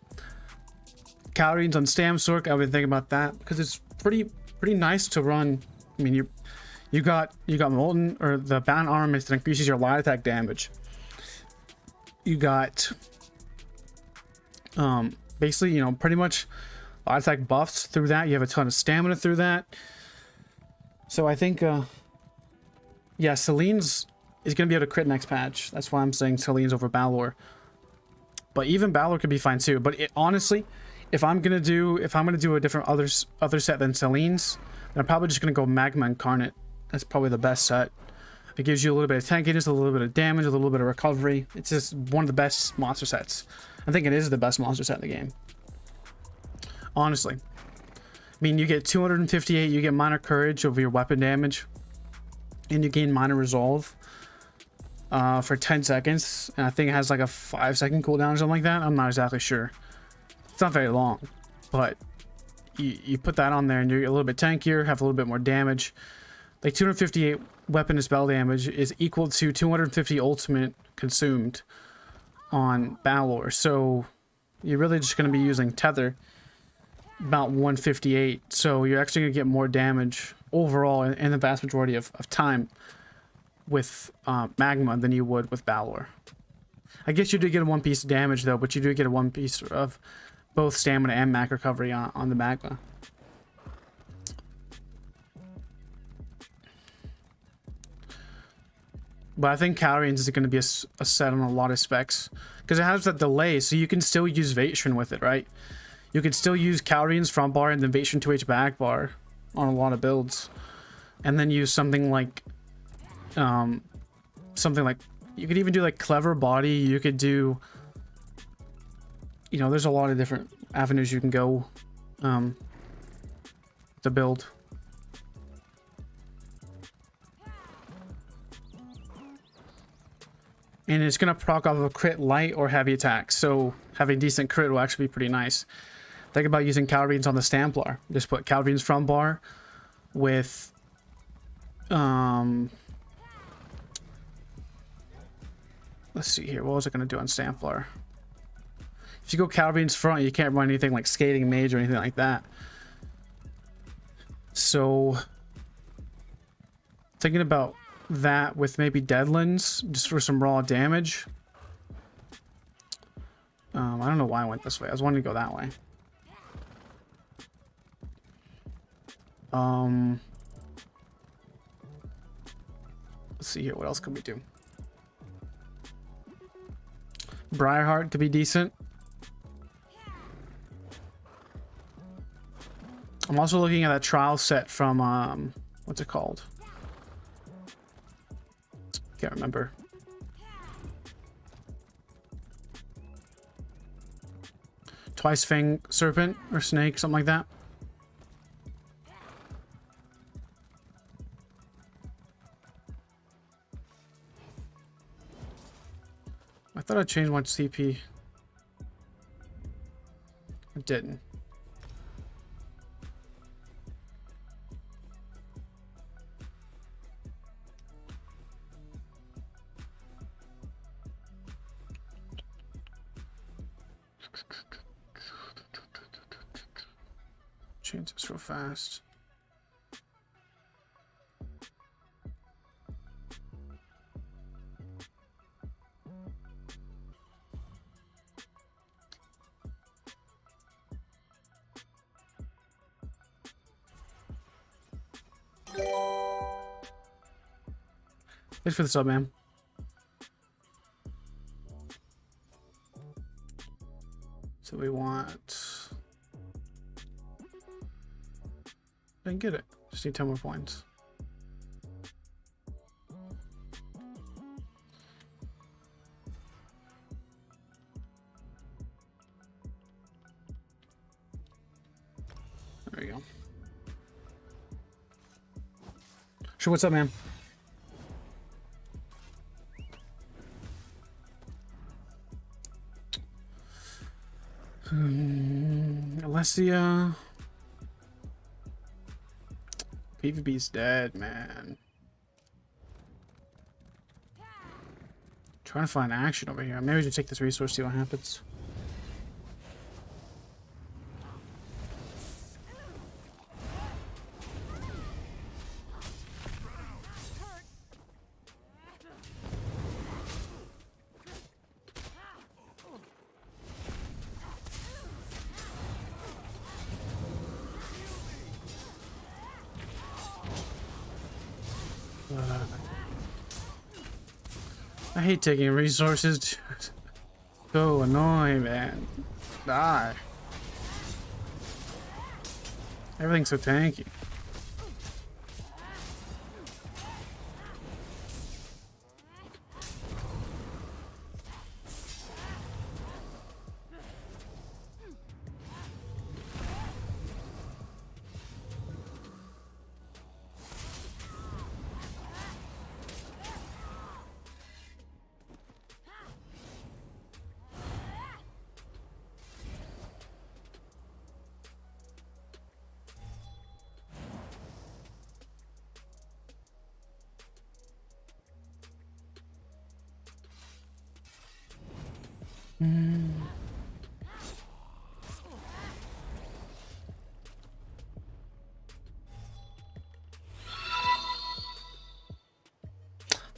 calories on Stamsork, I've been thinking about that because it's pretty nice to run. I mean, you got molten, or the bound armament that increases your light attack damage. You got basically, you know, pretty much light attack buffs through that. You have a ton of stamina through that. So I think yeah, Selene's is gonna be able to crit next patch. That's why I'm saying Selene's over Balor. But even Balor could be fine too. But honestly, if I'm gonna do a different other set than Selene's, then I'm probably just gonna go Magma Incarnate. That's probably the best set. It gives you a little bit of tankiness, a little bit of damage, a little bit of recovery. It's just one of the best monster sets. I think it is the best monster set in the game. Honestly. I mean, you get 258, you get minor courage over your weapon damage, and you gain minor resolve for 10 seconds. And I think it has like a 5-second cooldown or something like that. I'm not exactly sure. It's not very long, but you put that on there and you're a little bit tankier, have a little bit more damage. Like 258 weapon and spell damage is equal to 250 ultimate consumed on Balor. So you're really just going to be using Tether about 158. So you're actually going to get more damage overall in the vast majority of time with Magma than you would with Balor. I guess you do get a 1 piece of damage though, but you do get a 1 piece of both stamina and mac recovery on the Magma. But I think Kylerxius is going to be a set on a lot of specs, because it has that delay, so you can still use Vatron with it, right? You can still use Kylerxius front bar and then Vatron 2H back bar on a lot of builds, and then use something like you could even do like Clever Body. You could do, you know, there's a lot of different avenues you can go to build. And it's going to proc off of a crit light or heavy attack. So having decent crit will actually be pretty nice. Think about using Kylerxius on the Stamplar. Just put Kylerxius front bar with let's see here. What was it going to do on Stamplar? If you go Kylerxius front, you can't run anything like Skating Mage or anything like that. So thinking about that with maybe Deadlands just for some raw damage. I don't know why I went this way. I was wanting to go that way. Let's see here. What else can we do? Briarheart could be decent. I'm also looking at that trial set from what's it called? Can't remember. Twice Fang Serpent or Snake, something like that. I thought I changed my CP. I didn't. Change this real fast. Thanks for the sub, man. So we want... I can get it. Just need 10 more points. There we go. Sure, what's up, man? Alessia. PvP's dead, man. Trying to find action over here. Maybe we should take this resource, see what happens. I hate taking resources, dude. So annoying, man. Die. Everything's so tanky.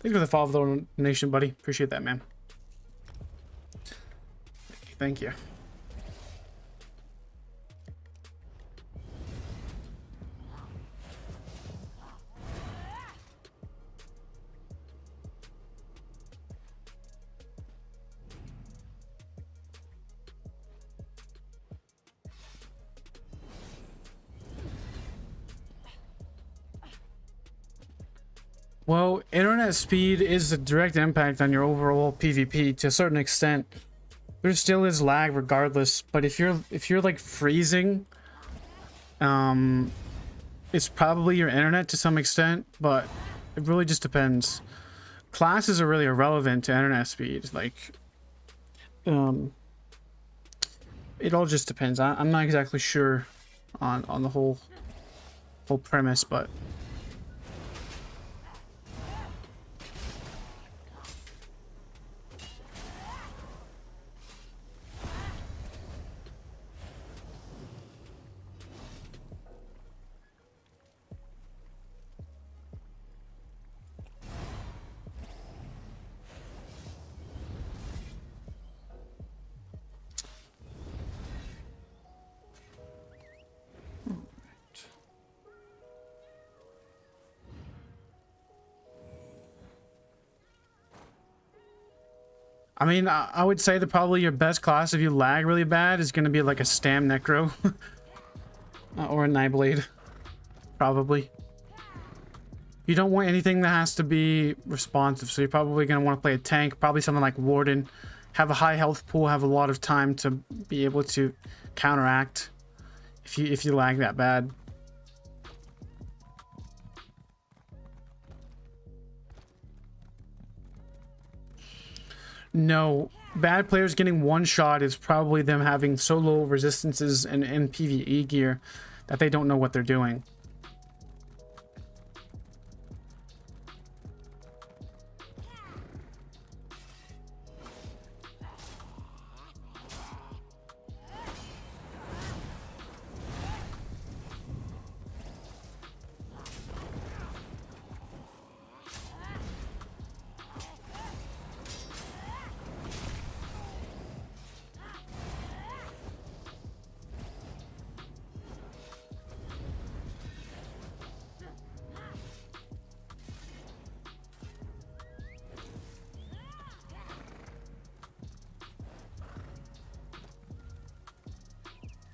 Thanks for the follow donation, buddy. Appreciate that, man. Thank you. Well, internet speed is a direct impact on your overall PvP to a certain extent. There still is lag regardless, but if you're like freezing, it's probably your internet to some extent, but it really just depends. Classes are really irrelevant to internet speed. Like, it all just depends. I'm not exactly sure on the whole premise, but. I mean, I would say that probably your best class if you lag really bad is going to be like a Stam Necro or a Nightblade, probably. You don't want anything that has to be responsive, so you're probably going to want to play a tank, probably something like Warden, have a high health pool, have a lot of time to be able to counteract if you lag that bad. No, bad players getting one shot is probably them having so low resistances and PvE gear that they don't know what they're doing.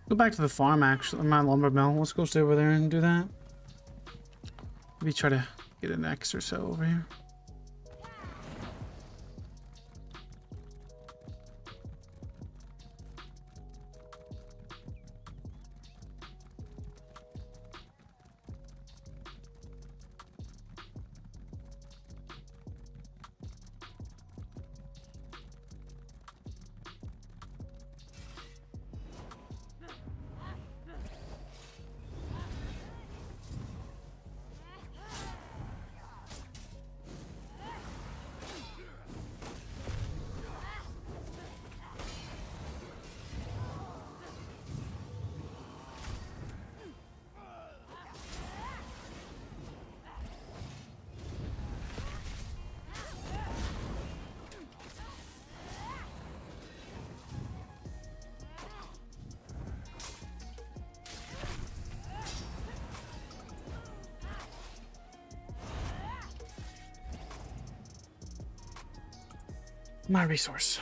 Go back to the farm, actually. My lumber mill. Let's go stay over there and do that. Maybe try to get an X or so over here. My resource.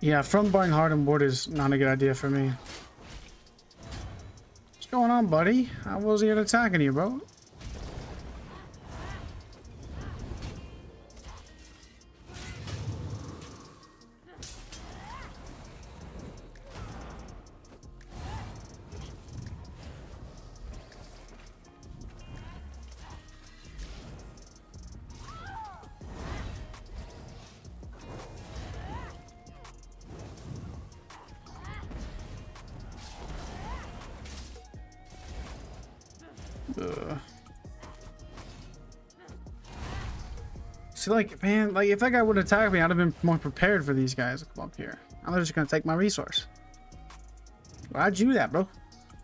Yeah, front barring hard on board is not a good idea for me. What's going on, buddy? I wasn't even attacking you, bro. See, like, man, like, if that guy would attack me, I'd have been more prepared for these guys to come up here. Now they're just gonna take my resource. Why'd you do that, bro?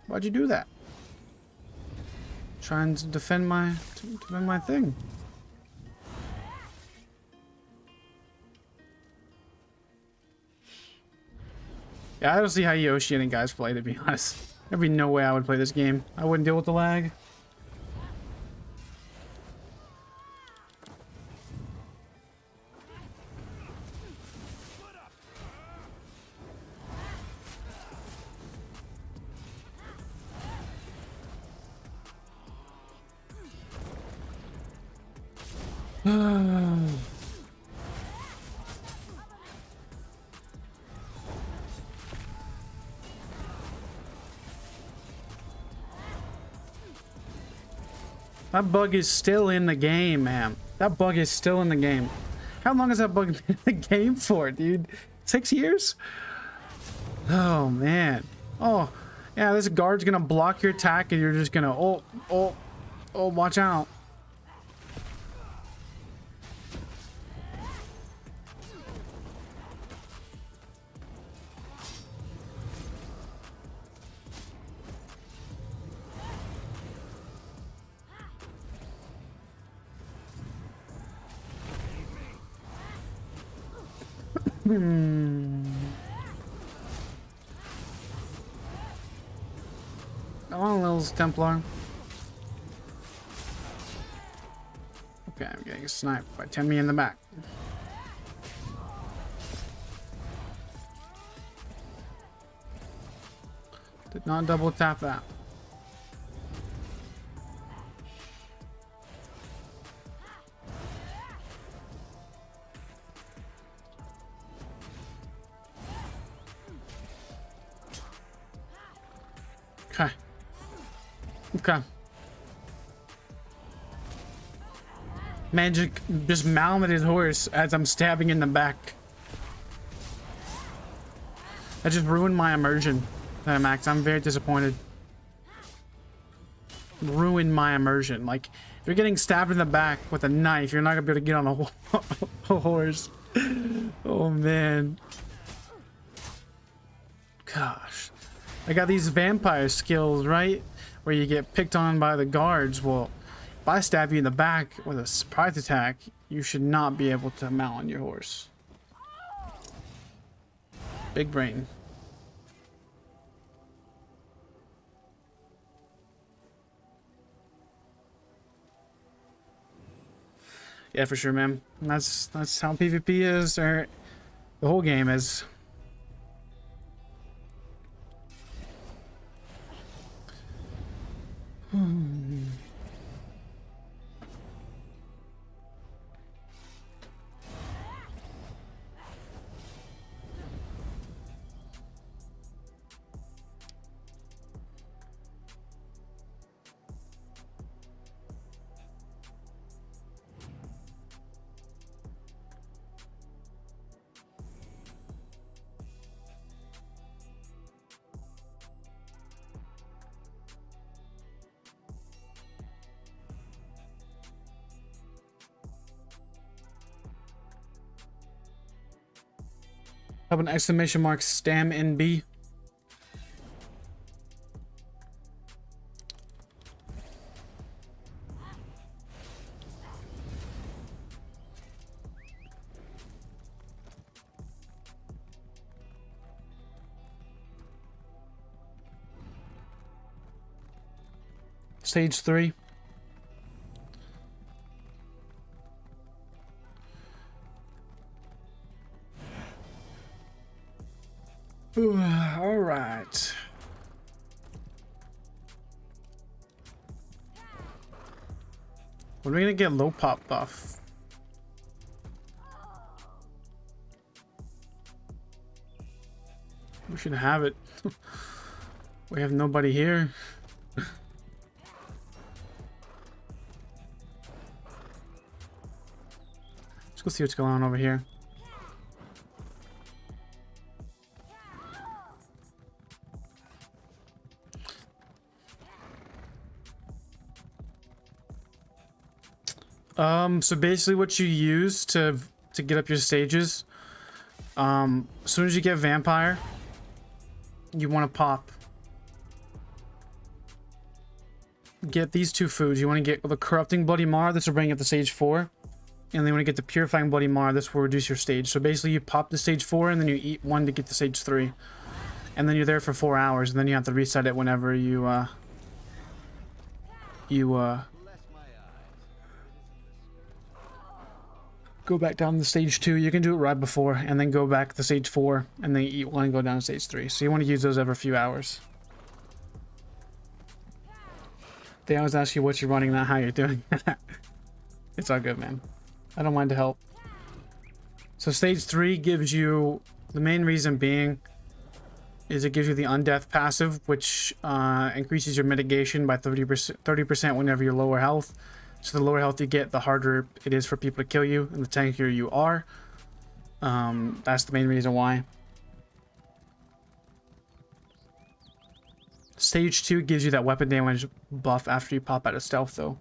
Why'd you do that? Trying to defend my thing. Yeah, I don't see how Yoshi and guys play, to be honest. There'd be no way I would play this game. I wouldn't deal with the lag. That bug is still in the game, man. That bug is still in the game. How long has that bug been in the game for, dude? 6 years? Oh, man. Oh, yeah, this guard's gonna block your attack and you're just gonna... Oh, watch out. Come on, little Templar. Okay, I'm getting sniped by 10 me in the back. Did not double tap that. Okay. Okay. Magic just mounted his horse as I'm stabbing in the back. That just ruined my immersion, Max. I'm very disappointed. Ruined my immersion. Like, if you're getting stabbed in the back with a knife, you're not gonna be able to get on a horse. Oh man. Gosh. I got these vampire skills, right? Where you get picked on by the guards. Well, if I stab you in the back with a surprise attack, you should not be able to mount on your horse. Big brain. Yeah, for sure, man. That's how PvP is, or the whole game is. Have an exclamation mark stam NB. Stage 3. All right. When are we gonna get low pop buff? We should have it. We have nobody here. Let's go see what's going on over here. So basically what you use to get up your stages, as soon as you get vampire, you want to pop. Get these two foods. You want to get the corrupting bloody mar, this will bring you up to stage 4. And then you want to get the purifying bloody mar, this will reduce your stage. So basically you pop to stage 4 and then you eat one to get to stage 3. And then you're there for 4 hours and then you have to reset it whenever you go back down to stage 2. You can do it right before and then go back to stage 4 and then eat one and go down to stage 3. So you want to use those every few hours. They always ask you what you're running, not how you're doing. It's all good, man. I don't mind to help. So stage 3 gives you, the main reason being is it gives you the undeath passive, which increases your mitigation by 30% whenever you're lower health. So the lower health you get, the harder it is for people to kill you, and the tankier you are. That's the main reason why. Stage 2 gives you that weapon damage buff after you pop out of stealth, though.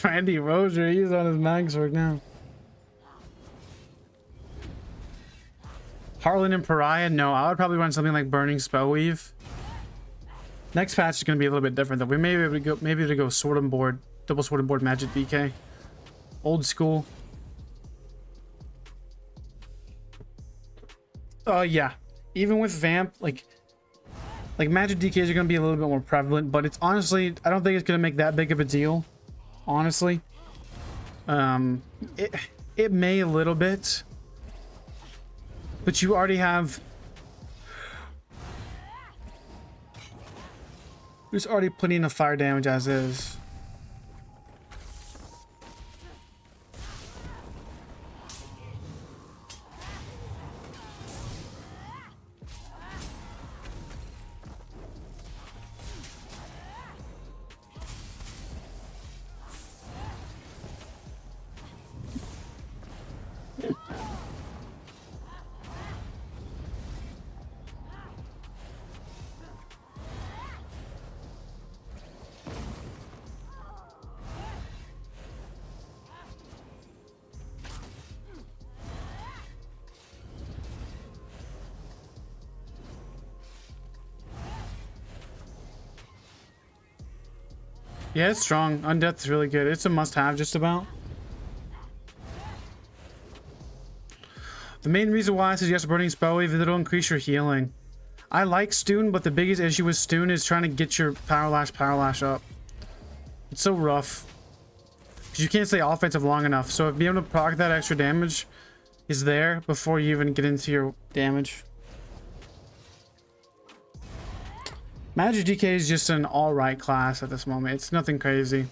Randy Rozier, he's on his mag sword now. Harlan and Pariah, no, I would probably run something like Burning Spellweave. Next patch is going to be a little bit different though. We may be able to go sword and board, double sword and board magic DK. Old school. Yeah. Even with Vamp, like magic DKs are going to be a little bit more prevalent, but it's honestly, I don't think it's going to make that big of a deal. Honestly. It may a little bit. But you already have... There's already plenty enough fire damage as is. Yeah, it's strong. Undeath is really good. It's a must-have, just about. The main reason why I suggest Burning Spellweave is it'll increase your healing. I like Stun, but the biggest issue with Stun is trying to get your Power Lash up. It's so rough. Because you can't stay offensive long enough. So if being able to proc that extra damage is there before you even get into your damage. Magic DK is just an alright class at this moment. It's nothing crazy,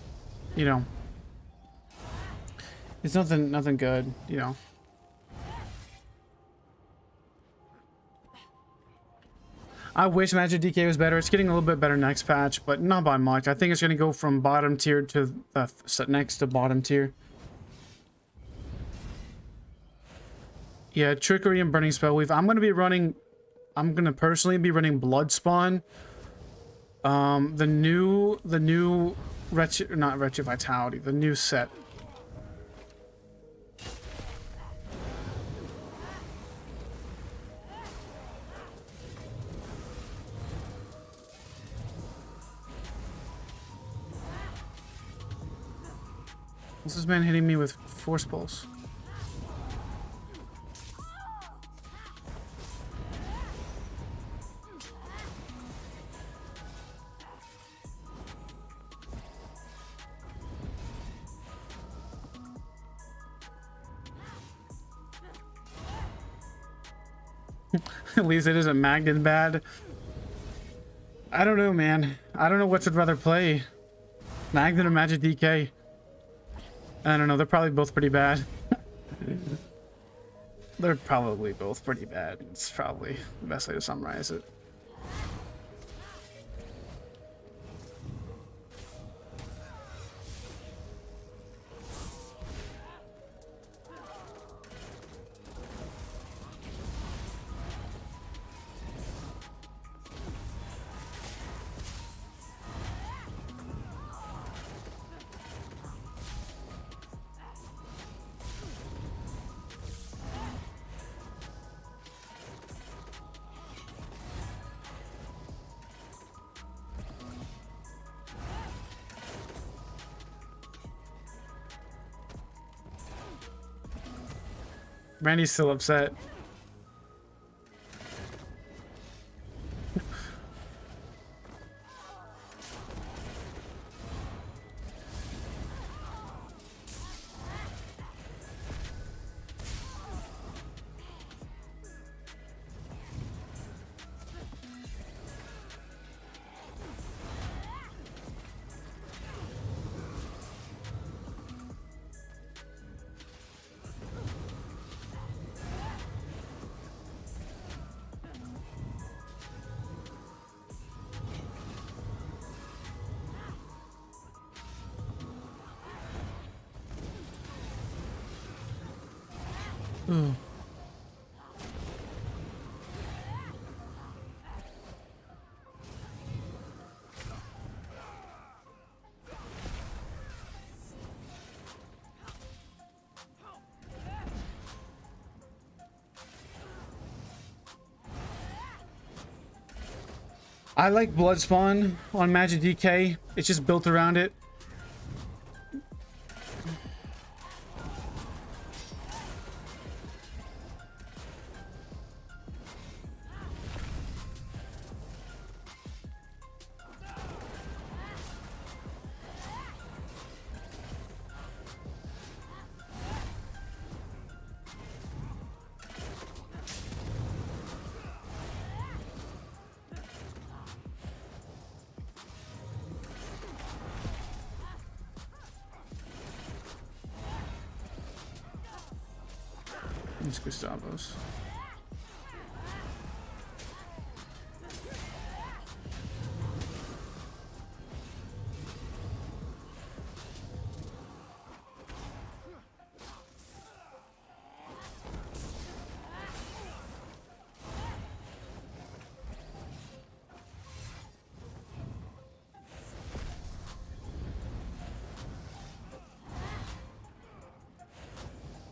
you know. It's nothing good, you know. I wish Magic DK was better. It's getting a little bit better next patch, but not by much. I think it's going to go from bottom tier to next to bottom tier. Yeah, Trickery and Burning Spell Weave. I'm gonna personally be running Blood Spawn. The new not Wretched Vitality, the new set. What's this man hitting me with Force Pulse? At least it isn't Magnet bad. I don't know, man. I don't know which I'd rather play. Magnet or Magic DK. I don't know. They're probably both pretty bad. They're probably both pretty bad. It's probably the best way to summarize it. Randy's still upset. Ooh. I like Bloodspawn on Magic DK. It's just built around it. It's Gustavos.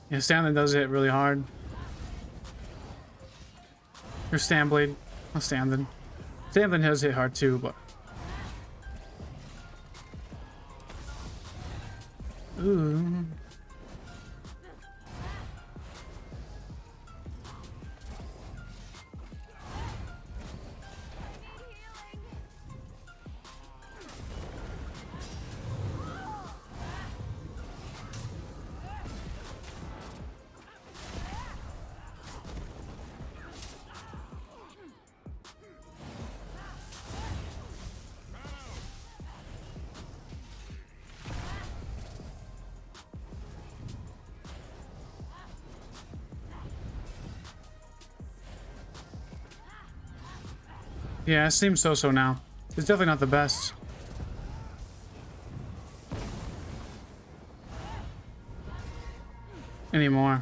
Yeah, Stanley does hit really hard. Or Stanblade. Not Stanley. Stanley does hit hard too, but... Ooh. Yeah, it seems so now. It's definitely not the best. Anymore.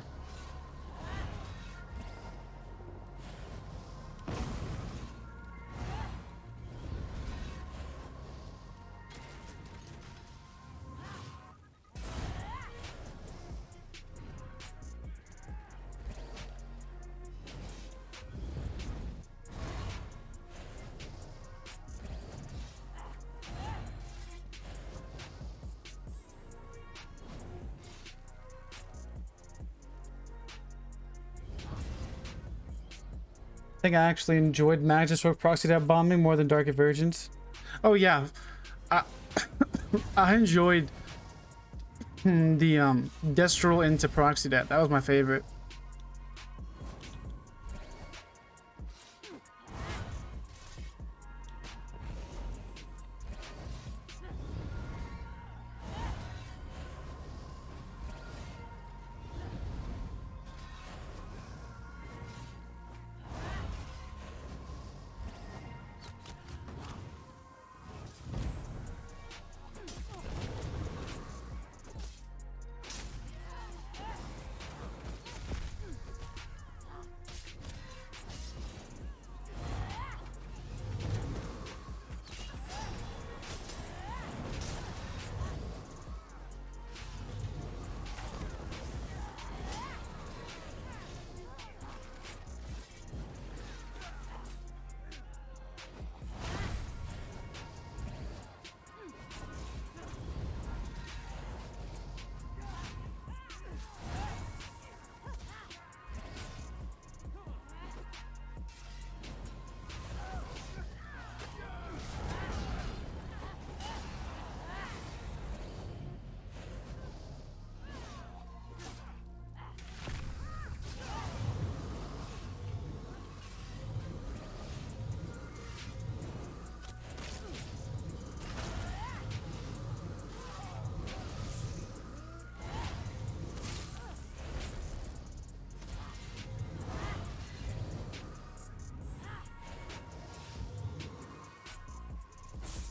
think I actually enjoyed Magiswork Proxy Dab bombing more than Dark Virgins. Oh yeah, I I enjoyed the Destral into Proxy Dab. That was my favorite.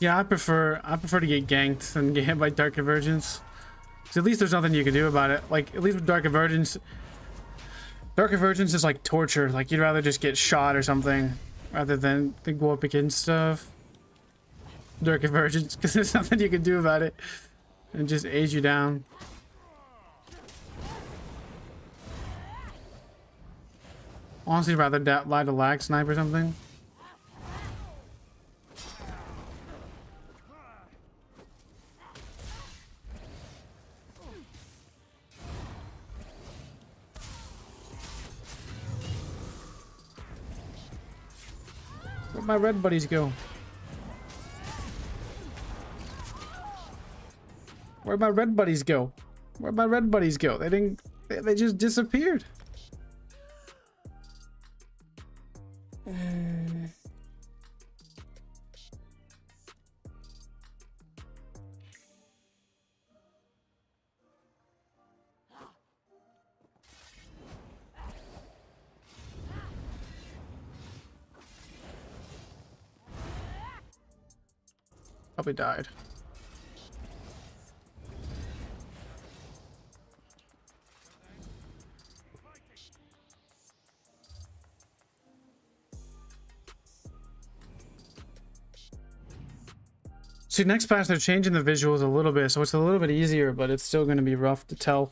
Yeah, I prefer to get ganked than get hit by Dark Convergence. Because at least there's nothing you can do about it. Like, at least with Dark Convergence is like torture. Like, you'd rather just get shot or something rather than go up against stuff. Dark Convergence, because there's nothing you can do about it. And just age you down. Honestly, I'd rather lie to lag snipe or something. Where'd my red buddies go? Where'd my red buddies go? Where'd my red buddies go? They didn't. They just disappeared. Probably died. See, next patch they're changing the visuals a little bit, so it's a little bit easier, but it's still going to be rough to tell.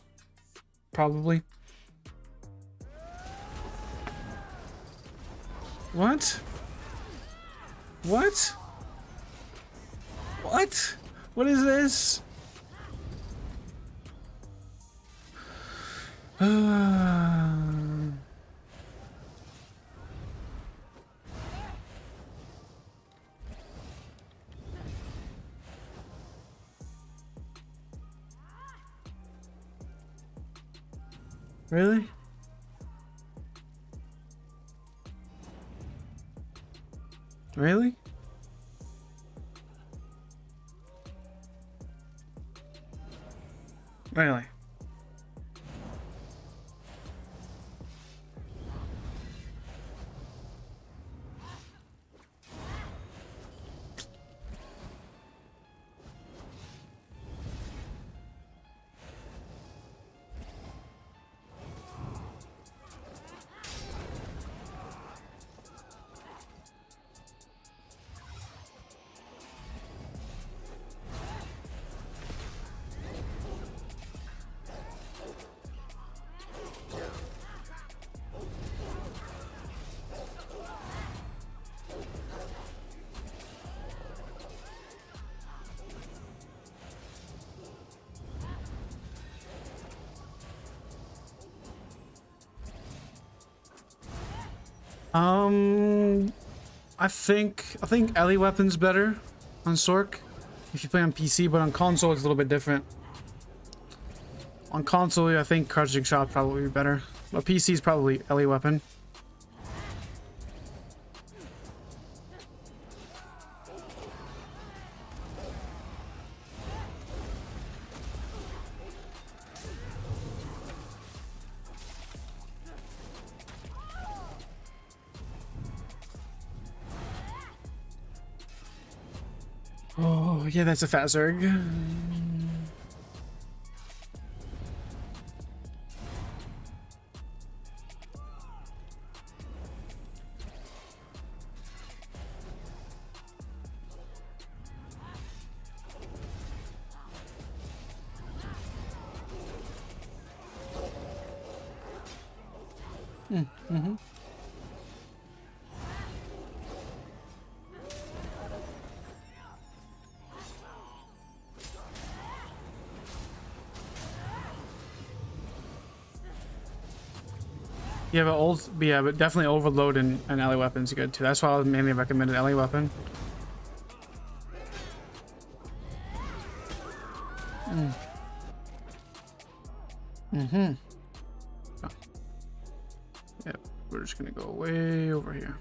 Probably. What? What? What? What is this? Really? Really? Really? I think LE weapon's better on Sork if you play on PC, but on console it's a little bit different. On console, I think crouching shot probably be better, but PC is probably LE weapon. Oh, yeah, that's a fat Zerg. Mm-hmm. Yeah, but definitely overload and LE weapon's good too. That's why I was mainly recommended LE weapon. Mm-hmm. Oh. Yep, we're just gonna go way over here.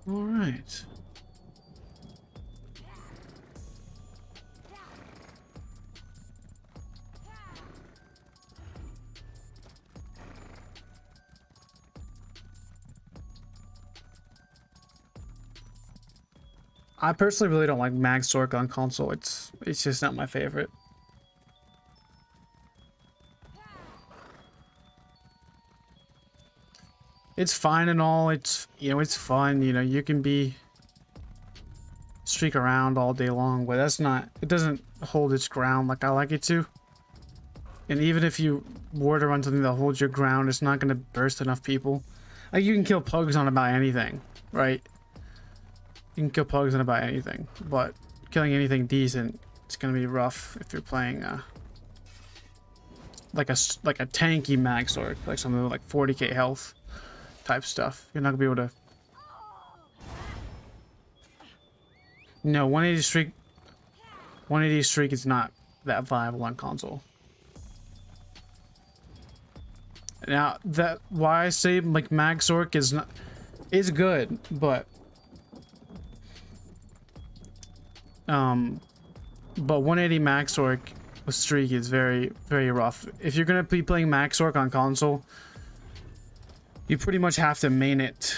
All right. I personally really don't like Mag Sork on console. It's just not my favorite. It's fine and all. It's, you know, it's fun. You know, you can streak around all day long, but that's not, it doesn't hold its ground like I like it to. And even if you were to run something that holds your ground, it's not going to burst enough people. Like, you can kill pugs on about anything, right? You can kill pugs on about anything, but killing anything decent, it's going to be rough if you're playing like a tanky Mag Sork, like something with like 40k health type stuff. You're not gonna be able to. No, 180 streak is not that viable on console. Now that why I say like Mag Sork is good, but 180 Mag Sork with streak is very, very rough. If you're gonna be playing Mag Sork on console, you pretty much have to main it.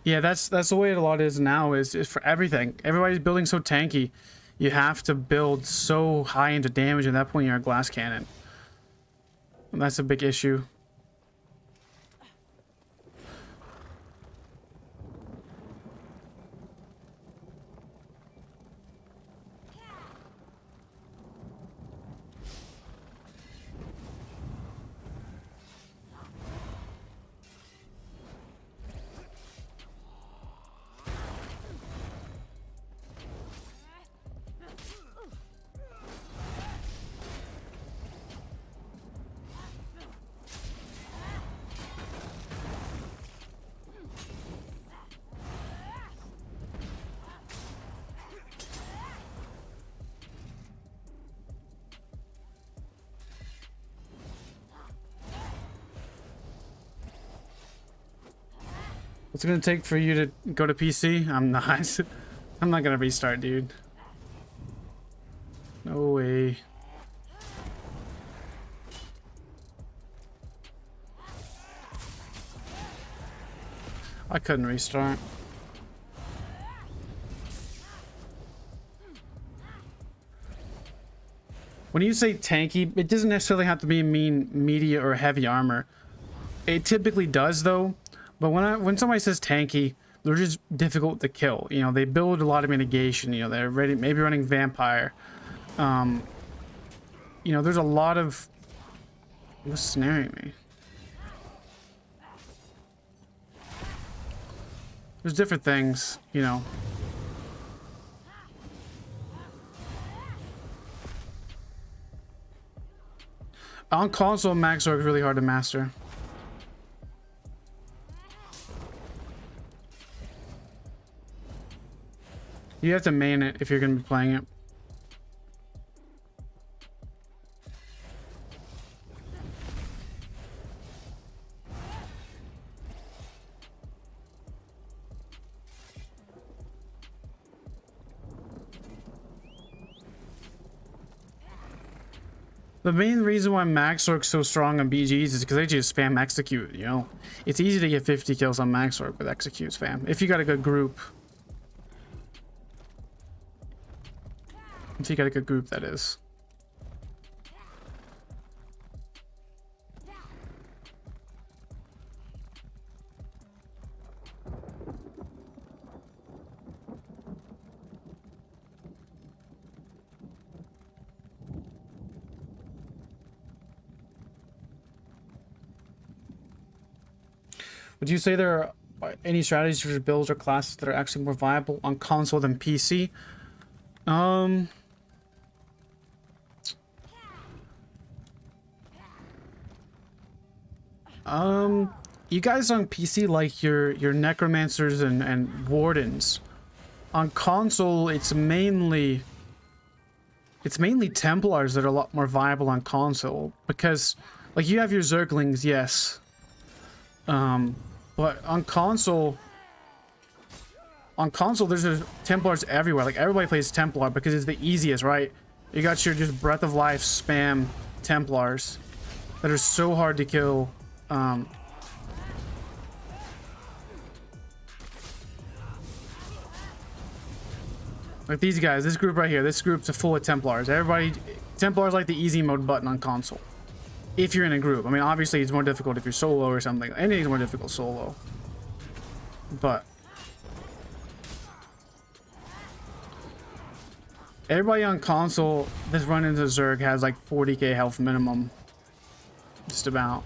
Yeah, that's the way a lot is now. Is for everything. Everybody's building so tanky. You have to build so high into damage. At that point, you're a glass cannon, and that's a big issue. What's it gonna take for you to go to PC? I'm not. I'm not gonna restart, dude. No way. I couldn't restart. When you say tanky, it doesn't necessarily have to be mean media or heavy armor. It typically does though, but when somebody says tanky, they're just difficult to kill. You know, they build a lot of mitigation. You know, they're ready, maybe running vampire. You know, there's a lot of. What's snaring me? There's different things, you know. On console, Max Orc is really hard to master. You have to main it if you're going to be playing it. The main reason why Max Orc's so strong on BGs is because they just spam execute, you know? It's easy to get 50 kills on Max Orc with execute spam, if you got a good group. If you got a good group, that is. Would you say there are any strategies for builds or classes that are actually more viable on console than PC? You guys on PC like your necromancers and wardens. On console, it's mainly Templars that are a lot more viable on console because, like, you have your Zerglings, yes. But on console, there's Templars everywhere. Like, everybody plays Templar because it's the easiest, right? You got your just Breath of Life spam Templars that are so hard to kill. Like these guys, this group right here, this group's full of Templars. Everybody, Templars like the easy mode button on console. If you're in a group. I mean, obviously it's more difficult if you're solo or something. Anything's more difficult solo. But everybody on console that's running into Zerg has like 40k health minimum. Just about.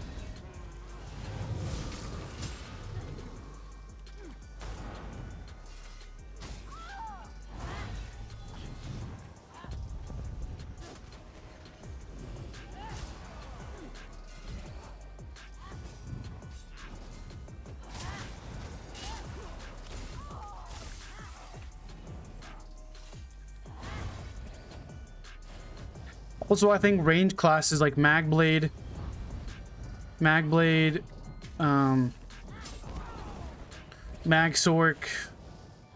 Also, I think range classes like Magblade, Magsork,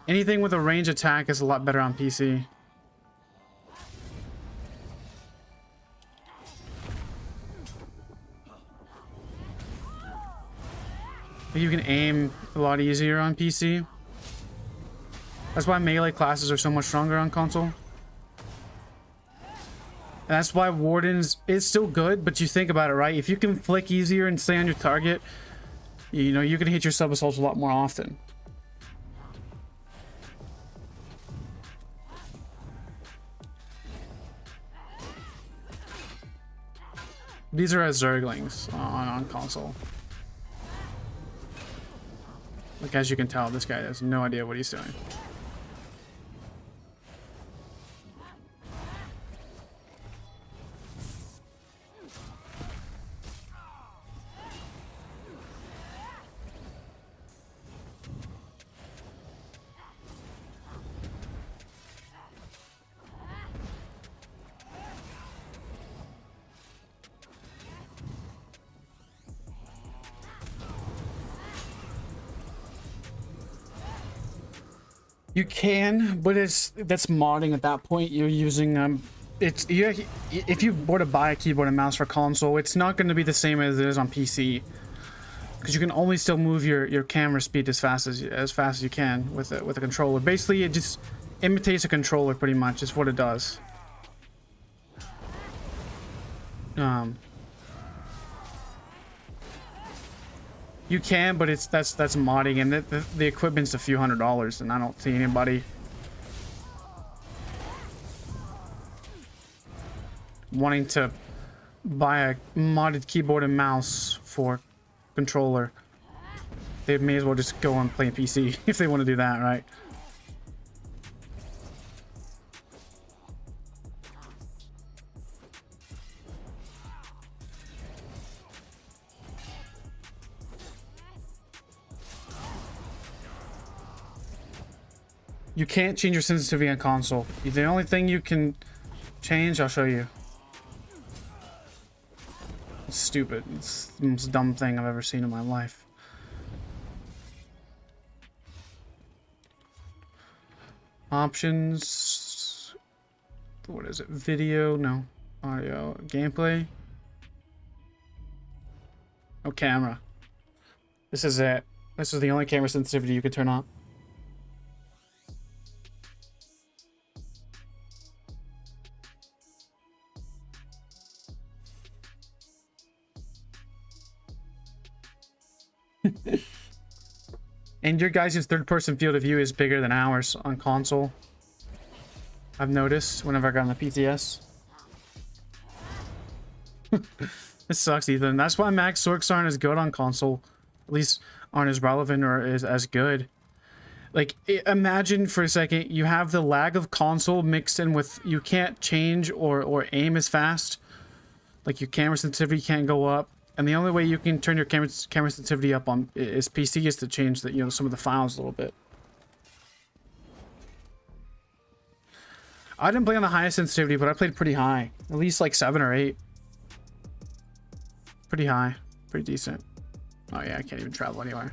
anything with a range attack is a lot better on PC. You can aim a lot easier on PC. That's why melee classes are so much stronger on console. And that's why Wardens is still good, but you think about it, right? If you can flick easier and stay on your target, you know, you can hit your sub-assaults a lot more often. These are as Zerglings on console. Like, as you can tell, this guy has no idea what he's doing. You can, but that's modding at that point. You're using it's if you were to buy a keyboard and mouse for console, it's not going to be the same as it is on PC, because you can only still move your camera speed as fast as you can with a controller. Basically, it just imitates a controller pretty much. Is what it does. You can, but that's modding, and the equipment's a few $100s, and I don't see anybody wanting to buy a modded keyboard and mouse for controller. They may as well just go and play PC if they want to do that, right? You can't change your sensitivity on console. The only thing you can change, I'll show you. It's stupid. It's the most dumb thing I've ever seen in my life. Options. What is it? Video? No. Audio. Gameplay. Oh, camera. This is it. This is the only camera sensitivity you can turn on. And your guys' third-person field of view is bigger than ours on console. I've noticed whenever I got on the PTS. This sucks, Ethan. That's why max sorks aren't as good on console. At least aren't as relevant or as good. Like, imagine for a second you have the lag of console mixed in with you can't change or aim as fast. Like, your camera sensitivity can't go up. And the only way you can turn your camera sensitivity up on is PC is to change the, some of the files a little bit. I didn't play on the highest sensitivity, but I played pretty high. At least like 7 or 8. Pretty high. Pretty decent. Oh yeah, I can't even travel anywhere.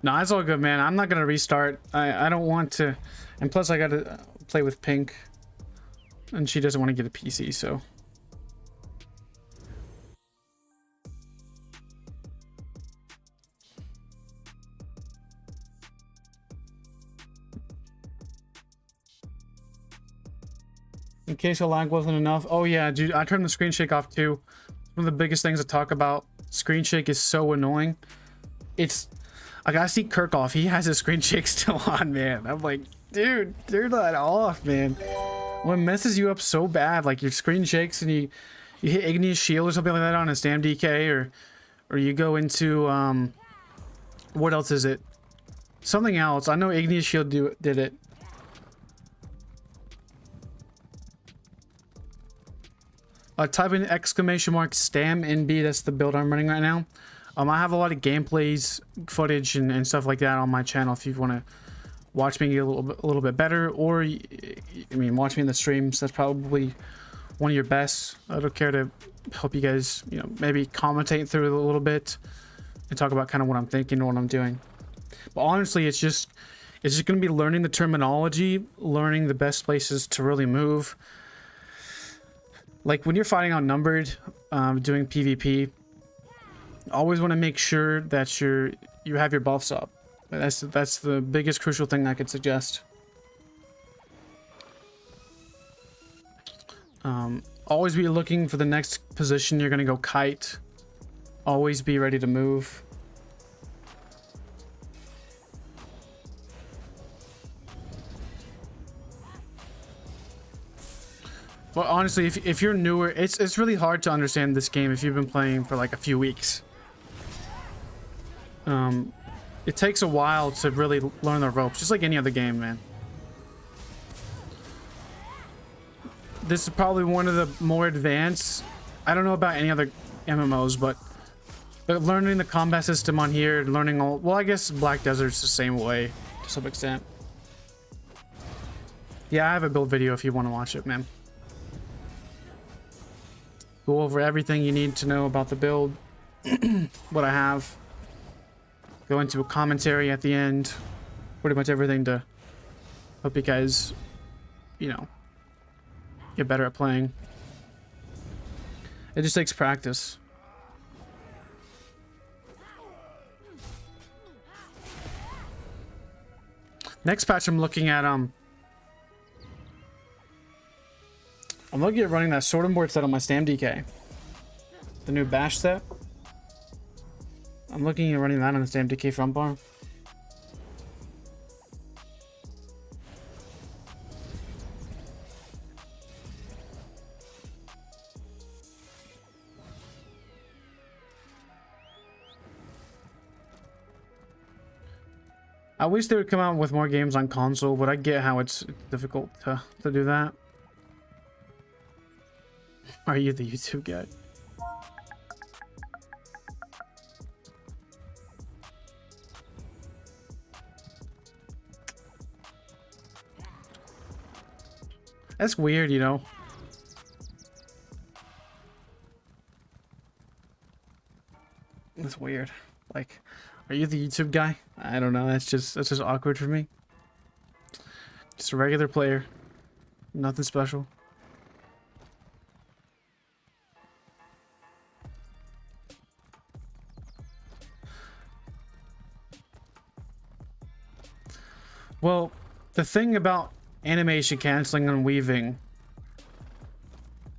No, it's all good, man. I'm not gonna restart. I don't want to, and plus I gotta play with Pink, and she doesn't want to get a PC, so. In case the lag wasn't enough. Oh yeah, dude, I turned the screen shake off too. One of the biggest things to talk about. Screen shake is so annoying. It's like, I see Kirkhoff, he has his screen shake still on, man. I'm like, dude, turn that off, man. When it messes you up so bad, like your screen shakes and you hit Igneous Shield or something like that on a Stam DK, or you go into what else is it? Something else. I know Igneous Shield did it. Type in ! Stam NB. That's the build I'm running right now. I have a lot of gameplays, footage, and stuff like that on my channel if you want to watch me get a little bit better, or I mean, watch me in the streams. That's probably one of your best. I don't care to help you guys, maybe commentate through it a little bit and talk about kind of what I'm thinking or what I'm doing. But honestly, it's just going to be learning the terminology, learning the best places to really move. Like when you're fighting outnumbered, doing PvP, always want to make sure that you have your buffs up. That's the biggest crucial thing I could suggest. Always be looking for the next position you're gonna go kite. Always be ready to move. Well, honestly, if you're newer, it's really hard to understand this game if you've been playing for like a few weeks. It takes a while to really learn the ropes, just like any other game, man. This is probably one of the more advanced I don't know about any other MMOs, but learning the combat system on here, learning all, well, I guess Black Desert's the same way to some extent. Yeah, I have a build video if you want to watch it, man. Go over everything you need to know about the build, what I have. Go into a commentary at the end. Pretty much everything to help you guys, you know, get better at playing. It just takes practice. Next patch I'm looking at, I'm looking at running that sword and board set on my Stam DK. The new bash set. I'm looking at running that on the Stam DK front bar. I wish they would come out with more games on console, but I get how it's difficult to do that. Are you the YouTube guy? That's weird, you know. That's weird. Like, are you the YouTube guy? I don't know. That's just awkward for me. Just a regular player. Nothing special. Well, the thing about animation canceling and weaving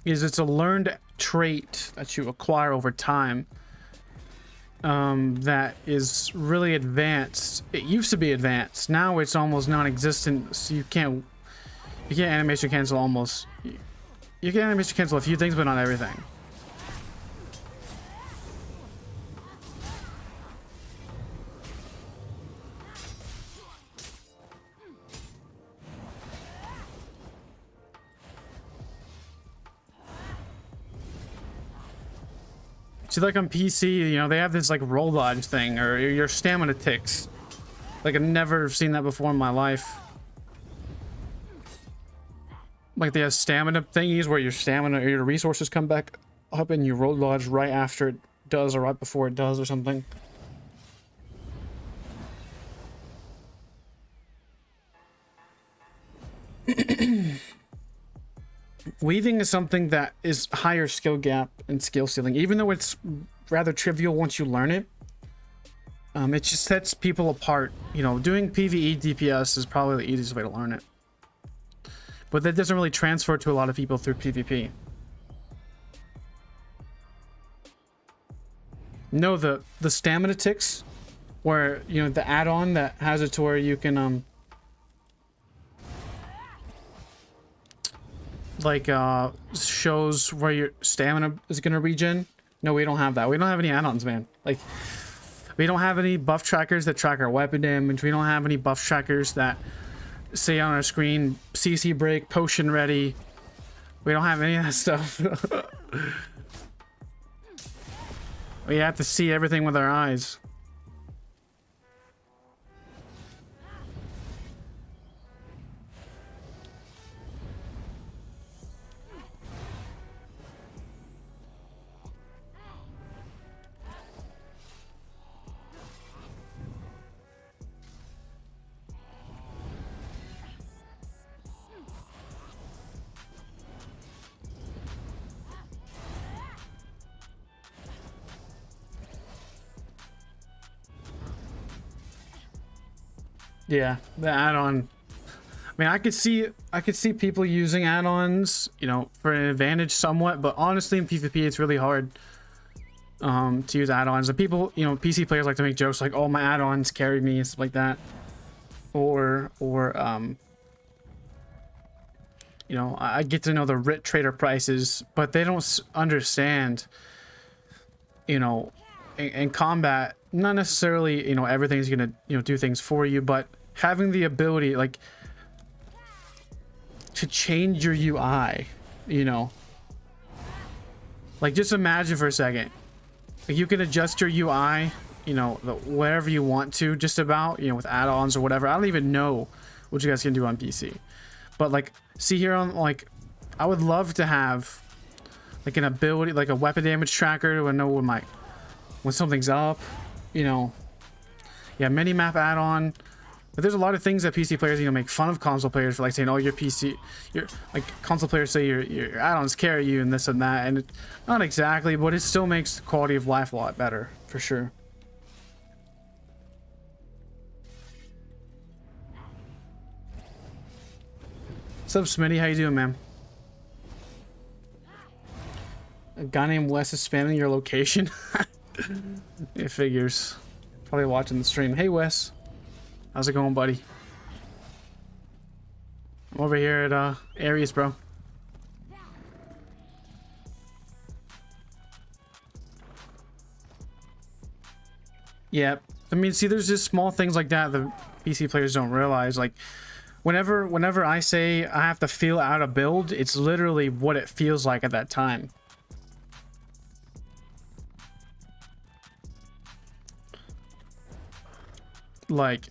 is it's a learned trait that you acquire over time. That is really advanced. It used to be advanced. Now it's almost non-existent. So you can't animation cancel almost. You can animation cancel a few things, but not everything. See, like on PC, you know, they have this like roll dodge thing, or your stamina ticks. Like, I've never seen that before in my life. Like, they have stamina thingies where your stamina or your resources come back up and you roll dodge right after it does or right before it does or something. Weaving is something that is higher skill gap and skill ceiling, even though it's rather trivial once you learn it. It just sets people apart. You know, doing PvE DPS is probably the easiest way to learn it, but that doesn't really transfer to a lot of people through PvP. No, the stamina ticks, where, you know, the add-on that has it to where you can like shows where your stamina is gonna regen. No, we don't have that. We don't have any add-ons, man. Like, we don't have any buff trackers that track our weapon damage. We don't have any buff trackers that say on our screen CC break, potion ready. We don't have any of that stuff. We have to see everything with our eyes. Yeah, the add-on. I mean, I could see people using add-ons, you know, for an advantage somewhat, but honestly in PvP it's really hard to use add-ons. And people, you know, PC players like to make jokes like, "Oh, my add-ons carried me," and stuff like that. Or you know, I get to know the RIT trader prices, but they don't understand, you know, in combat, not necessarily, you know, everything's gonna, you know, do things for you, but having the ability, like, to change your UI, you know, Like, just imagine for a second. Like, you can adjust your UI, you know, whatever you want to, just about, you know, with add-ons or whatever. I don't even know what you guys can do on PC. But, like, see here on, like, I would love to have, like, an ability, like a weapon damage tracker to know when something's up, you know. Yeah, mini-map add-on. But there's a lot of things that PC players, you know, make fun of console players for, like, saying, oh, your like, console players say your add-ons carry you and this and that, and not exactly, but it still makes the quality of life a lot better, for sure. What's up, Smitty? How you doing, man? A guy named Wes is spamming your location. It figures. Probably watching the stream. Hey, Wes. How's it going, buddy? I'm over here at Aries, bro. Yeah, I mean, see, there's just small things like that the PC players don't realize. Like, whenever I say I have to feel out a build, it's literally what it feels like at that time. Like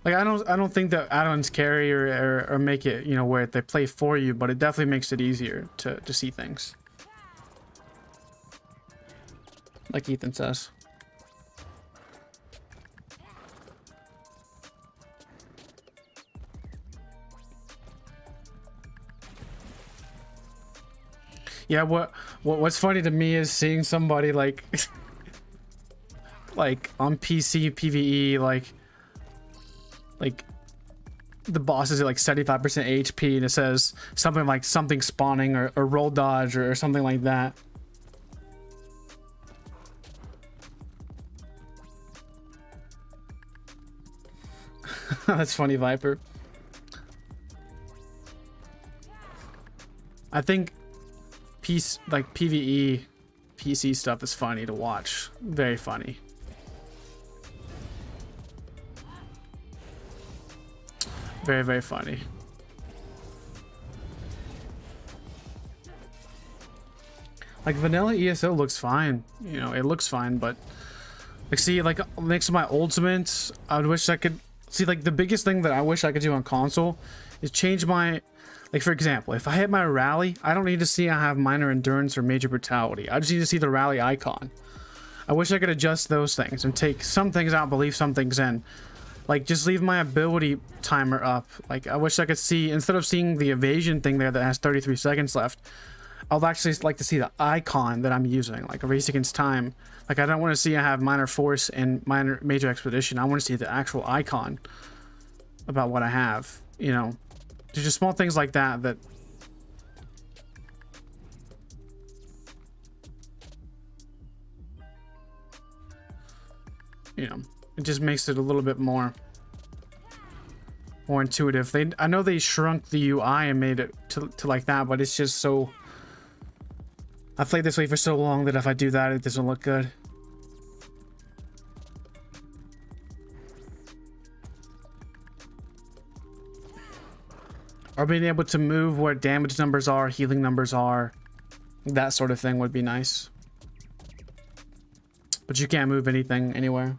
I don't think that add-ons carry or make it, you know, where they play for you, but it definitely makes it easier to see things. Like Ethan says. Yeah, what's funny to me is seeing somebody like like on PC PvE, like the boss is at like 75% HP and it says something like something spawning or roll dodge or something like that. That's funny, Viper. I think like PvE PC stuff is funny to watch. Very funny. Very, very funny. Like vanilla ESO looks fine. You know, it looks fine, but like, see, like next to my ultimates, I wish I could see, like, the biggest thing that I wish I could do on console is change my, like, for example, if I hit my rally, I don't need to see I have minor endurance or major brutality. I just need to see the rally icon. I wish I could adjust those things and take some things out but leave some things in. Like, just leave my ability timer up. Like, I wish I could see, instead of seeing the evasion thing there that has 33 seconds left, I would actually like to see the icon that I'm using, like a race against time. Like, I don't want to see I have minor force and major expedition. I want to see the actual icon about what I have, you know. There's just small things like that that... you know, it just makes it a little bit more intuitive. I know they shrunk the UI and made it to like that, but it's just so... I've played this way for so long that if I do that, it doesn't look good. Or being able to move where damage numbers are, healing numbers are, that sort of thing would be nice. But you can't move anything anywhere.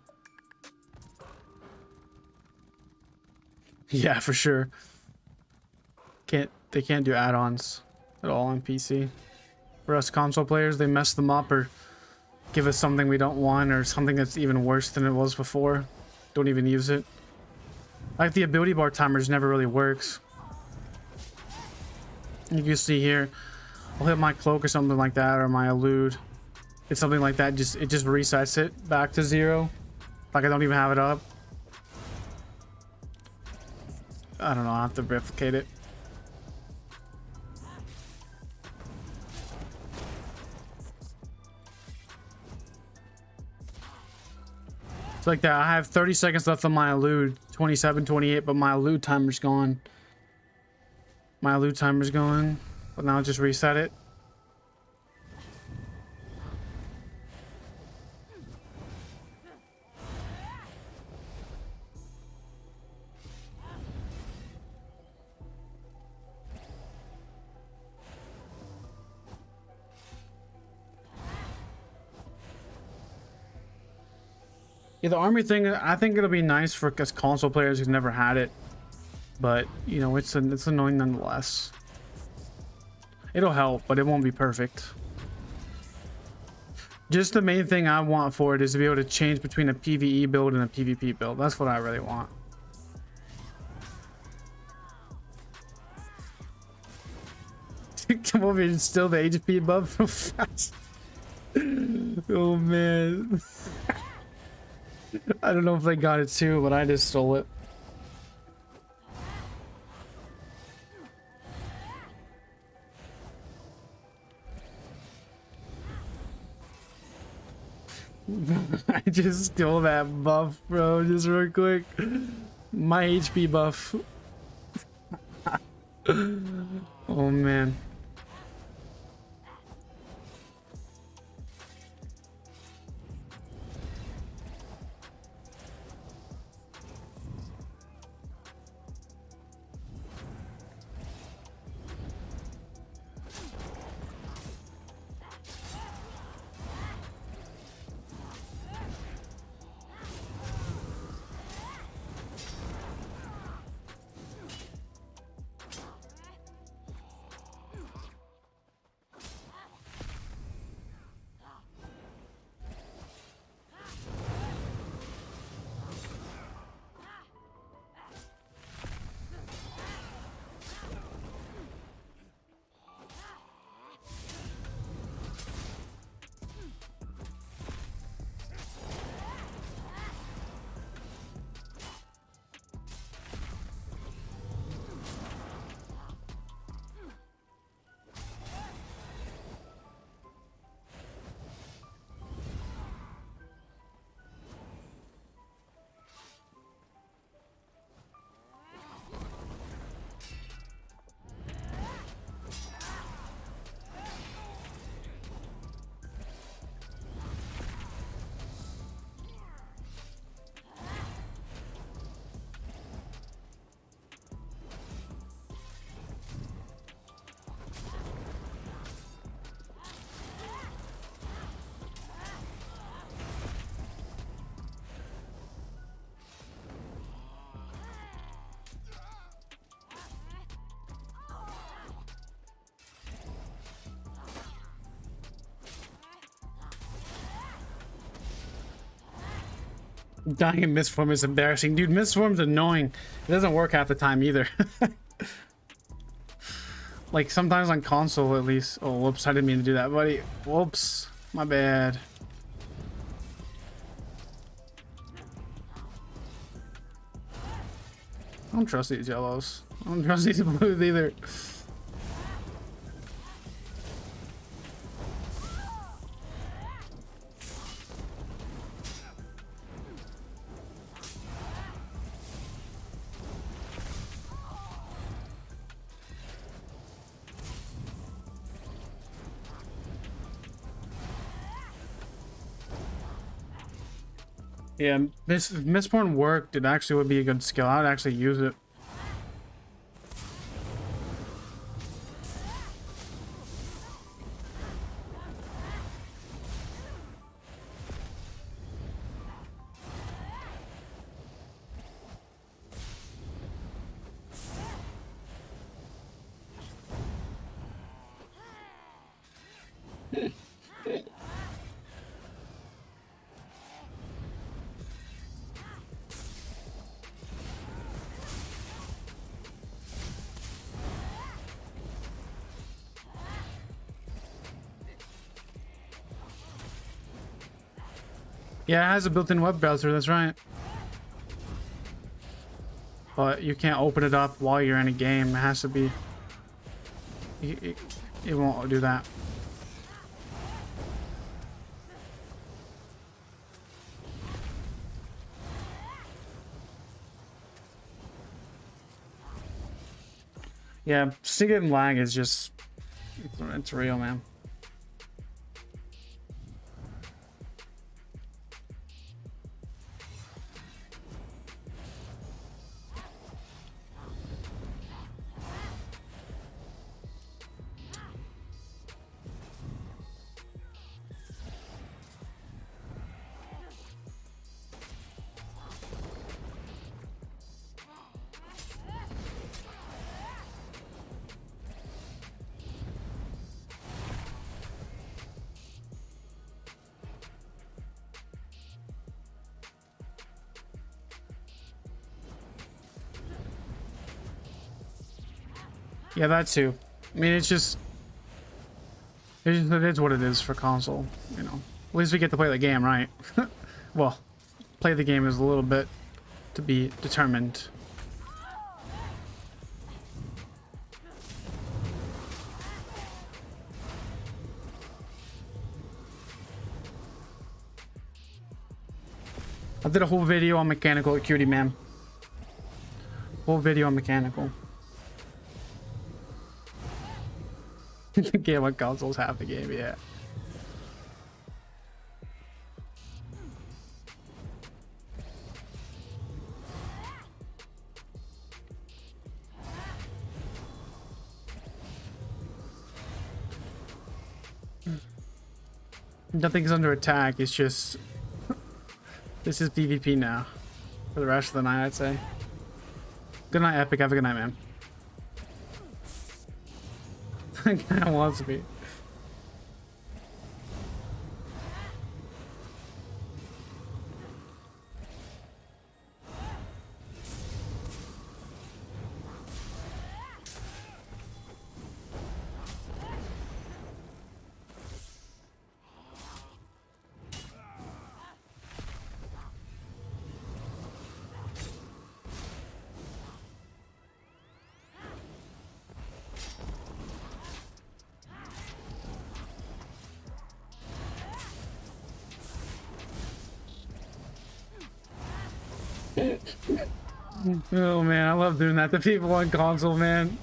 Yeah, for sure. They can't do add-ons at all on PC. For us console players, they mess them up or give us something we don't want or something that's even worse than it was before. Don't even use it. Like the ability bar timers never really works. You can see here, I'll hit my cloak or something like that, or my elude. It's something like that, it just resets it back to 0. Like I don't even have it up. I don't know, I'll have to replicate it. It's like that. I have 30 seconds left on my elude, 27, 28, but my elude timer's gone. My elude timer's going, but now I'll just reset it. Yeah, the army thing, I think it'll be nice for us console players who've never had it. But, you know, it's annoying nonetheless. It'll help, but it won't be perfect. Just the main thing I want for it is to be able to change between a PvE build and a PvP build. That's what I really want. Come over here and steal the HP buff real fast. Oh man. I don't know if they got it too, but I just stole it. I just stole that buff, bro, just real quick. My HP buff. Oh man. Dying in Mistform is embarrassing. Dude, Mistform's annoying. It doesn't work half the time either. Like, sometimes on console, at least. Oh, whoops. I didn't mean to do that, buddy. Whoops. My bad. I don't trust these yellows. I don't trust these blues either. Yeah, if Mistborn worked, it actually would be a good skill. I would actually use it. Yeah, it has a built-in web browser, that's right. But you can't open it up while you're in a game. It has to be... It won't do that. Yeah, stick-it and lag is just... It's real, man. Yeah, that too. I mean, it is what it is for console, you know. At least we get to play the game, right? Well, play the game is a little bit to be determined. I did a whole video on mechanical acuity, man. Whole video on mechanical. Game on consoles half the game, yeah. Nothing's under attack, it's just... This is PvP now. For the rest of the night, I'd say. Good night, Epic. Have a good night, man. Kinda wants to be. Oh man, I love doing that to people on console, man.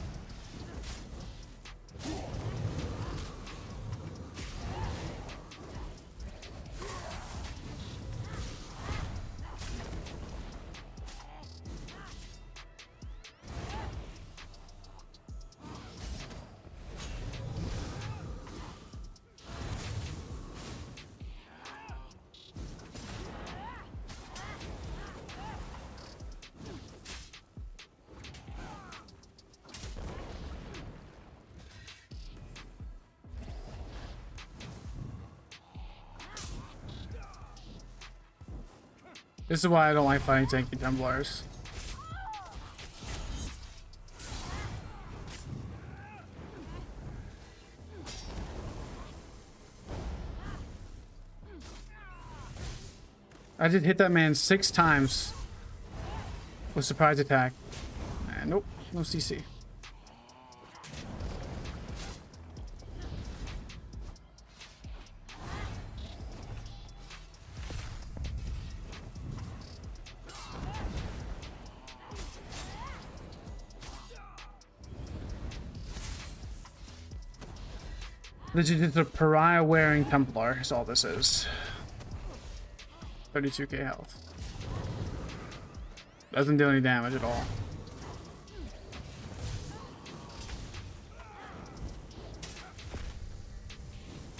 This is why I don't like fighting tanky Templars. I just hit that man 6 times with surprise attack. And nope, no CC. This is just a pariah wearing Templar, is all this is. 32k health. Doesn't do any damage at all.